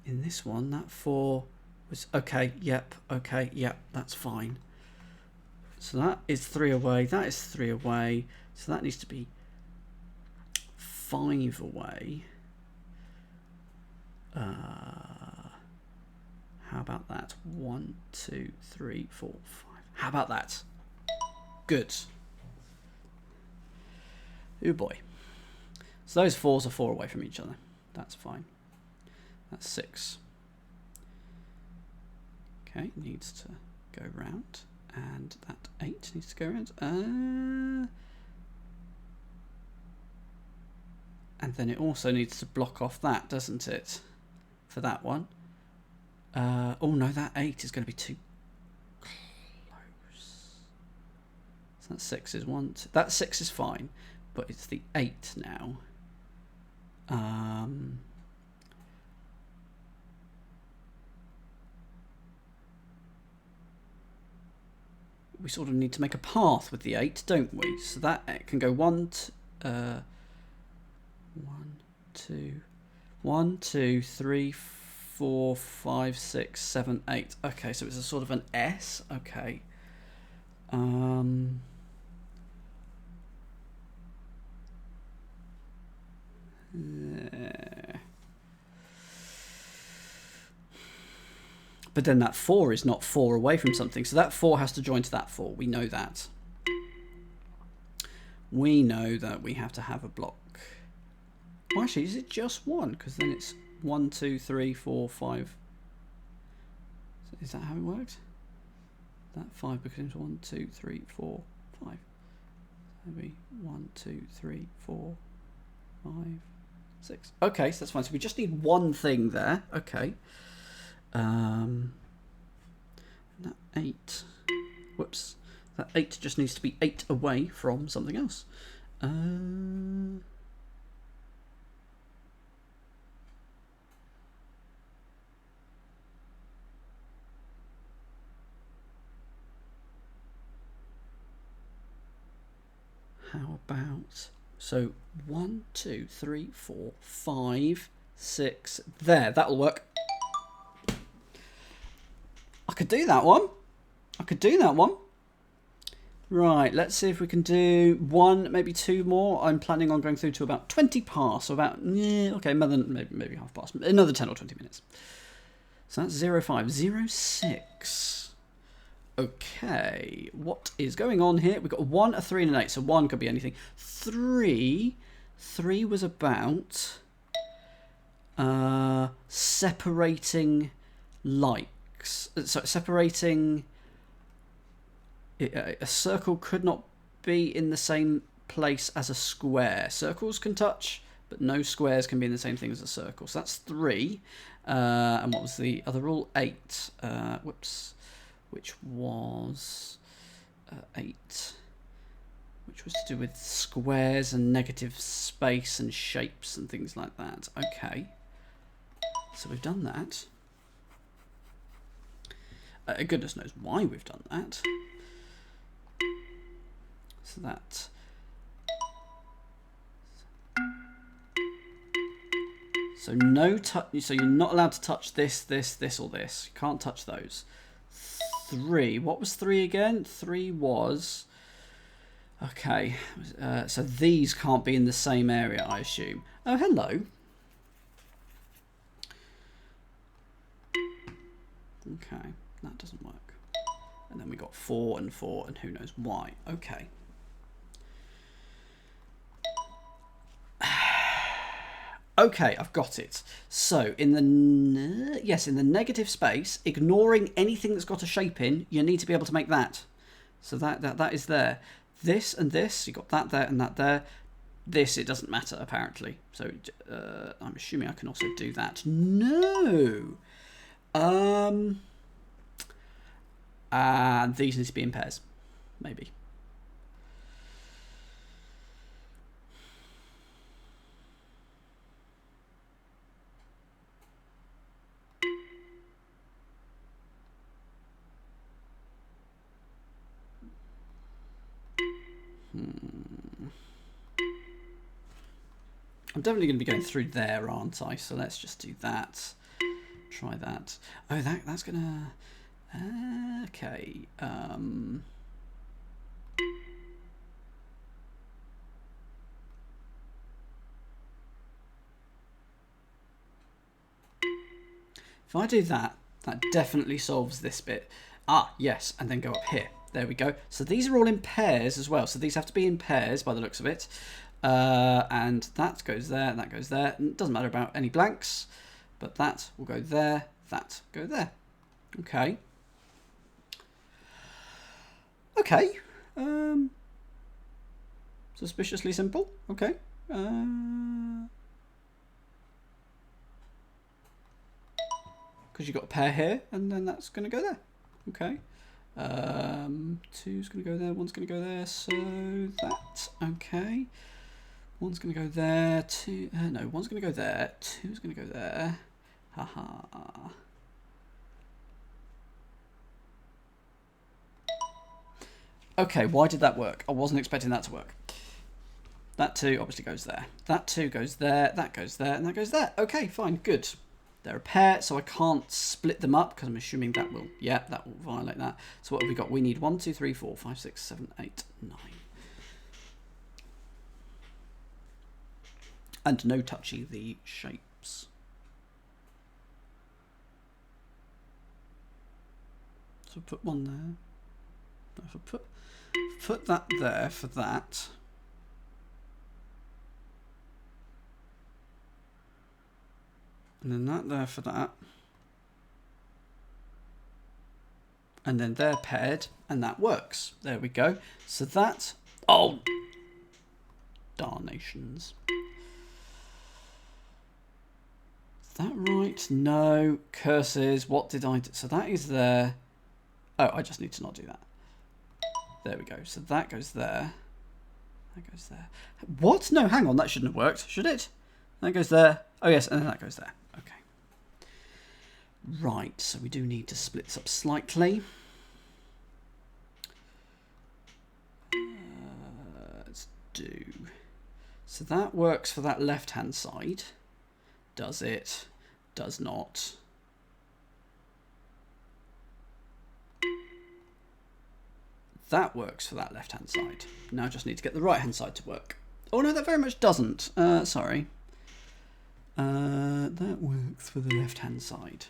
in this one, that 4 was... Okay, yep, that's fine. So that is 3 away, that is 3 away, so that needs to be 5 away. How about that? 1, 2, 3, 4, 5. How about that? Good. Oh boy. So those 4s are 4 away from each other. That's fine. That's 6. Okay, needs to go round. And that 8 needs to go round. And then it also needs to block off that, doesn't it? For that one. Oh no, that 8 is going to be too close. So that 6 is 1. That 6 is fine, but it's the 8 now. We sort of need to make a path with the 8, don't we? So that can go 1, 2, 3, 4, 5, 6, 7, 8. Okay, so it's a sort of an S. Okay. But then that 4 is not 4 away from something, so that 4 has to join to that 4. We know that. We know that we have to have a block. Well, actually, is it just 1? Because then it's 1, 2, 3, 4, 5. Is that how it works? That 5 becomes 1, 2, 3, 4, 5. Maybe 1, 2, 3, 4, 5, 6. Okay, so that's fine. So we just need one thing there. Okay. That 8. Whoops. That 8 just needs to be 8 away from something else. How about, so 1, 2, 3, 4, 5, 6. There, that'll work. I could do that one. I could do that one. Right, let's see if we can do 1, maybe 2 more. I'm planning on going through to about 20 past, so about, okay, maybe half past, another 10 or 20 minutes. So that's 0, 5, 0, 6. Okay, what is going on here? We've got a 1, a 3, and an 8, so 1 could be anything. 3 was about separating likes. So separating... A circle could not be in the same place as a square. Circles can touch, but no squares can be in the same thing as a circle. So that's 3. And what was the other rule? 8. Whoops. Which was 8. Which was to do with squares and negative space and shapes and things like that. Okay. So we've done that. Goodness knows why we've done that. So that. So no touch. So you're not allowed to touch this, this, this, or this. You can't touch those. 3. What was 3 again? 3 was. Okay. So these can't be in the same area, I assume. Oh, hello. Okay, that doesn't work. And then we got 4 and 4, and who knows why. Okay. Okay, I've got it. So in the in the negative space, ignoring anything that's got a shape in, you need to be able to make that. So that is there. This and this, you got that there and that there. This, it doesn't matter, apparently. So I'm assuming I can also do that. No! And these need to be in pairs. Maybe. I'm definitely going to be going through there, aren't I? So let's just do that. Try that. Oh, that's going to... okay. If I do that, that definitely solves this bit. Ah, yes, and then go up here. There we go. So these are all in pairs as well. So these have to be in pairs by the looks of it. And that goes there, and that goes there. And it doesn't matter about any blanks, but that will go there, that go there. Okay. Okay. Suspiciously simple. Okay. Because you've got a pair here, and then that's going to go there. Okay. Two's going to go there, one's going to go there, so that. Okay. One's going to go there, two... no, one's going to go there, two's going to go there. Haha. Okay, why did that work? I wasn't expecting that to work. That two obviously goes there. That two goes there, that goes there, and that goes there. Okay, fine, good. They're a pair, so I can't split them up because I'm assuming that will... yeah, that will violate that. So what have we got? We need 1, 2, 3, 4, 5, 6, 7, 8, 9. And no touching the shapes. So put one there. If I put that there for that. And then that there for that. And then they're paired, and that works. There we go. So that... oh! Darnations. Is that right? No. Curses. What did I do? So that is there. Oh, I just need to not do that. There we go. So that goes there. That goes there. What? No, hang on. That shouldn't have worked, should it? That goes there. Oh, yes, and then that goes there. Okay. Right, so we do need to split this up slightly. Let's do... so that works for that left-hand side. Does it? Does not. That works for that left-hand side. Now I just need to get the right-hand side to work. Oh no, that very much doesn't. Sorry. That works for the left-hand side.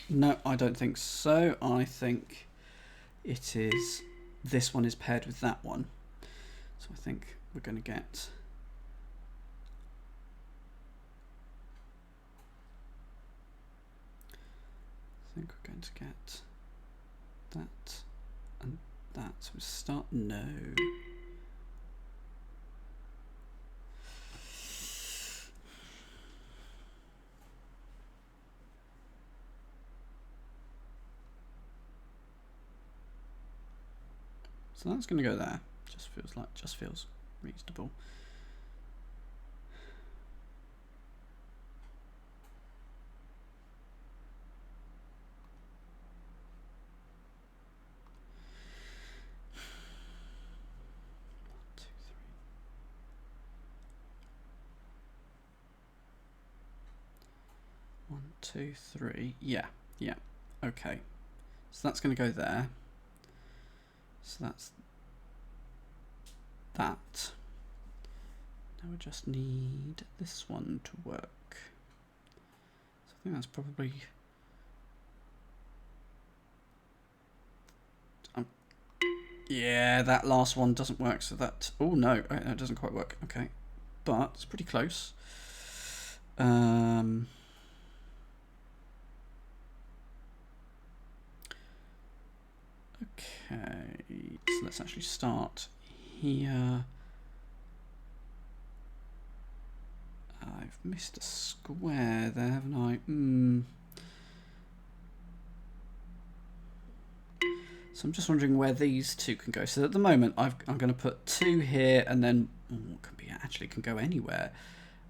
No, I don't think so. I think it is... this one is paired with that one. So I think we're going to get... I think we're going to get that and that. So we start... no. So that's going to go there. Just feels reasonable. One, two, three. Yeah. Okay. So that's going to go there. So that's that. Now we just need this one to work. So I think that's probably... I'm Yeah, that last one doesn't work, so that... Oh, no, it doesn't quite work. Okay, but it's pretty close. Okay, so let's actually start here. I've missed a square there, haven't I? So I'm just wondering where these two can go. So at the moment, I'm going to put 2 here, and then can go anywhere.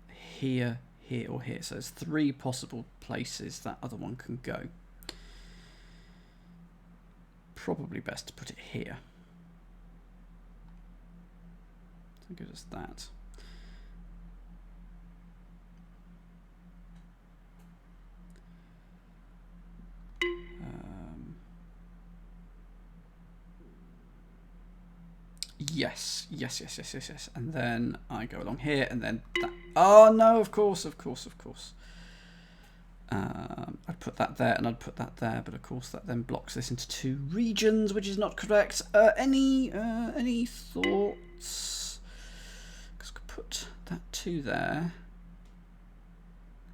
Here, here, or here. So there's 3 possible places that other one can go. Probably best to put it here. So good as that. Yes. And then I go along here, and then that. Oh no! Of course. I'd put that there, and I'd put that there, but of course that then blocks this into 2 regions, which is not correct. Any thoughts? Because I could put that 2 there.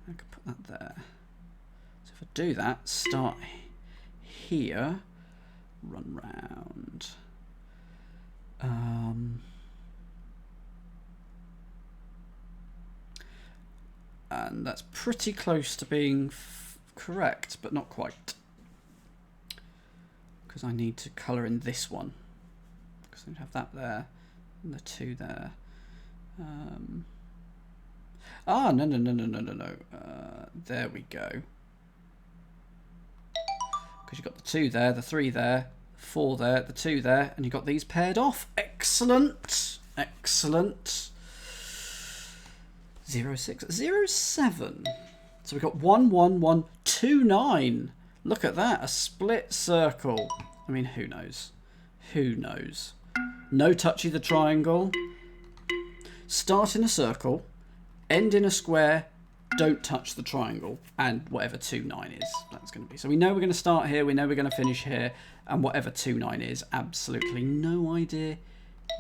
I could put that there. So if I do that, start here, run round. And that's pretty close to being correct, but not quite. Because I need to colour in this one. Because I have that there, and the 2 there. No. There we go. Because you've got the 2 there, the 3 there, 4 there, the 2 there, and you've got these paired off. Excellent. 0, 6, 0, 7. So we've got 1, 1, 1, 2, 9. Look at that, a split circle. I mean, who knows? No touchy the triangle. Start in a circle, end in a square, don't touch the triangle, and whatever 2, 9 is, that's going to be. So we know we're going to start here, we know we're going to finish here, and whatever 2, 9 is, absolutely no idea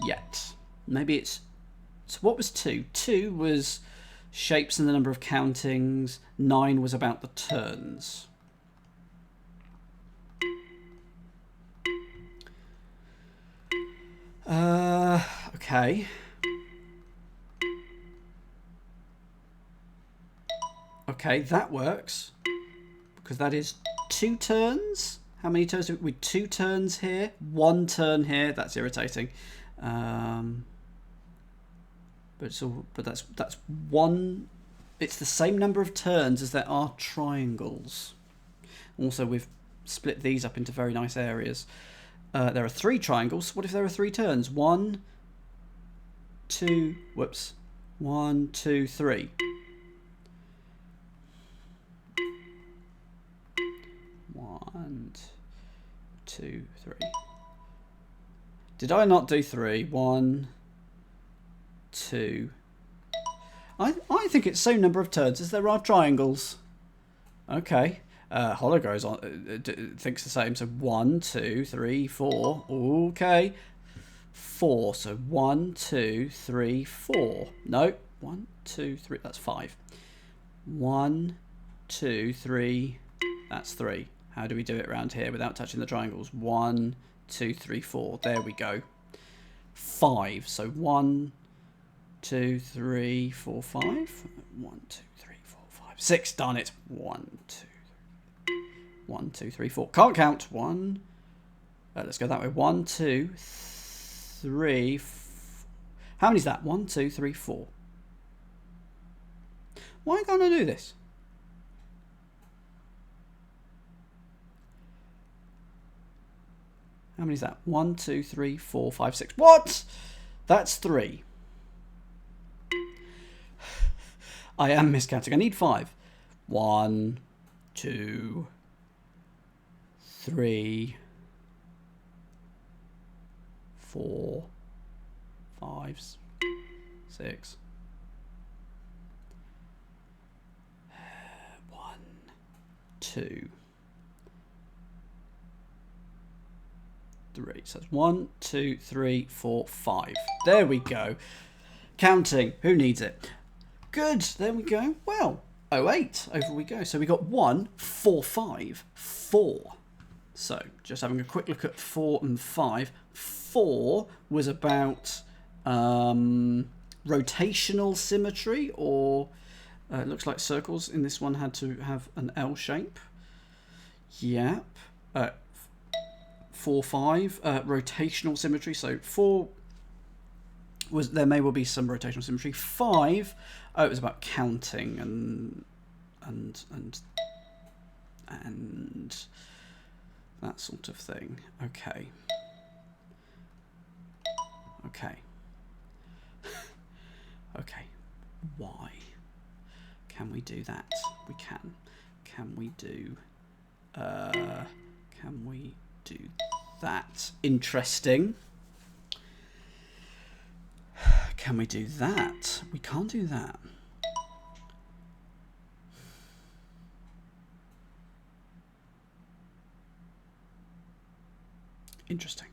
yet. Maybe it's... So what was 2? 2 was shapes and the number of countings. 9 was about the turns. Okay. Okay, that works. Because that is 2 turns. How many turns? With 2 turns here, 1 turn here. That's irritating. But that's 1. It's the same number of turns as there are triangles. Also, we've split these up into very nice areas. There are 3 triangles. What if there are 3 turns? 1, 2. Whoops. 1, 2, 3. 1, 2, 3. Did I not do 3? 1, 2. I think it's the same number of turns as there are triangles. Okay. Hollow goes on, thinks the same. So 1, 2, 3, 4. Okay. 4. So 1, 2, 3, 4. No. 1, 2, 3. That's 5. 1, 2, 3. That's 3. How do we do it around here without touching the triangles? 1, 2, 3, 4. There we go. 5. So 1, 2, 3, 4, 5. 1, 2, 3, 4, 5, 6. Darn it. 1, 2, 1, 2, 3, 4. Can't count. 1. Let's go that way. 1, 2, 3. How many is that? 1, 2, 3, 4. Why can't I do this? How many is that? 1, 2, 3, 4, 5, 6. What? That's 3. I am miscounting. I need 5. 1, 2, 3, 4, 5, 6. 1, 2, 3. So it's 1, 2, 3, 4, 5. There we go. Counting. Who needs it? Good. There we go. Well, 08. Over we go. So we got 1, 4, 5, 4. So just having a quick look at 4 and 5. 4 was about rotational symmetry, or it looks like circles in this one had to have an L shape. Yep. 4, 5, rotational symmetry. So 4 was, there may well be some rotational symmetry. 5, it was about counting and that sort of thing. Okay. Okay. Okay. Why? Can we do that? We can. Can we do that? Interesting. Can we do that? We can't do that. Interesting.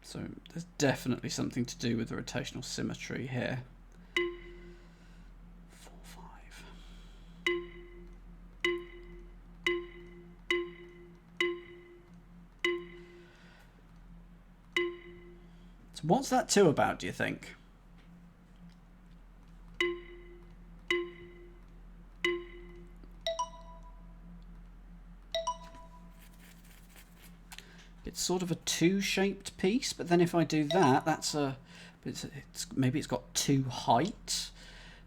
So there's definitely something to do with the rotational symmetry here. 4, 5. So what's that 2 about, do you think? It's sort of a 2-shaped piece, but then if I do that, that's a, maybe it's got 2 height,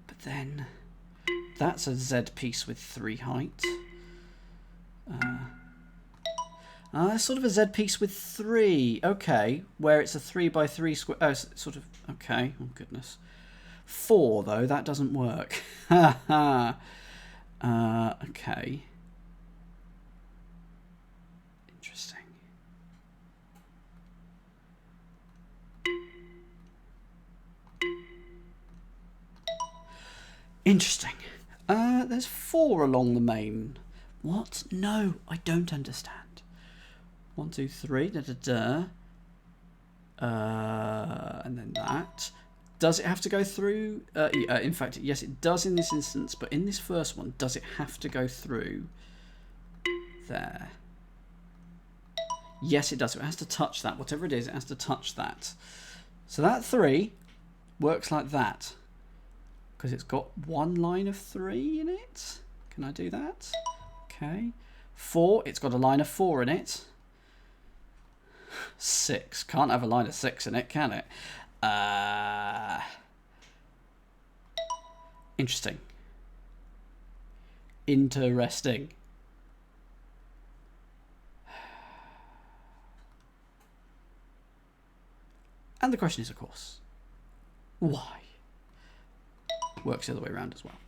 but then that's a Z piece with 3 height. Sort of a Z piece with 3. Okay, where it's a 3 by 3 square. Oh, sort of. Okay. Oh goodness. 4 though, that doesn't work. Ha ha. Okay. Interesting. Interesting. There's 4 along the main. What? No, I don't understand. 1, 2, 3. Da da da. And then that. Does it have to go through? In fact, yes, it does in this instance. But in this first one, does it have to go through there? Yes, it does. It has to touch that. Whatever it is, it has to touch that. So that 3 works like that. Because it's got 1 line of 3 in it. Can I do that? Okay. 4, it's got a line of 4 in it. 6. Can't have a line of 6 in it, can it? Interesting. Interesting. And the question is, of course, why? Works the other way around as well.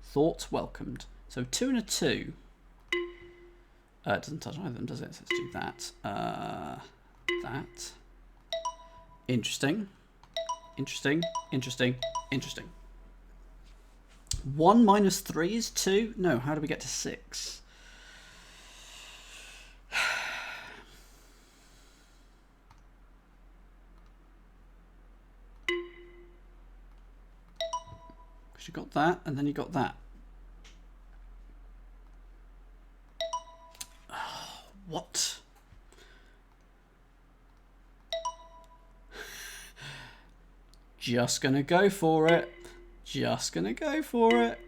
Thoughts welcomed. So 2 and a 2. It doesn't touch either of them, does it? So let's do that. That. Interesting. Interesting. Interesting. Interesting. 1 minus 3 is 2? No, how do we get to 6? Because you got that, and then you got that. Oh, what? Just gonna go for it. Just gonna go for it.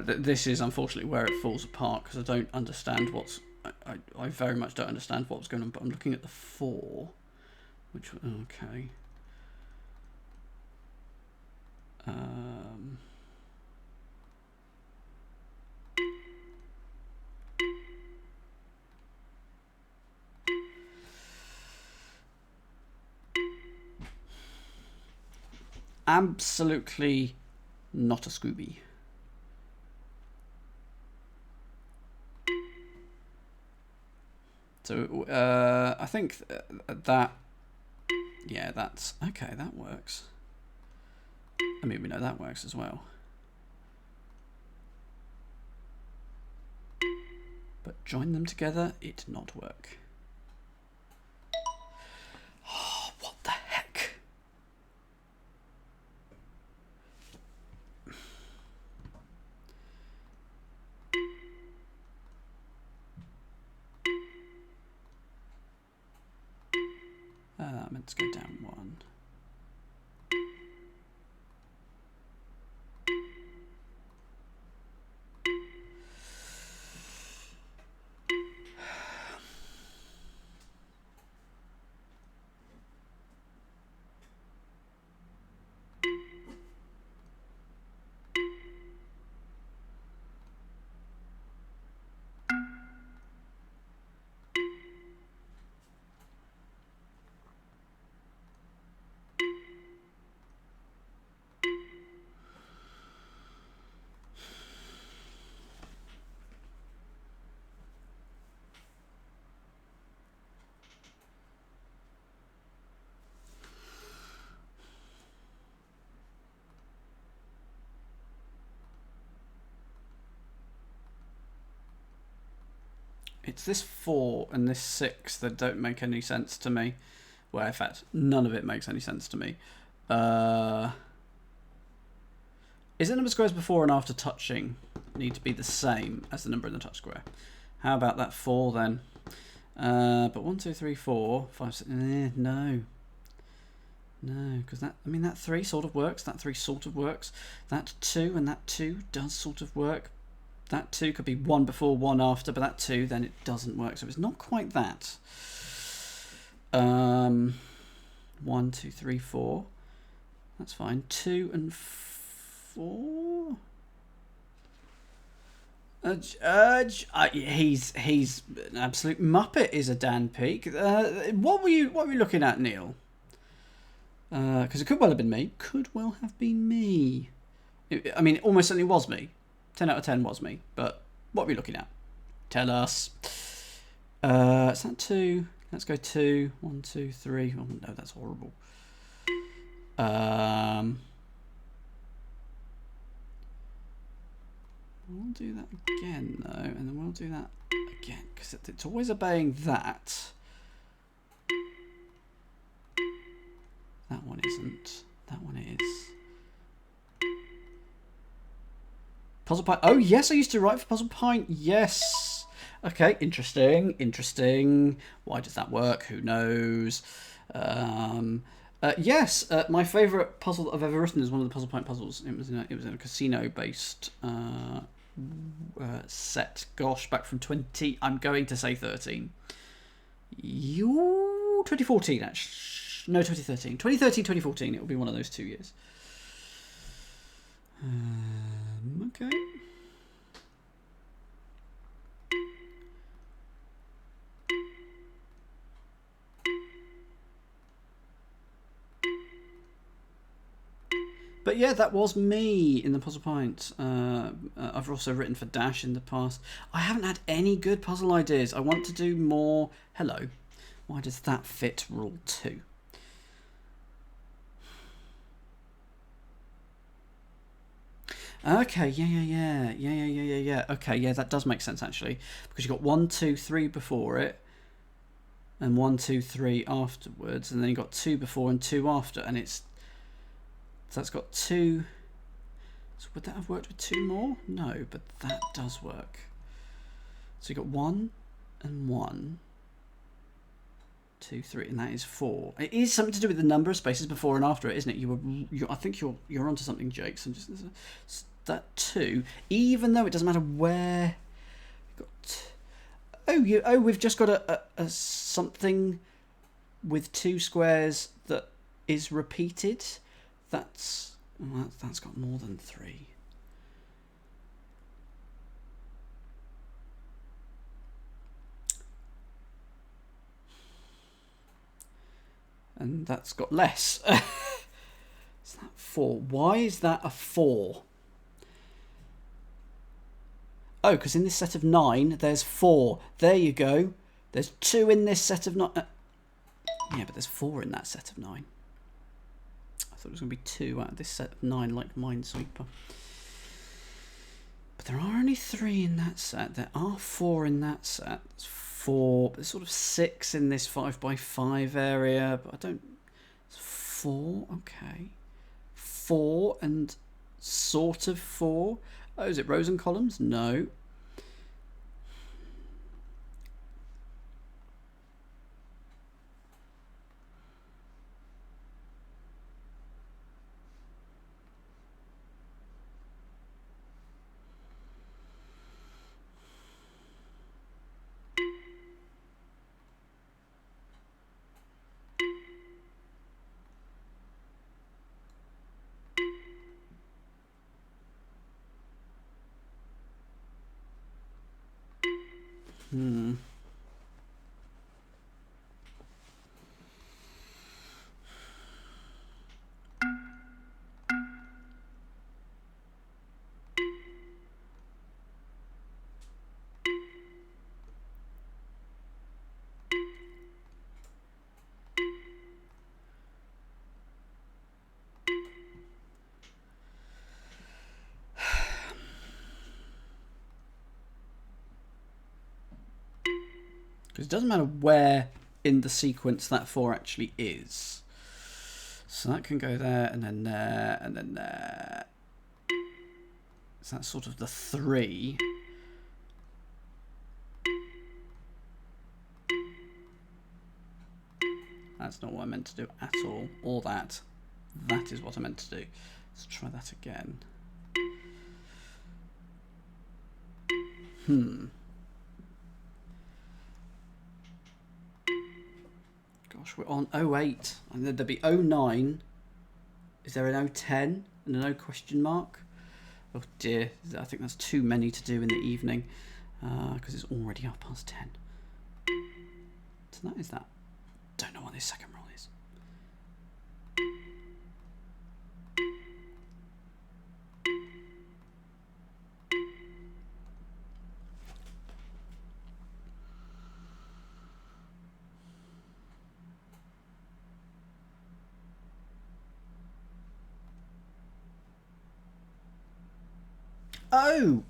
This is unfortunately where it falls apart because I don't understand what's. I very much don't understand what's going on. But I'm looking at the 4, which okay. absolutely not a Scooby. So I think that, yeah, that's okay. That works. I mean, we know that works as well. But join them together, it did not work. Oh, what the heck? I meant to go down one. It's this 4 and this 6 that don't make any sense to me. Well, in fact, none of it makes any sense to me. Is the number of squares before and after touching need to be the same as the number in the touch square? How about that 4 then? But 1, 2, 3, 4, 5, 6, no. No, because that, I mean, that 3 sort of works. That 3 sort of works. That 2 and that 2 does sort of work. That 2 could be 1 before, 1 after, but that 2, then it doesn't work. So it's not quite that. 1, 2, 3, 4. That's fine. 2 and 4. He's an absolute muppet. Is a Dan Peak. What were you looking at, Neil? Because it could well have been me. Could well have been me. I mean, it almost certainly was me. 10 out of 10 was me. But what are we looking at? Tell us. Is that 2? Let's go 2. 1, 2, 3. Oh no, that's horrible. We'll do that again though, and then we'll do that again because it's always obeying that. That one isn't. That one is. Puzzle Pint. Oh yes, I used to write for Puzzle Pint. Yes. Okay, interesting. Interesting. Why does that work? Who knows? Yes, my favourite puzzle that I've ever written is one of the Puzzle Pint puzzles. It was in a casino-based set. Gosh, back from 20. I'm going to say 13. 2014 actually. No, 2013. 2013, 2014. It will be one of those 2 years. Okay. But yeah, that was me in the Puzzle Pint. I've also written for Dash in the past. I haven't had any good puzzle ideas. I want to do more. Hello. Why does that fit rule 2? Okay, yeah. Okay, yeah, that does make sense actually, because you've got 1, 2, 3 before it, and 1, 2, 3 afterwards, and then you've got 2 before and 2 after, and it's so that's got 2. So would that have worked with 2 more? No, but that does work. So you've got 1 and 1, 2, 3, and that is 4. It is something to do with the number of spaces before and after it, isn't it? I think you're onto something, Jake. So just that 2, even though it doesn't matter where. We've just got a something with 2 squares that is repeated. That's got more than 3. And that's got less. Is that 4. Why is that a 4? Oh, because in this set of 9, there's 4. There you go. There's 2 in this set of 9. Yeah, but there's 4 in that set of 9. I thought it was going to be 2 out of this set of 9, like Minesweeper. But there are only 3 in that set. There are 4 in that set. There's 4. There's sort of 6 in this 5x5 area, but I don't... It's 4, okay. 4 and sort of 4. Oh, is it rows and columns? No. Because it doesn't matter where in the sequence that 4 actually is. So that can go there, and then there, and then there. So that's sort of the 3. That's not what I meant to do at all. Or that. That is what I meant to do. Let's try that again. Gosh, we're on 08. And then there'd be 09. Is there an 010 and an O question mark? Oh dear, I think that's too many to do in the evening because it's already 10:30. So that is that. Don't know what this second roll is.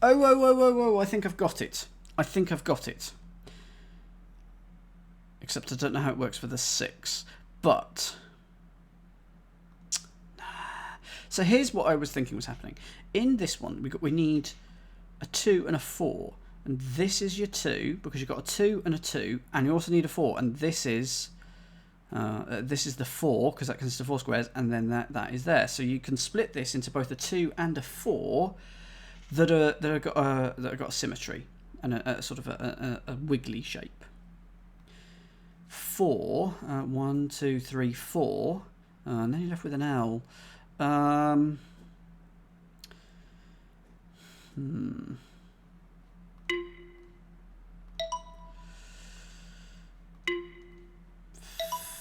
Oh, I think I've got it. Except I don't know how it works for the 6. But... So here's what I was thinking was happening. In this one, we need a 2 and a 4. And this is your 2, because you've got a 2 and a 2. And you also need a 4. And this is the 4, because that consists of 4 squares. And then that is there. So you can split this into both a 2 and a 4... that have got a symmetry and a sort of a wiggly shape. 4, 1, 2, 3, 4, and then you're left with an L.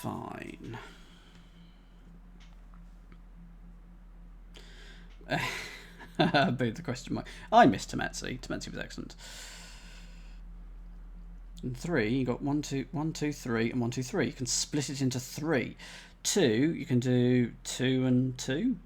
Fine. Both the question mark. I missed Temetsi. Temetsi was excellent. And 3, you got 1, 2, 3, and 1, 2, 3. You can split it into 3. 2, you can do 2 and 2.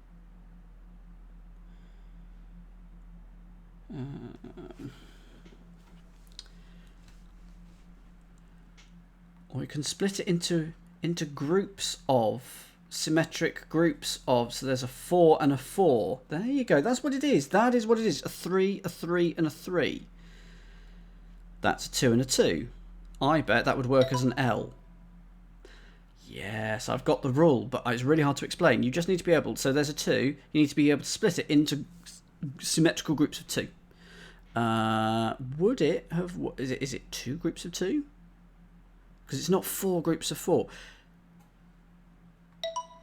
Or you can split it into groups of. Symmetric groups of, so there's a 4 and a 4. There you go. That's what it is. That is what it is. A 3, a 3, and a 3. That's a 2 and a 2. I bet that would work as an L. Yes, I've got the rule, but it's really hard to explain. You just need to be able. So there's a 2. You need to be able to split it into symmetrical groups of 2. Would it have? Is it 2 groups of 2? Because it's not 4 groups of 4.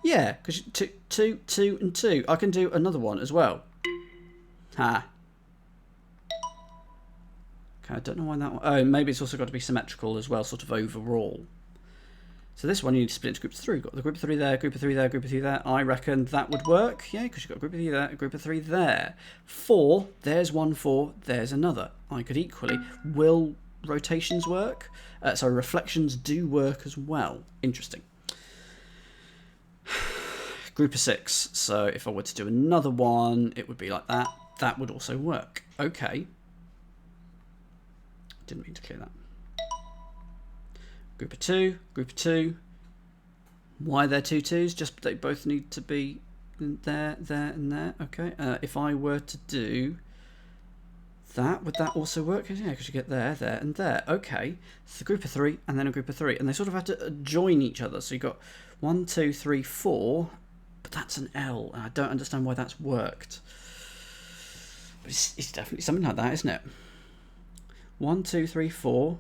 Yeah, because 2, 2, and 2. I can do another one as well. Ha. Okay, I don't know why that one... Oh, maybe it's also got to be symmetrical as well, sort of overall. So this one you need to split into groups of 3. You've got the group of 3 there, group of 3 there, group of 3 there. I reckon that would work. Yeah, because you've got a group of 3 there, a group of 3 there. 4, there's one 4, there's another. I could equally. Will rotations work? Sorry, reflections do work as well. Interesting. Group of 6. So if I were to do another one, it would be like that. That would also work. Okay. Didn't mean to clear that. Group of 2, group of 2. Why are there 2 2s? Just they both need to be there, there, and there. Okay. If I were to do that, would that also work? Yeah, because you get there, there, and there. Okay. It's a group of 3 and then a group of 3, and they sort of have to join each other. So you've got 1, 2, 3, 4, but that's an L, and I don't understand why that's worked. But it's definitely something like that, isn't it? 1, 2, 3, 4.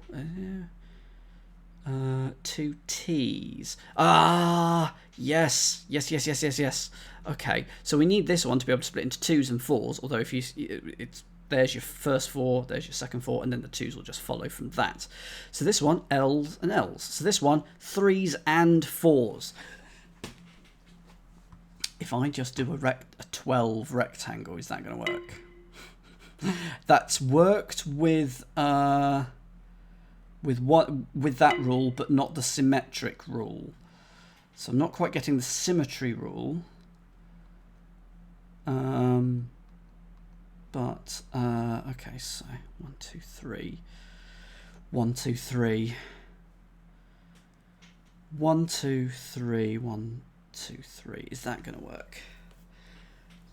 2 T's. Ah, yes. Yes. Okay, so we need this one to be able to split into 2s and 4s, although if there's your first 4, there's your second 4, and then the 2s will just follow from that. So this one, L's and L's. So this one, 3s and 4s. If I just do a 12 rectangle, is that going to work? That's worked with that rule, but not the symmetric rule. So I'm not quite getting the symmetry rule. But okay, so 1, 2, 3, 1, 2, 3, 1, 2, 3, 1, 2, 3. Is that going to work?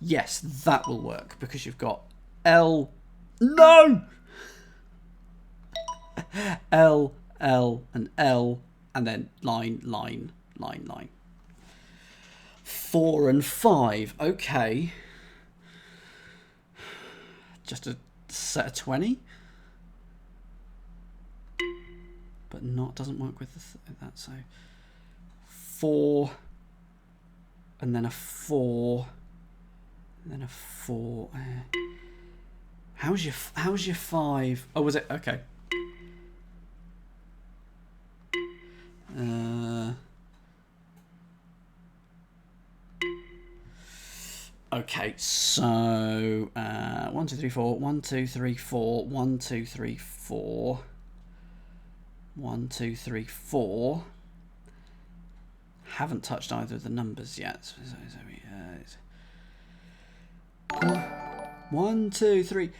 Yes, that will work because you've got L. No. L, L, and L, and then line, line, line, line. 4 and 5. Okay. Just a set of 20. But doesn't work with that. So 4, and then a 4, and then a 4. How's your 5? Oh, was it? Okay. Okay, so 1, 2, 3, 4, 1, 2, 3, 4, 1, 2, 3, 4, 1, 2, 3, 4. Haven't touched either of the numbers yet. 1, 2, 3.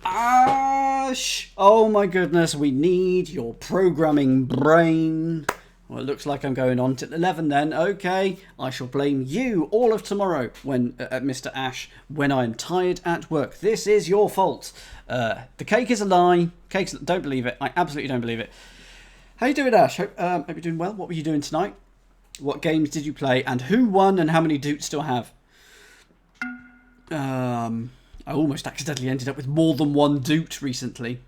Ash! Oh my goodness, we need your programming brain. Well, it looks like I'm going on till 11 then. Okay, I shall blame you all of tomorrow when Mr. Ash, when I'm tired at work. This is your fault. The cake is a lie. Don't believe it. I absolutely don't believe it. How you doing, Ash? Hope you're doing well. What were you doing tonight? What games did you play? And who won and how many doots do I have? I almost accidentally ended up with more than one doot recently,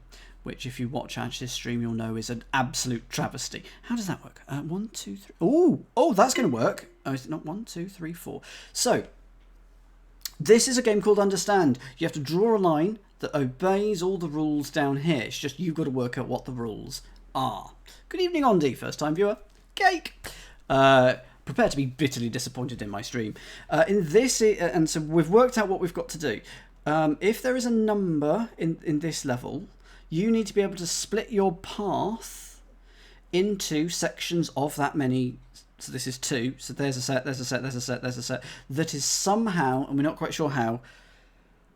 which if you watch Ash's stream you'll know is an absolute travesty. How does that work? 1, 2, 3. Oh, that's going to work. Oh, is it not 1, 2, 3, 4? So this is a game called Understand. You have to draw a line that obeys all the rules down here. It's just you've got to work out what the rules are. Good evening, Ondi, first time viewer. Cake. Prepare to be bitterly disappointed in my stream. In this, and so we've worked out what we've got to do. If there is a number in this level, you need to be able to split your path into sections of that many. So this is 2. So there's a set, there's a set, there's a set, there's a set. That is somehow, and we're not quite sure how,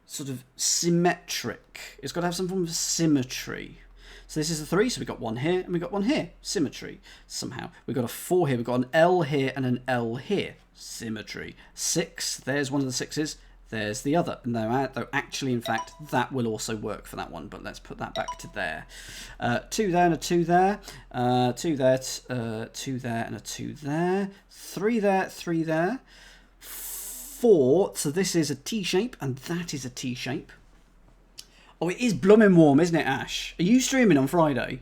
sort of symmetric. It's got to have some form of symmetry. So this is a 3, so we've got 1 here, and we've got 1 here. Symmetry, somehow. We've got a 4 here, we've got an L here, and an L here. Symmetry. 6, there's one of the 6s. There's the other. No, though actually, in fact, that will also work for that one, but let's put that back to there. 2 there and a 2 there. 2 there, 2 there and a 2 there. 3 there, 3 there. 4, so this is a T shape, and that is a T shape. Oh, it is blooming warm, isn't it, Ash? Are you streaming on Friday?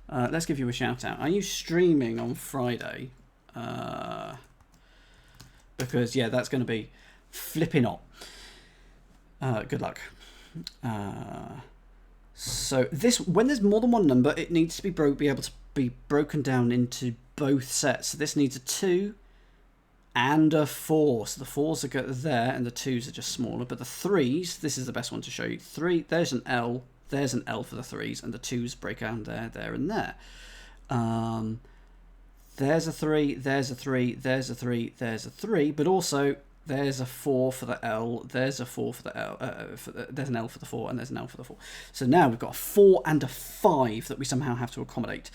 Let's give you a shout out. Are you streaming on Friday? Because, yeah, that's going to be flipping hot. Good luck. So this, when there's more than one number, it needs to be able to be broken down into both sets. So this needs a 2 and a 4. So the 4s are there and the 2s are just smaller. But the 3s, this is the best one to show you. 3, there's an L for the 3s, and the 2s break down there, there, and there. There's a 3, there's a 3, there's a 3, there's a 3, but also there's a 4 for the L, there's a 4 for the L, there's an L for the 4, and there's an L for the 4. So now we've got a 4 and a 5 that we somehow have to accommodate.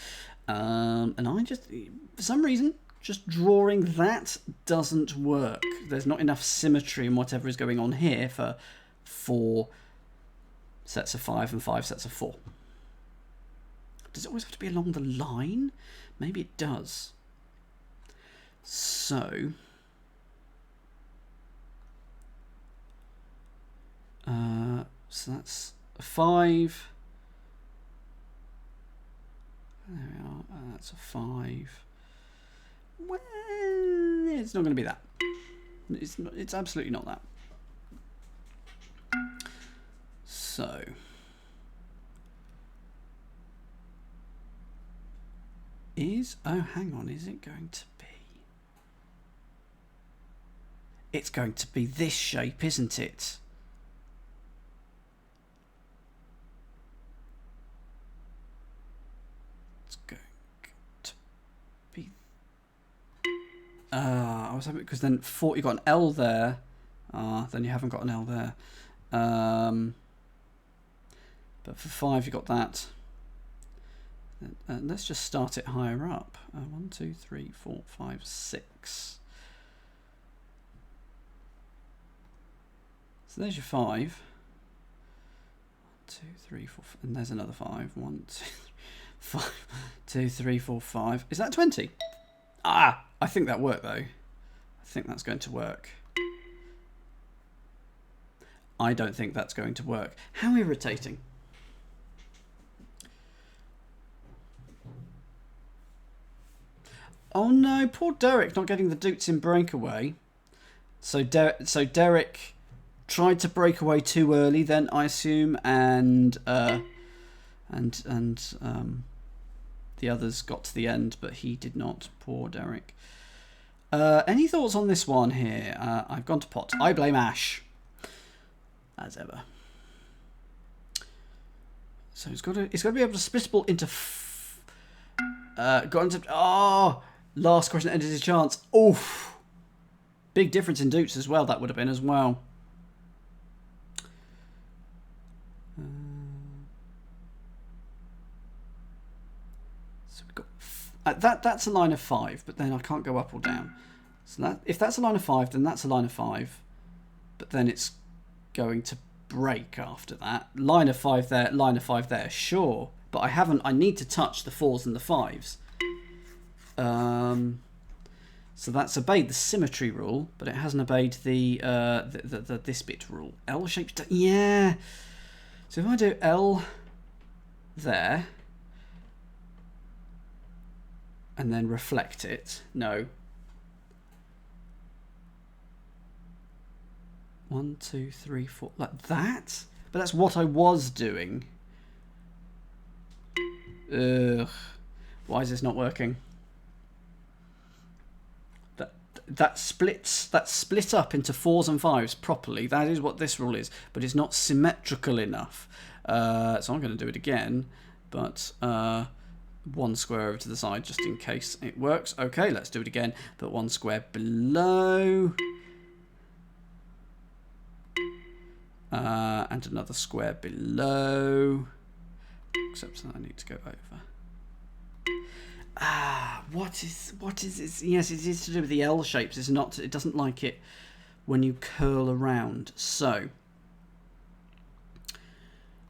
And I just, for some reason, just drawing that doesn't work. There's not enough symmetry in whatever is going on here for 4 sets of 5 and 5 sets of 4. Does it always have to be along the line? Maybe it does. So that's a 5. There we are. That's a 5. Well, it's not going to be that. It's not, it's absolutely not that. So oh, hang on, is it going to be? It's going to be this shape, isn't it? It's going to be. I was hoping, because then 4, you got an L there. Then you haven't got an L there. But for 5, you got that. Let's just start it higher up. 1, 2, 3, 4, 5, 6. So there's your 5. 1, 2, 3, 4, and there's another 5. 1, 2, 3, 5. 2, 3, 4, 5. Is that 20? I think that worked though. I think that's going to work. I don't think that's going to work. How irritating. Oh no, poor Derek not getting the Doots in breakaway. So Derek tried to break away too early then, I assume, and the others got to the end, but he did not. Poor Derek. Any thoughts on this one here? I've gone to pot. I blame Ash. As ever. So it's got to be able to split a ball into. Got into. Oh. Last question ended his chance. Oof. Big difference in Doots as well, that would have been as well. So we've got that's a line of 5, but then I can't go up or down. So if that's a line of 5, then that's a line of 5. But then it's going to break after that. Line of 5 there, line of 5 there, sure. But I need to touch the 4s and the 5s. So that's obeyed the symmetry rule, but it hasn't obeyed the this bit rule. L shapes, yeah. So if I do L there and then reflect it, no. 1, 2, 3, 4, like that. But that's what I was doing. Ugh. Why is this not working? That split up into 4s and 5s properly. That is what this rule is, but it's not symmetrical enough. So I'm going to do it again, but 1 square over to the side just in case it works. Okay, let's do it again, but 1 square below. And another square below. Except I need to go over. What is this? Yes, it is to do with the L shapes. It's not. It doesn't like it when you curl around. So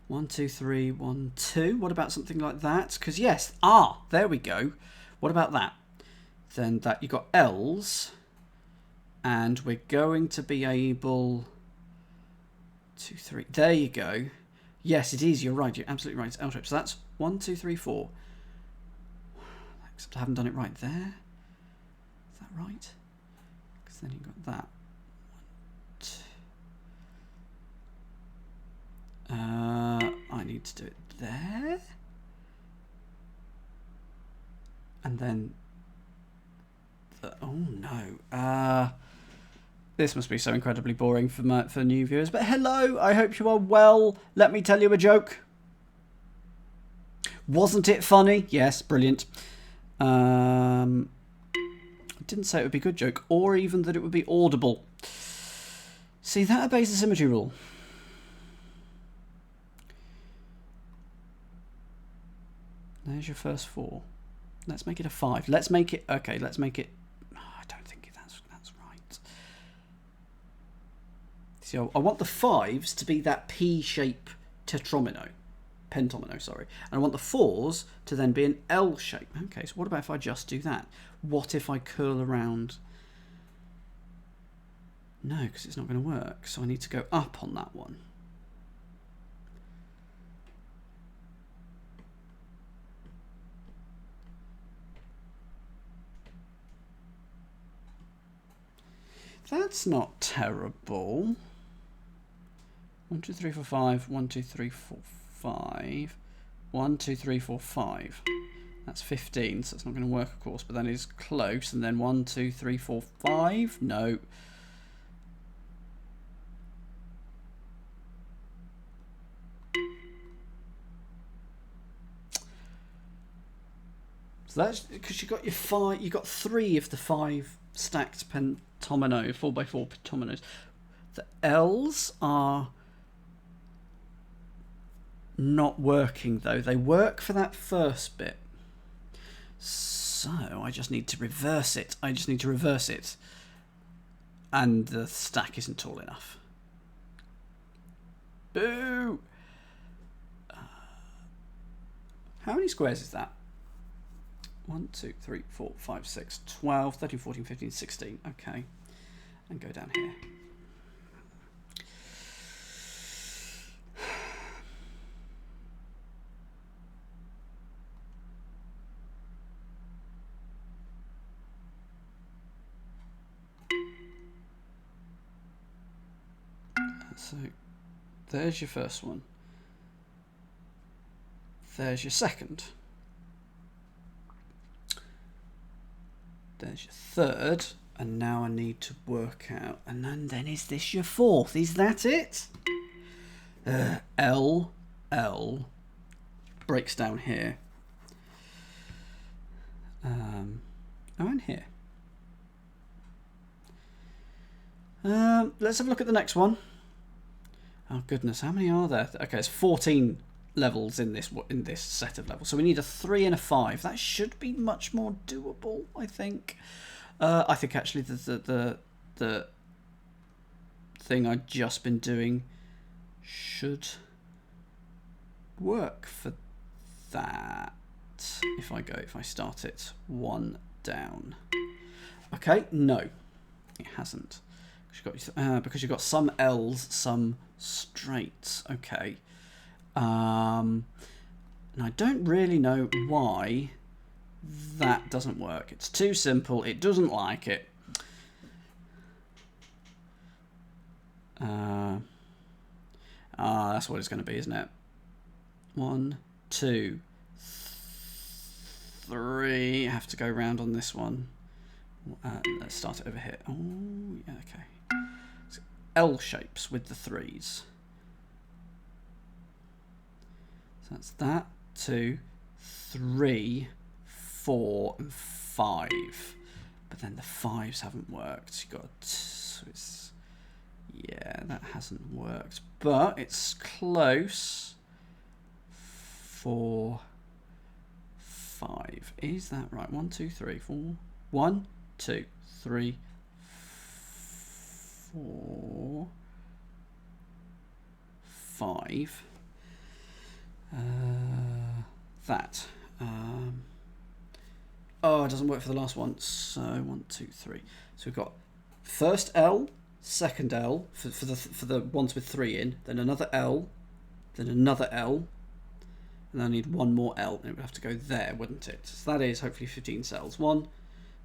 1, 2, 3, 1, 2. What about something like that? Because yes, there we go. What about that? Then that you got L's, and we're going to be able. 2, 3. There you go. Yes, it is. You're right. You're absolutely right. It's L shape. So that's 1, 2, 3, 4. Except I haven't done it right there. Is that right? Because then you've got that. 1, I need to do it there. And then... oh no. This must be so incredibly boring for new viewers. But hello, I hope you are well. Let me tell you a joke. Wasn't it funny? Yes, brilliant. I didn't say it would be a good joke, or even that it would be audible. See, that obeys the symmetry rule. There's your first 4. Let's make it a 5. Let's make it... okay, let's make it... oh, I don't think that's right. See, I want the 5s to be that P-shape pentomino, sorry. And I want the 4s to then be an L shape. Okay, so what about if I just do that? What if I curl around? No, because it's not going to work. So I need to go up on that one. That's not terrible. 1, 2, 3, 4, 5. 1, 2, 3, 4, 5. 1, 2, 3, 4, 5. That's 15, so it's not going to work, of course, but then it's close. And then 1, 2, 3, 4, 5. No. So that's because you got your 5. You got 3 of the 5 stacked pentomino, 4x4 pentominos. The L's are not working though. They work for that first bit. So I just need to reverse it. And the stack isn't tall enough. Boo! How many squares is that? 1, 2, 3, 4, 5, 6, 12, 13, 14, 15, 16. Okay. And go down here. So there's your first one. There's your second. There's your third. And now I need to work out. And then is this your fourth? Is that it? L breaks down here. Oh, and here. Let's have a look at the next one. Oh goodness, how many are there? Okay, it's 14 levels in this set of levels. So we need a 3 and a 5. That should be much more doable, I think. I think actually the thing I've just been doing should work for that. If I start it 1 down. Okay, no, it hasn't. Because you've got some L's, some straights. Okay. And I don't really know why that doesn't work. It's too simple. It doesn't like it. That's what it's going to be, isn't it? 1, 2, 3. I have to go round on this one. Let's start it over here. Oh, yeah, okay. So L shapes with the 3s. So that's that. 2, 3, 4, and 5. But then the 5s haven't worked. You got so it's, yeah, that hasn't worked, but it's close. 4, 5. Is that right? 1, 2, 3, 4. 1, 2, 3, 4, 5. That. Oh, it doesn't work for the last one. So 1, 2, 3. So we've got first L, second L for the ones with 3 in, then another L, then another L, and then I need one more L, and it would have to go there, wouldn't it? So that is hopefully 15 cells. 1,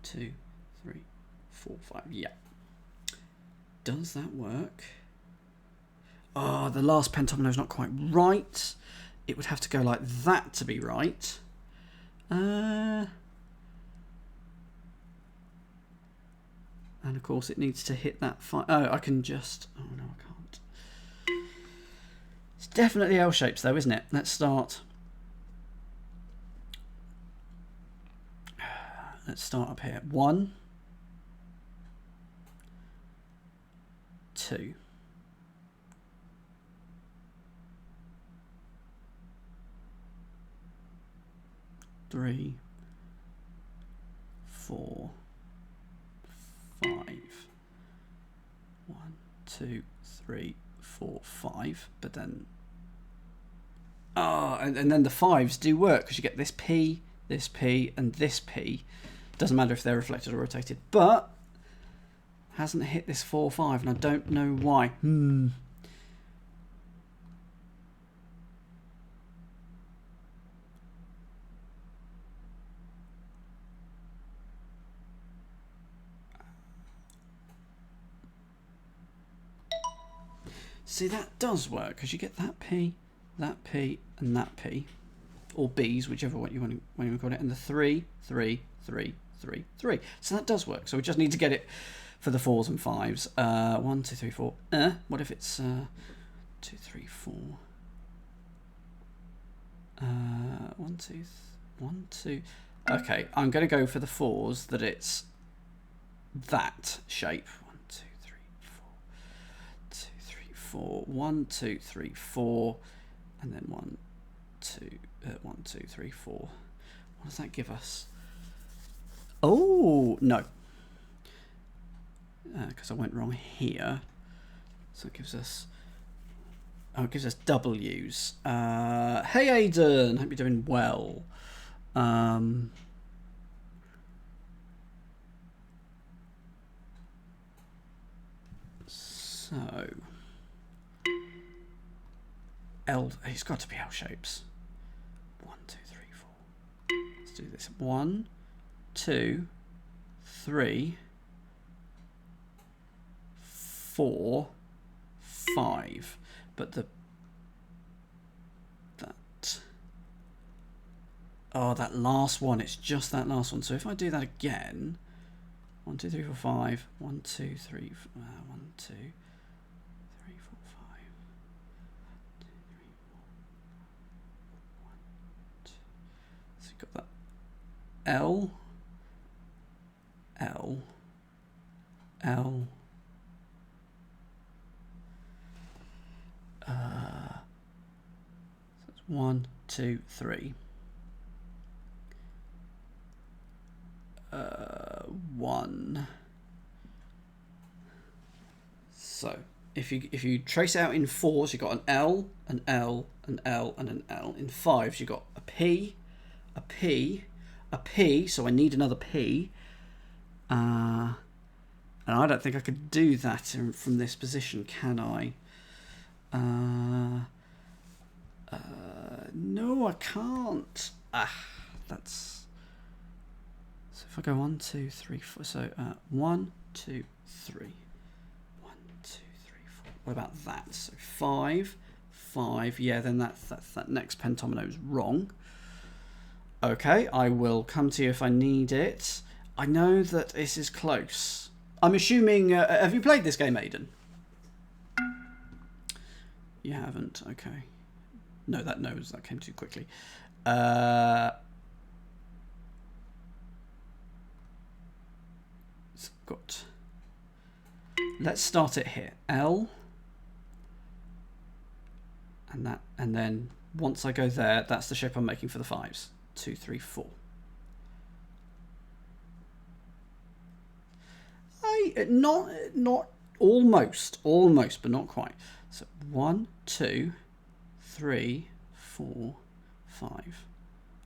2, 3, 4, 5. Yeah. Does that work? Oh, the last pentomino is not quite right. It would have to go like that to be right. And of course it needs to hit that 5. Oh, I can just... Oh, no, I can't. It's definitely L shapes though, isn't it? Let's start. Let's start up here. 1, 2. 3, 4, 5. 1, 2, 3, 4, 5. But then, and then the 5s do work because you get this P, and this P. Doesn't matter if they're reflected or rotated, but hasn't hit this 4, 5, and I don't know why. See, that does work because you get that P, and that P, or B's, whichever one you want to call it, and the 3, 3, 3, 3, 3. So that does work. So we just need to get it for the 4s and 5s. 1, 2, 3, 4. What if it's 2, 3, 4? 1, 2, 1, 2. Okay, I'm going to go for the 4s that it's that shape. 1, 2, 3, 4. 2, 3, 4. 1, 2, 3, 4, and then 1, 2, 1, 2, 3, 4. What does that give us? Oh no, because I went wrong here. So it gives us. Oh, it gives us W's. Hey Aiden, hope you're doing well. So L. It's got to be L shapes. 1, 2, 3, 4. Let's do this. 1, 2, 3, 4, 5. But that that last one, it's just that last one. So if I do that again, 1, 2, 3, 4, 5, 1, 2, 3, 1, 2, 3, 4, 5, 2, 3, 4, 1, 2. So you've got that L, L, L. So it's 1, 2, 3. 1. So if you trace out in 4s, you've got an L, an L, an L, and an L. In 5s, you've got a P, a P, a P. So I need another P. And I don't think I could do that from this position, can I? No, I can't. That's. So if I go 1, 2, 3, 4. So 1, 2, 3. 1, 2, 3, 4. What about that? So 5, 5. Yeah, then that next pentomino is wrong. Okay, I will come to you if I need it. I know that this is close. I'm assuming. Have you played this game, Aiden? You haven't. Okay. No, that came too quickly. It's got. Let's start it here. L. And then once I go there, that's the shape I'm making for the 5s. 2, 3, 4. Not almost, but not quite. So 1, 2, 3, 4, 5. I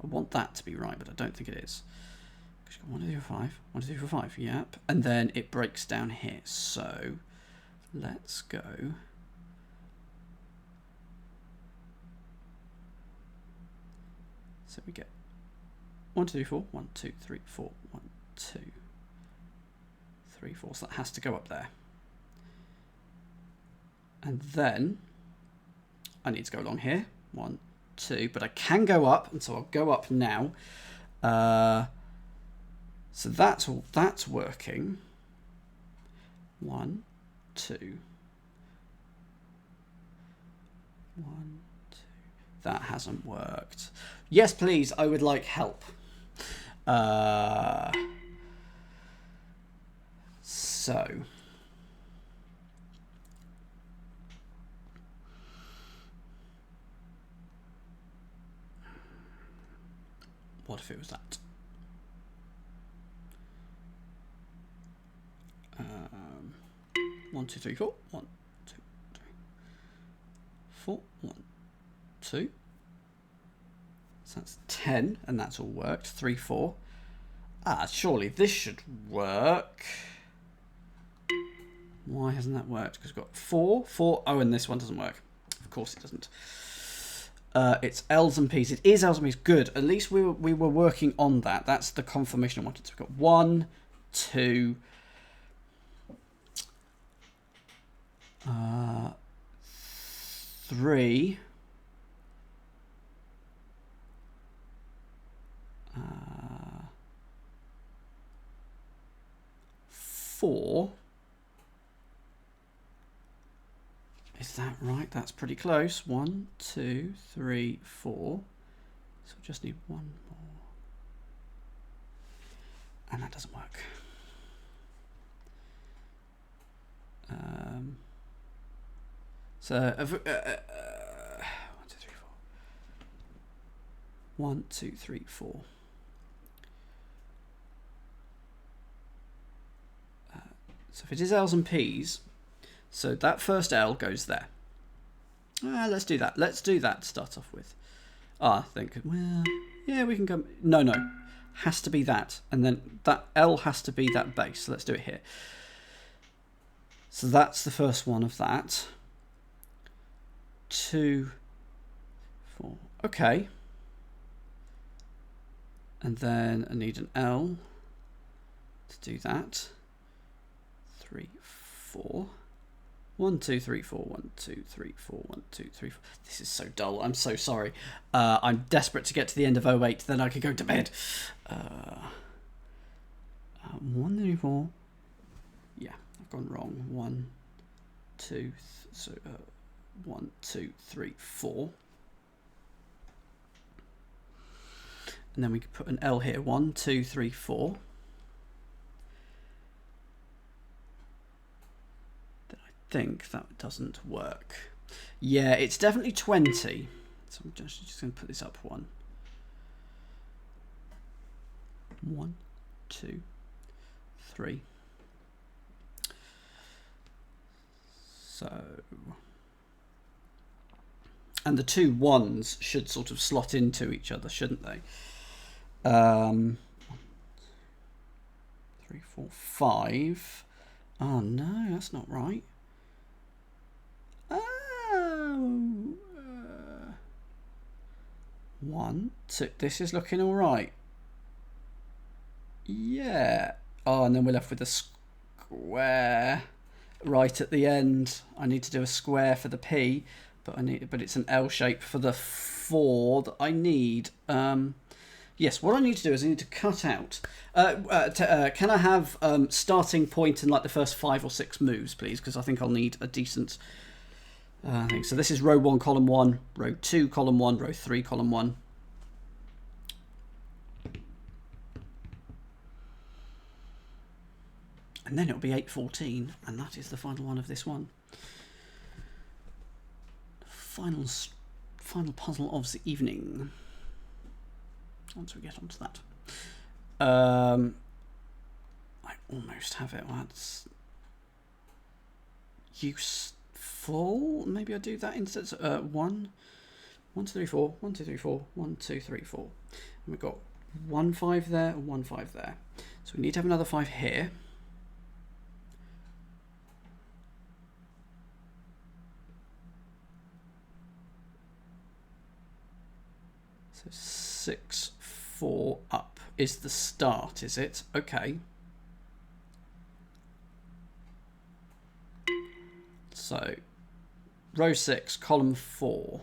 want that to be right, but I don't think it is. 1, 2, 3, 4, 5. 1, 2, 3, 4, 5. Yep. And then it breaks down here. So let's go. So we get 1, 2, 3, 4. 1, 2, 3, 4. 1, 2, 3, 4. So that has to go up there. And then I need to go along here. 1, 2, but I can go up, and so I'll go up now. So that's working. 1, 2. 1, 2. That hasn't worked. Yes, please. I would like help. So. What if it was that? 1, 2, 3, 4. 1, 2, 3, 4. 1, 2. So that's 10, and that's all worked. 3, 4. Surely this should work. Why hasn't that worked? Because we've got 4, 4. Oh, and this one doesn't work. Of course it doesn't. It's L's and P's. It is L's and P's. Good. At least we were working on that. That's the confirmation I wanted. So we've got 1, 2, 3, 4. Is that right? That's pretty close. 1, 2, 3, 4. So we just need one more. And that doesn't work. So 1, 2, 3, 4. 1, 2, 3, 4. So if it is L's and P's, so that first L goes there. Let's do that. Let's do that to start off with. I think, well, yeah, we can go. No. Has to be that. And then that L has to be that base. So let's do it here. So that's the first one of that. 2, 4. Okay. And then I need an L to do that. 3, 4. 1, 2, 3, 4. 1, 2, 3, 4. 1, 2, 3, 4. This is so dull. I'm so sorry. I'm desperate to get to the end of 08. Then I could go to bed. 1, 3, 4. Yeah, I've gone wrong. 1, 2. So 1, 2, 3, 4. And then we could put an L here. 1, 2, 3, 4. Think that doesn't work. Yeah, it's definitely 20. So I'm just going to put this up 1. 1, 2, 3. So, and the two 1s should sort of slot into each other, shouldn't they? 1, 2, 3, 4, 5. Oh no, that's not right. 1, 2. This is looking all right. Yeah. Oh, and then we're left with a square right at the end. I need to do a square for the P, but it's an L shape for the 4 that I need. Yes, what I need to do is I need to cut out. Can I have starting point in like the first 5 or 6 moves, please? Because I think I'll need a decent thing. So this is row 1, column 1, row 2, column 1, row 3, column 1. And then it'll be 8:14, and that is the final one of this one. Final puzzle of the evening. Once we get onto that. I almost have it. Well, that's useful. Maybe I do that instead. So, 1, 2, 3, 4. 1, 2, 3, 4. 1, 2, 3, 4. And we've got 1, 5 there, and 1, 5 there. So we need to have another 5 here. So 6, 4 up is the start, is it? Okay. So row 6, column 4.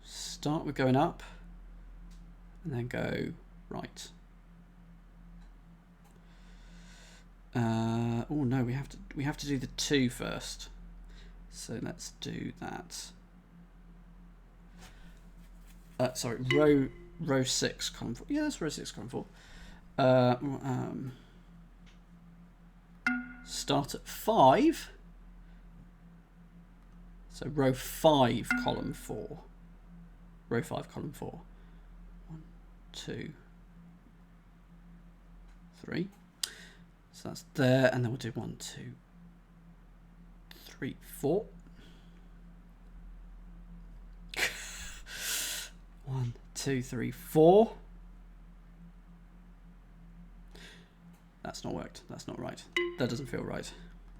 Start with going up and then go right. Oh no, we have to do the 2 first. So let's do that. Sorry, row 6, column 4. Yeah, that's row 6, column 4. Start at 5. So row 5, column 4. Row 5, column 4. 1, 2, 3. So that's there, and then we'll do 1, 2, 3, 4. 1, 2, 3, 4. That's not worked. That's not right. That doesn't feel right.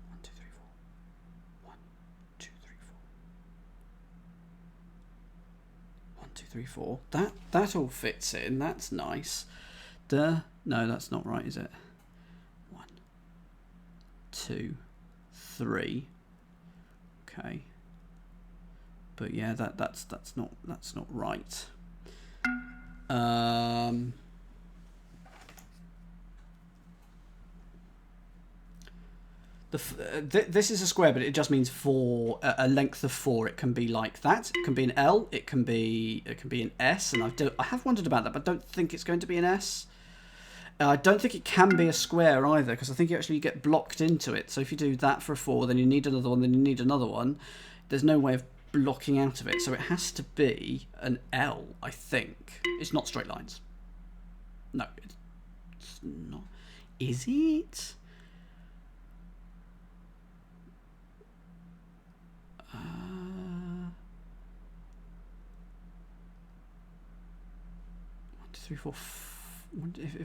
1, 2, 3, 4. 1, 2, 3, 4. 1, 2, 3, 4. That all fits in. That's nice. No, that's not right, is it? 1, 2, 3. Okay. But yeah, that's not right. This is a square, but it just means 4, a length of 4. It can be like that. It can be an L. It can be an S. And I have wondered about that, but I don't think it's going to be an S. I don't think it can be a square either, because I think you actually get blocked into it. So if you do that for a 4, then you need another one, then you need another one. There's no way of blocking out of it. So it has to be an L, I think. It's not straight lines. No, it's not. Is it? 1, 2, 3, 4.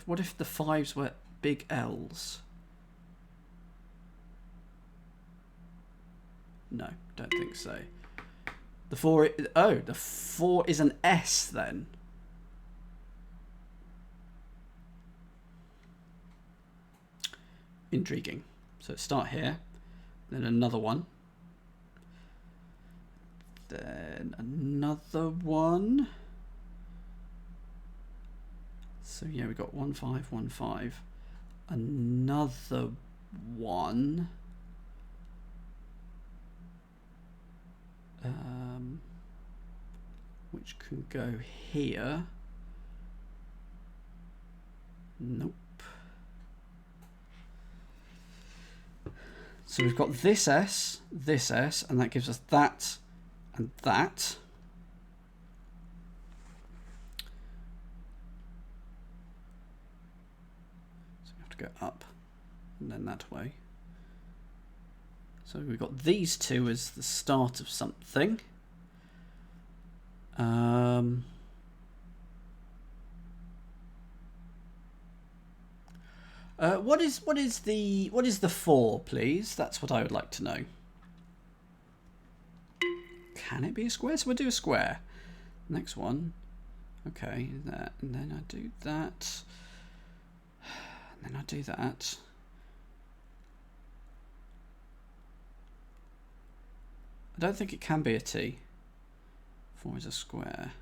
What if the 5s were big L's? No, don't think so. The 4. Oh, the 4 is an S then. Intriguing. So start here, then another one. Then another one. So yeah, we got 1, 5, 1, 5. Another one. Which can go here. Nope. So we've got this S, and that gives us that and that. So we have to go up and then that way. So we've got these 2 as the start of something. What is the 4, please? That's what I would like to know. Can it be a square? So we'll do a square. Next one. Okay, that, and then I do that. And then I do that. I don't think it can be a T. 4 is a square.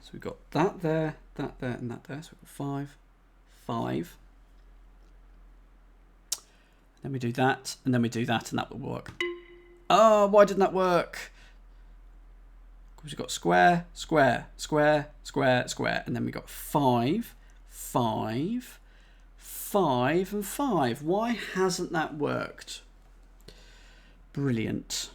So we've got that there, and that there. So we've got 5, 5. Then we do that, and then we do that, and that will work. Oh, why didn't that work? Because we've got square, square, square, square, square, and then we got 5, 5, 5, and 5. Why hasn't that worked? Brilliant.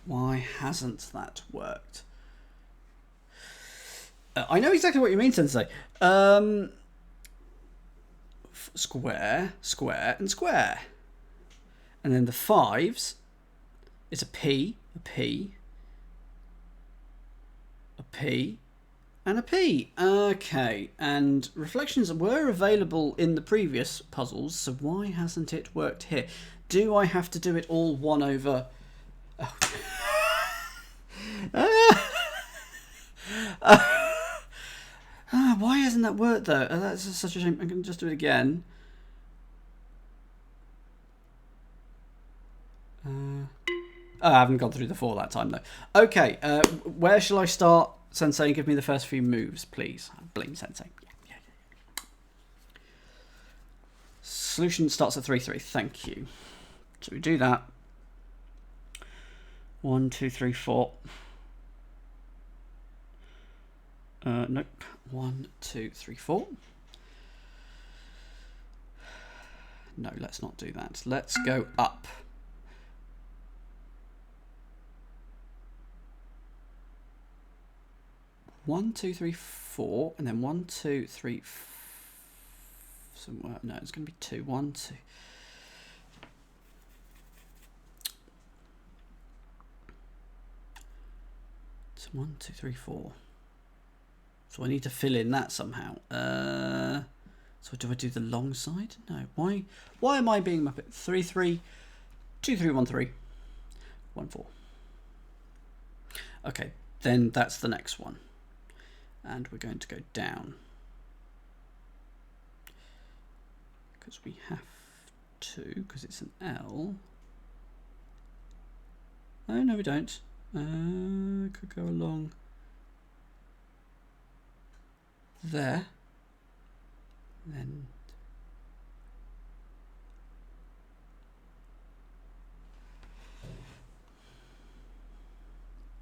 Why hasn't that worked? I know exactly what you mean, Sensei. Square, square, and square. And then the 5s is a P, a P, a P, and a P. Okay, and reflections were available in the previous puzzles, so why hasn't it worked here? Do I have to do it all 1 over... Oh. Why hasn't that worked though? That's such a shame. I can just do it again. I haven't gone through the 4 that time though. Okay, where shall I start? Sensei, give me the first few moves, please. Bling, Sensei. Yeah. Solution starts at 3-3. Thank you. So we do that. 1, 2, 3, 4. Nope. 1, 2, 3, 4. No, let's not do that. Let's go up. One, two, three, 4, and then 1, 2, 3. Somewhere. No, it's going to be 2. 1, 2. So 1, 2, 3, 4. So I need to fill in that somehow. So do I do the long side? No. Why am I being Muppet? 3, 3, 2, 3, 1, 3, 1, 4. Okay, then that's the next one. And we're going to go down. Because we have to, because it's an L. Oh, no, we don't. Could go along there. Then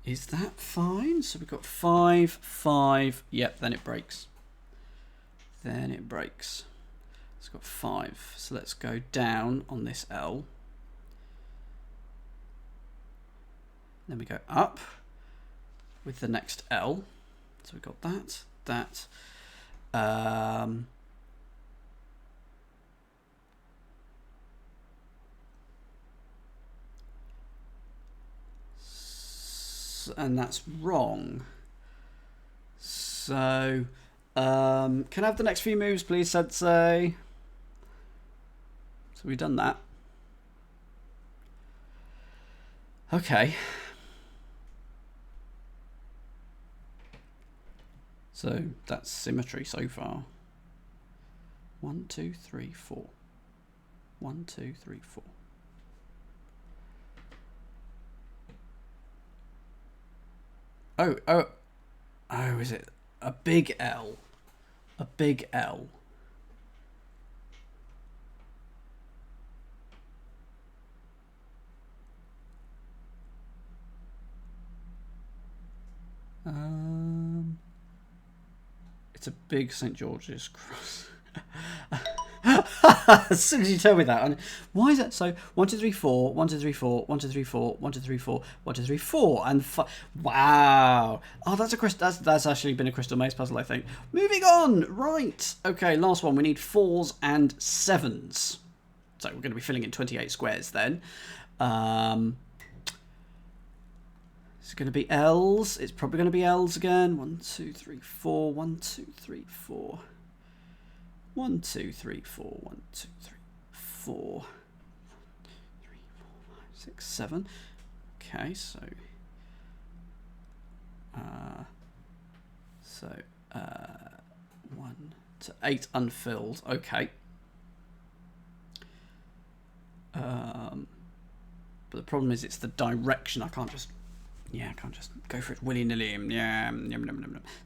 is that fine? So we've got 5, 5. Yep, then it breaks. Then it breaks. It's got 5. So let's go down on this L. Then we go up with the next L. So we've got that. And that's wrong. So, can I have the next few moves, please, Sensei? So we've done that. Okay. So that's symmetry so far. 1, 2, 3, 4. 1, 2, 3, 4. Oh, is it a big L? A big L. It's a big St. George's cross. As soon as you tell me that, why is that? So 1, 2, 3, 4, 1, 2, 3, 4, 1, 2, 3, 4, 1, 2, 3, 4, 1, 2, 3, 4, and wow! Oh, that's a crystal. That's actually been a crystal maze puzzle, I think. Moving on, right? Okay, last one. We need 4s and 7s. So we're going to be filling in 28 squares then. It's going to be L's. It's probably going to be L's again. 1, 2, 3, 4. 1, 2, 3, 4. 1, 2, 3, 4. 1, 2, 3, 4. 3, 4, 5, 6, 7. Okay, so 1 to 8 unfilled. Okay. But the problem is it's the direction. I can't just go for it willy-nilly. Yeah.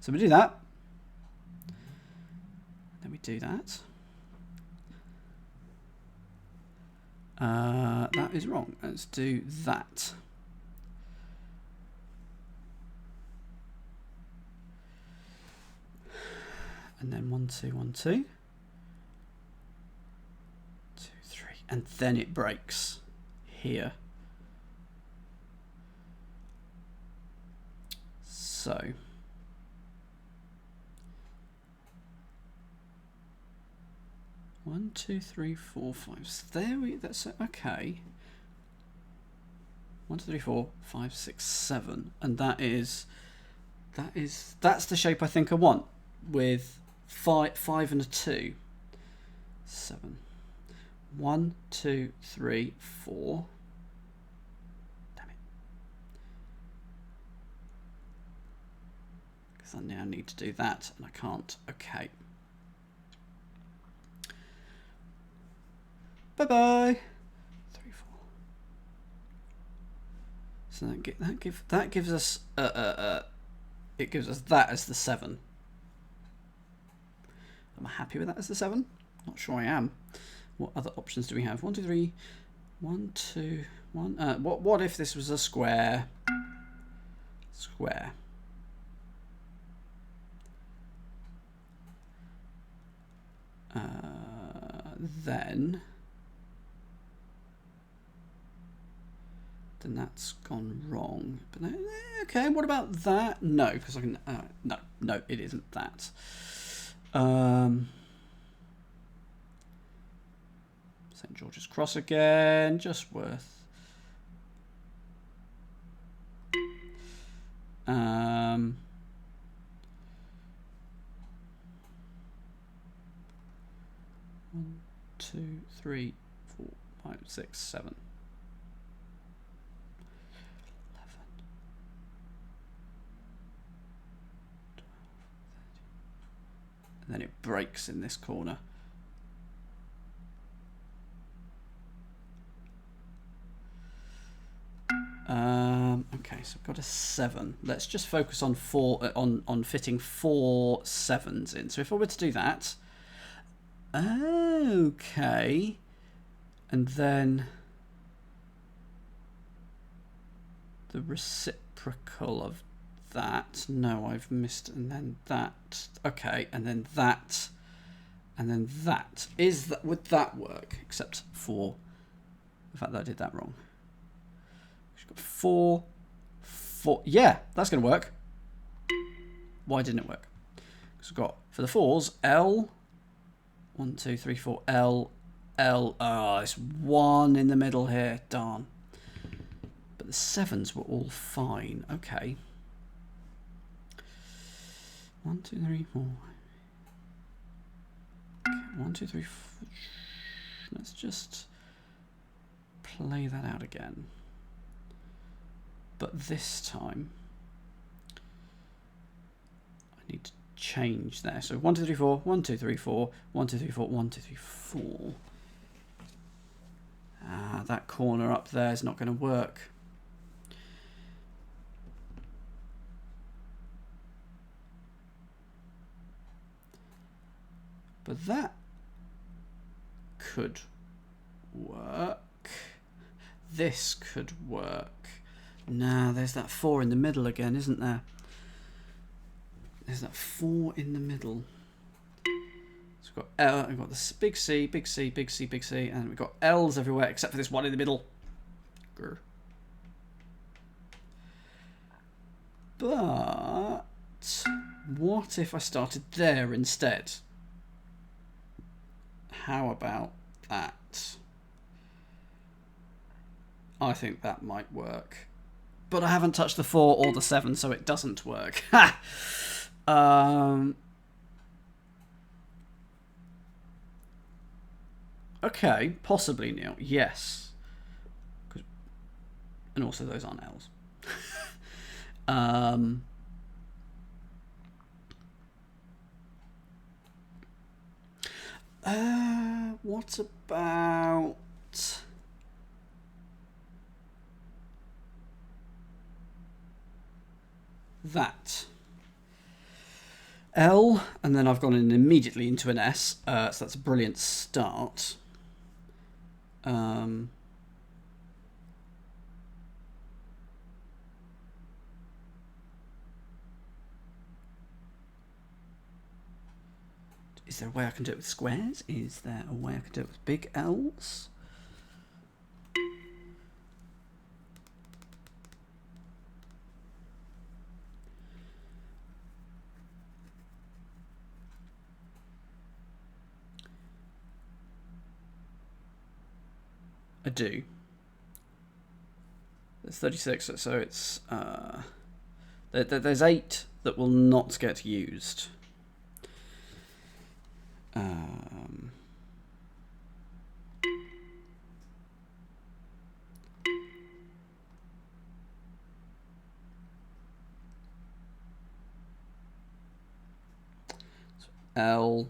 So we do that. Then we do that. That is wrong. Let's do that. And then 1, 2, 1, 2. 2, 3. And then it breaks here. So 1, 2, 3, 4, 5. So there we. That's okay. 1, 2, 3, 4, 5, 6, 7, and that is That's the shape I think I want, with 5 and a 2. 7. 1, 2, 3, 4. Damn it. Because I now need to do that, and I can't. Okay. Bye-bye. 3, 4. So that gives us it gives us that as the 7. Am I happy with that as the 7? Not sure I am. What other options do we have? 1, 2, 3. 1, 2, 1. What if this was a square? Square. Then that's gone wrong. But okay, what about that? No, because I can. No, it isn't that. St. George's Cross again, just worth. 1, 2, 3, 4, 5, 6, 7. 11, 12, 13. And then it breaks in this corner. Okay, so I've got a 7. Let's just focus on on fitting 4 7s in. So if I were to do that, okay, and then the reciprocal of that. No, I've missed, and then that. Okay, and then that, and then that. Would that work? Except for the fact that I did that wrong. 4, 4. Yeah, that's going to work. Why didn't it work? Because we've got, for the 4s, L. 1, 2, 3, 4. L, L. Oh, it's 1 in the middle here. Darn. But the 7s were all fine. Okay. 1, 2, 3, 4. Okay, 1, 2, 3, 4. Let's just play that out again. But this time, I need to change there. So 1, 2, 3, 4, 1, 2, 3, 4, 1, 2, 3, 4, 1, 2, 3, 4. That corner up there is not going to work. But that could work. This could work. Nah, there's that 4 in the middle again, isn't there? There's that 4 in the middle. So we've got L, we've got this big C, big C, big C, big C, and we've got L's everywhere except for this one in the middle. Grr. But what if I started there instead? How about that? I think that might work. But I haven't touched the 4 or the 7, so it doesn't work. Ha! Okay, possibly Neil. Yes. And also those aren't L's. What about... that? L, and then I've gone in immediately into an S, so that's a brilliant start. Is there a way I can do it with squares? Is there a way I can do it with big L's? I do. There's 36, so it's there's 8 that will not get used. L.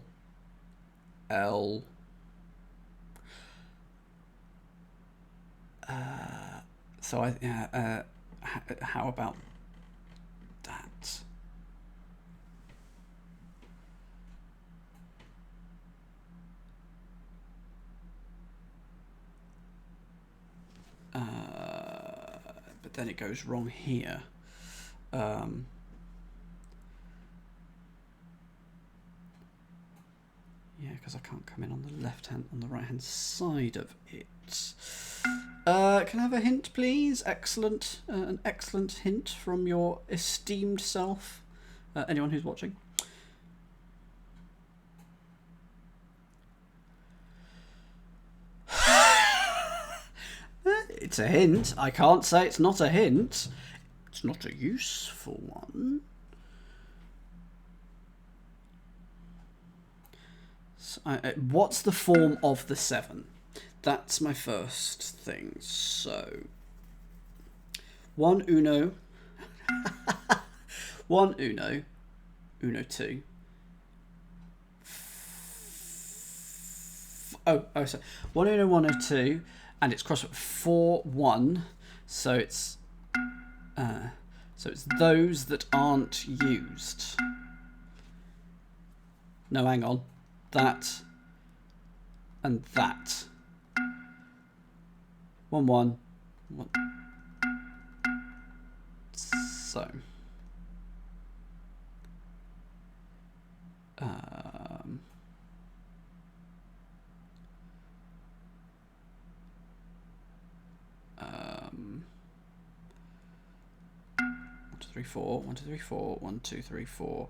So how about that? But then it goes wrong here. Yeah, because I can't come in on the right hand side of it. Can I have a hint, please? Excellent, an excellent hint from your esteemed self. Anyone who's watching. It's a hint. I can't say it's not a hint. It's not a useful one. So, what's the form of the 7? That's my first thing. So, 1 Uno, 1 Uno, Uno 2. So 1 Uno, 1 Uno 2, and it's crossed with 4 1. So it's those that aren't used. No, hang on. That and that. 1 1 1. So 1 2 3 4 1 2 3 4 1 2 3 4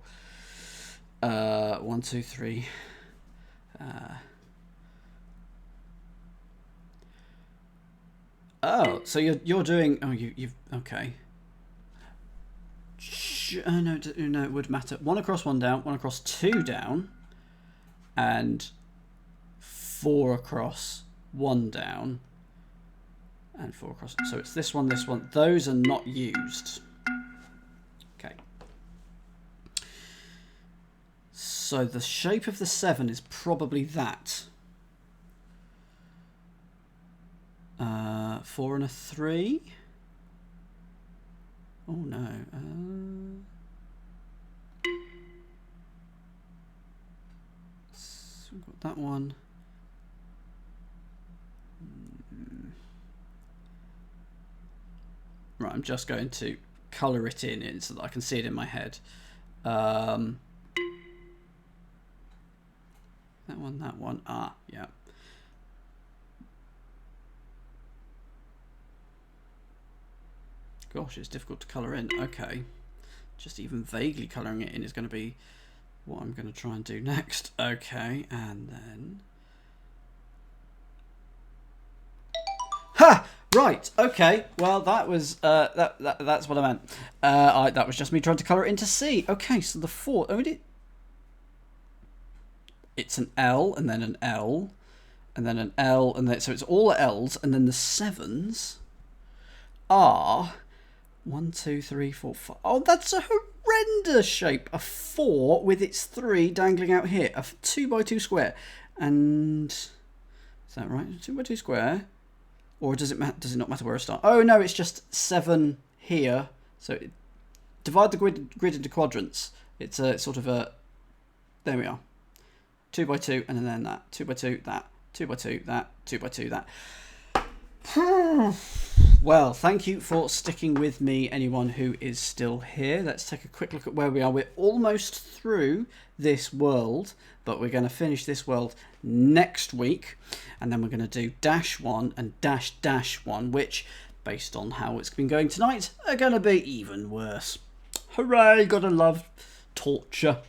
1 2 3 Oh, so you're doing. Oh, you've okay. No, it would matter. 1 across, 1 down. 1 across, 2 down, and 4 across, 1 down, and 4 across. So it's this one, this one. Those are not used. Okay. So the shape of the 7 is probably that. 4 and a 3. Oh no. So we've got that one. Right, I'm just going to colour it in so that I can see it in my head. That one. Ah, yeah. Gosh, it's difficult to colour in. Okay. Just even vaguely colouring it in is going to be what I'm going to try and do next. Okay, and then... Ha! Right, okay. Well, that was... that's what I meant. That was just me trying to colour it into C. Okay, so the 4... Oh, it's an L, and then an L, and then an L, and then... So it's all L's, and then the 7s are... 1 2 3 4 5. Oh, that's a horrendous shape. A 4 with its 3 dangling out here. A 2 by 2 square. And is that right? 2 by 2 square. Or does it not matter where I start? Oh no, it's just 7 here. So divide the grid into quadrants. It's a sort of a. There we are. 2 by 2, and then that. 2 by 2, that. 2 by 2, that. 2 by 2, that. Well, thank you for sticking with me, anyone who is still here. Let's take a quick look at where we are. We're almost through this world, but we're going to finish this world next week, and then we're going to do -1 and -1, which, based on how it's been going tonight, are going to be even worse. Hooray, gotta love torture.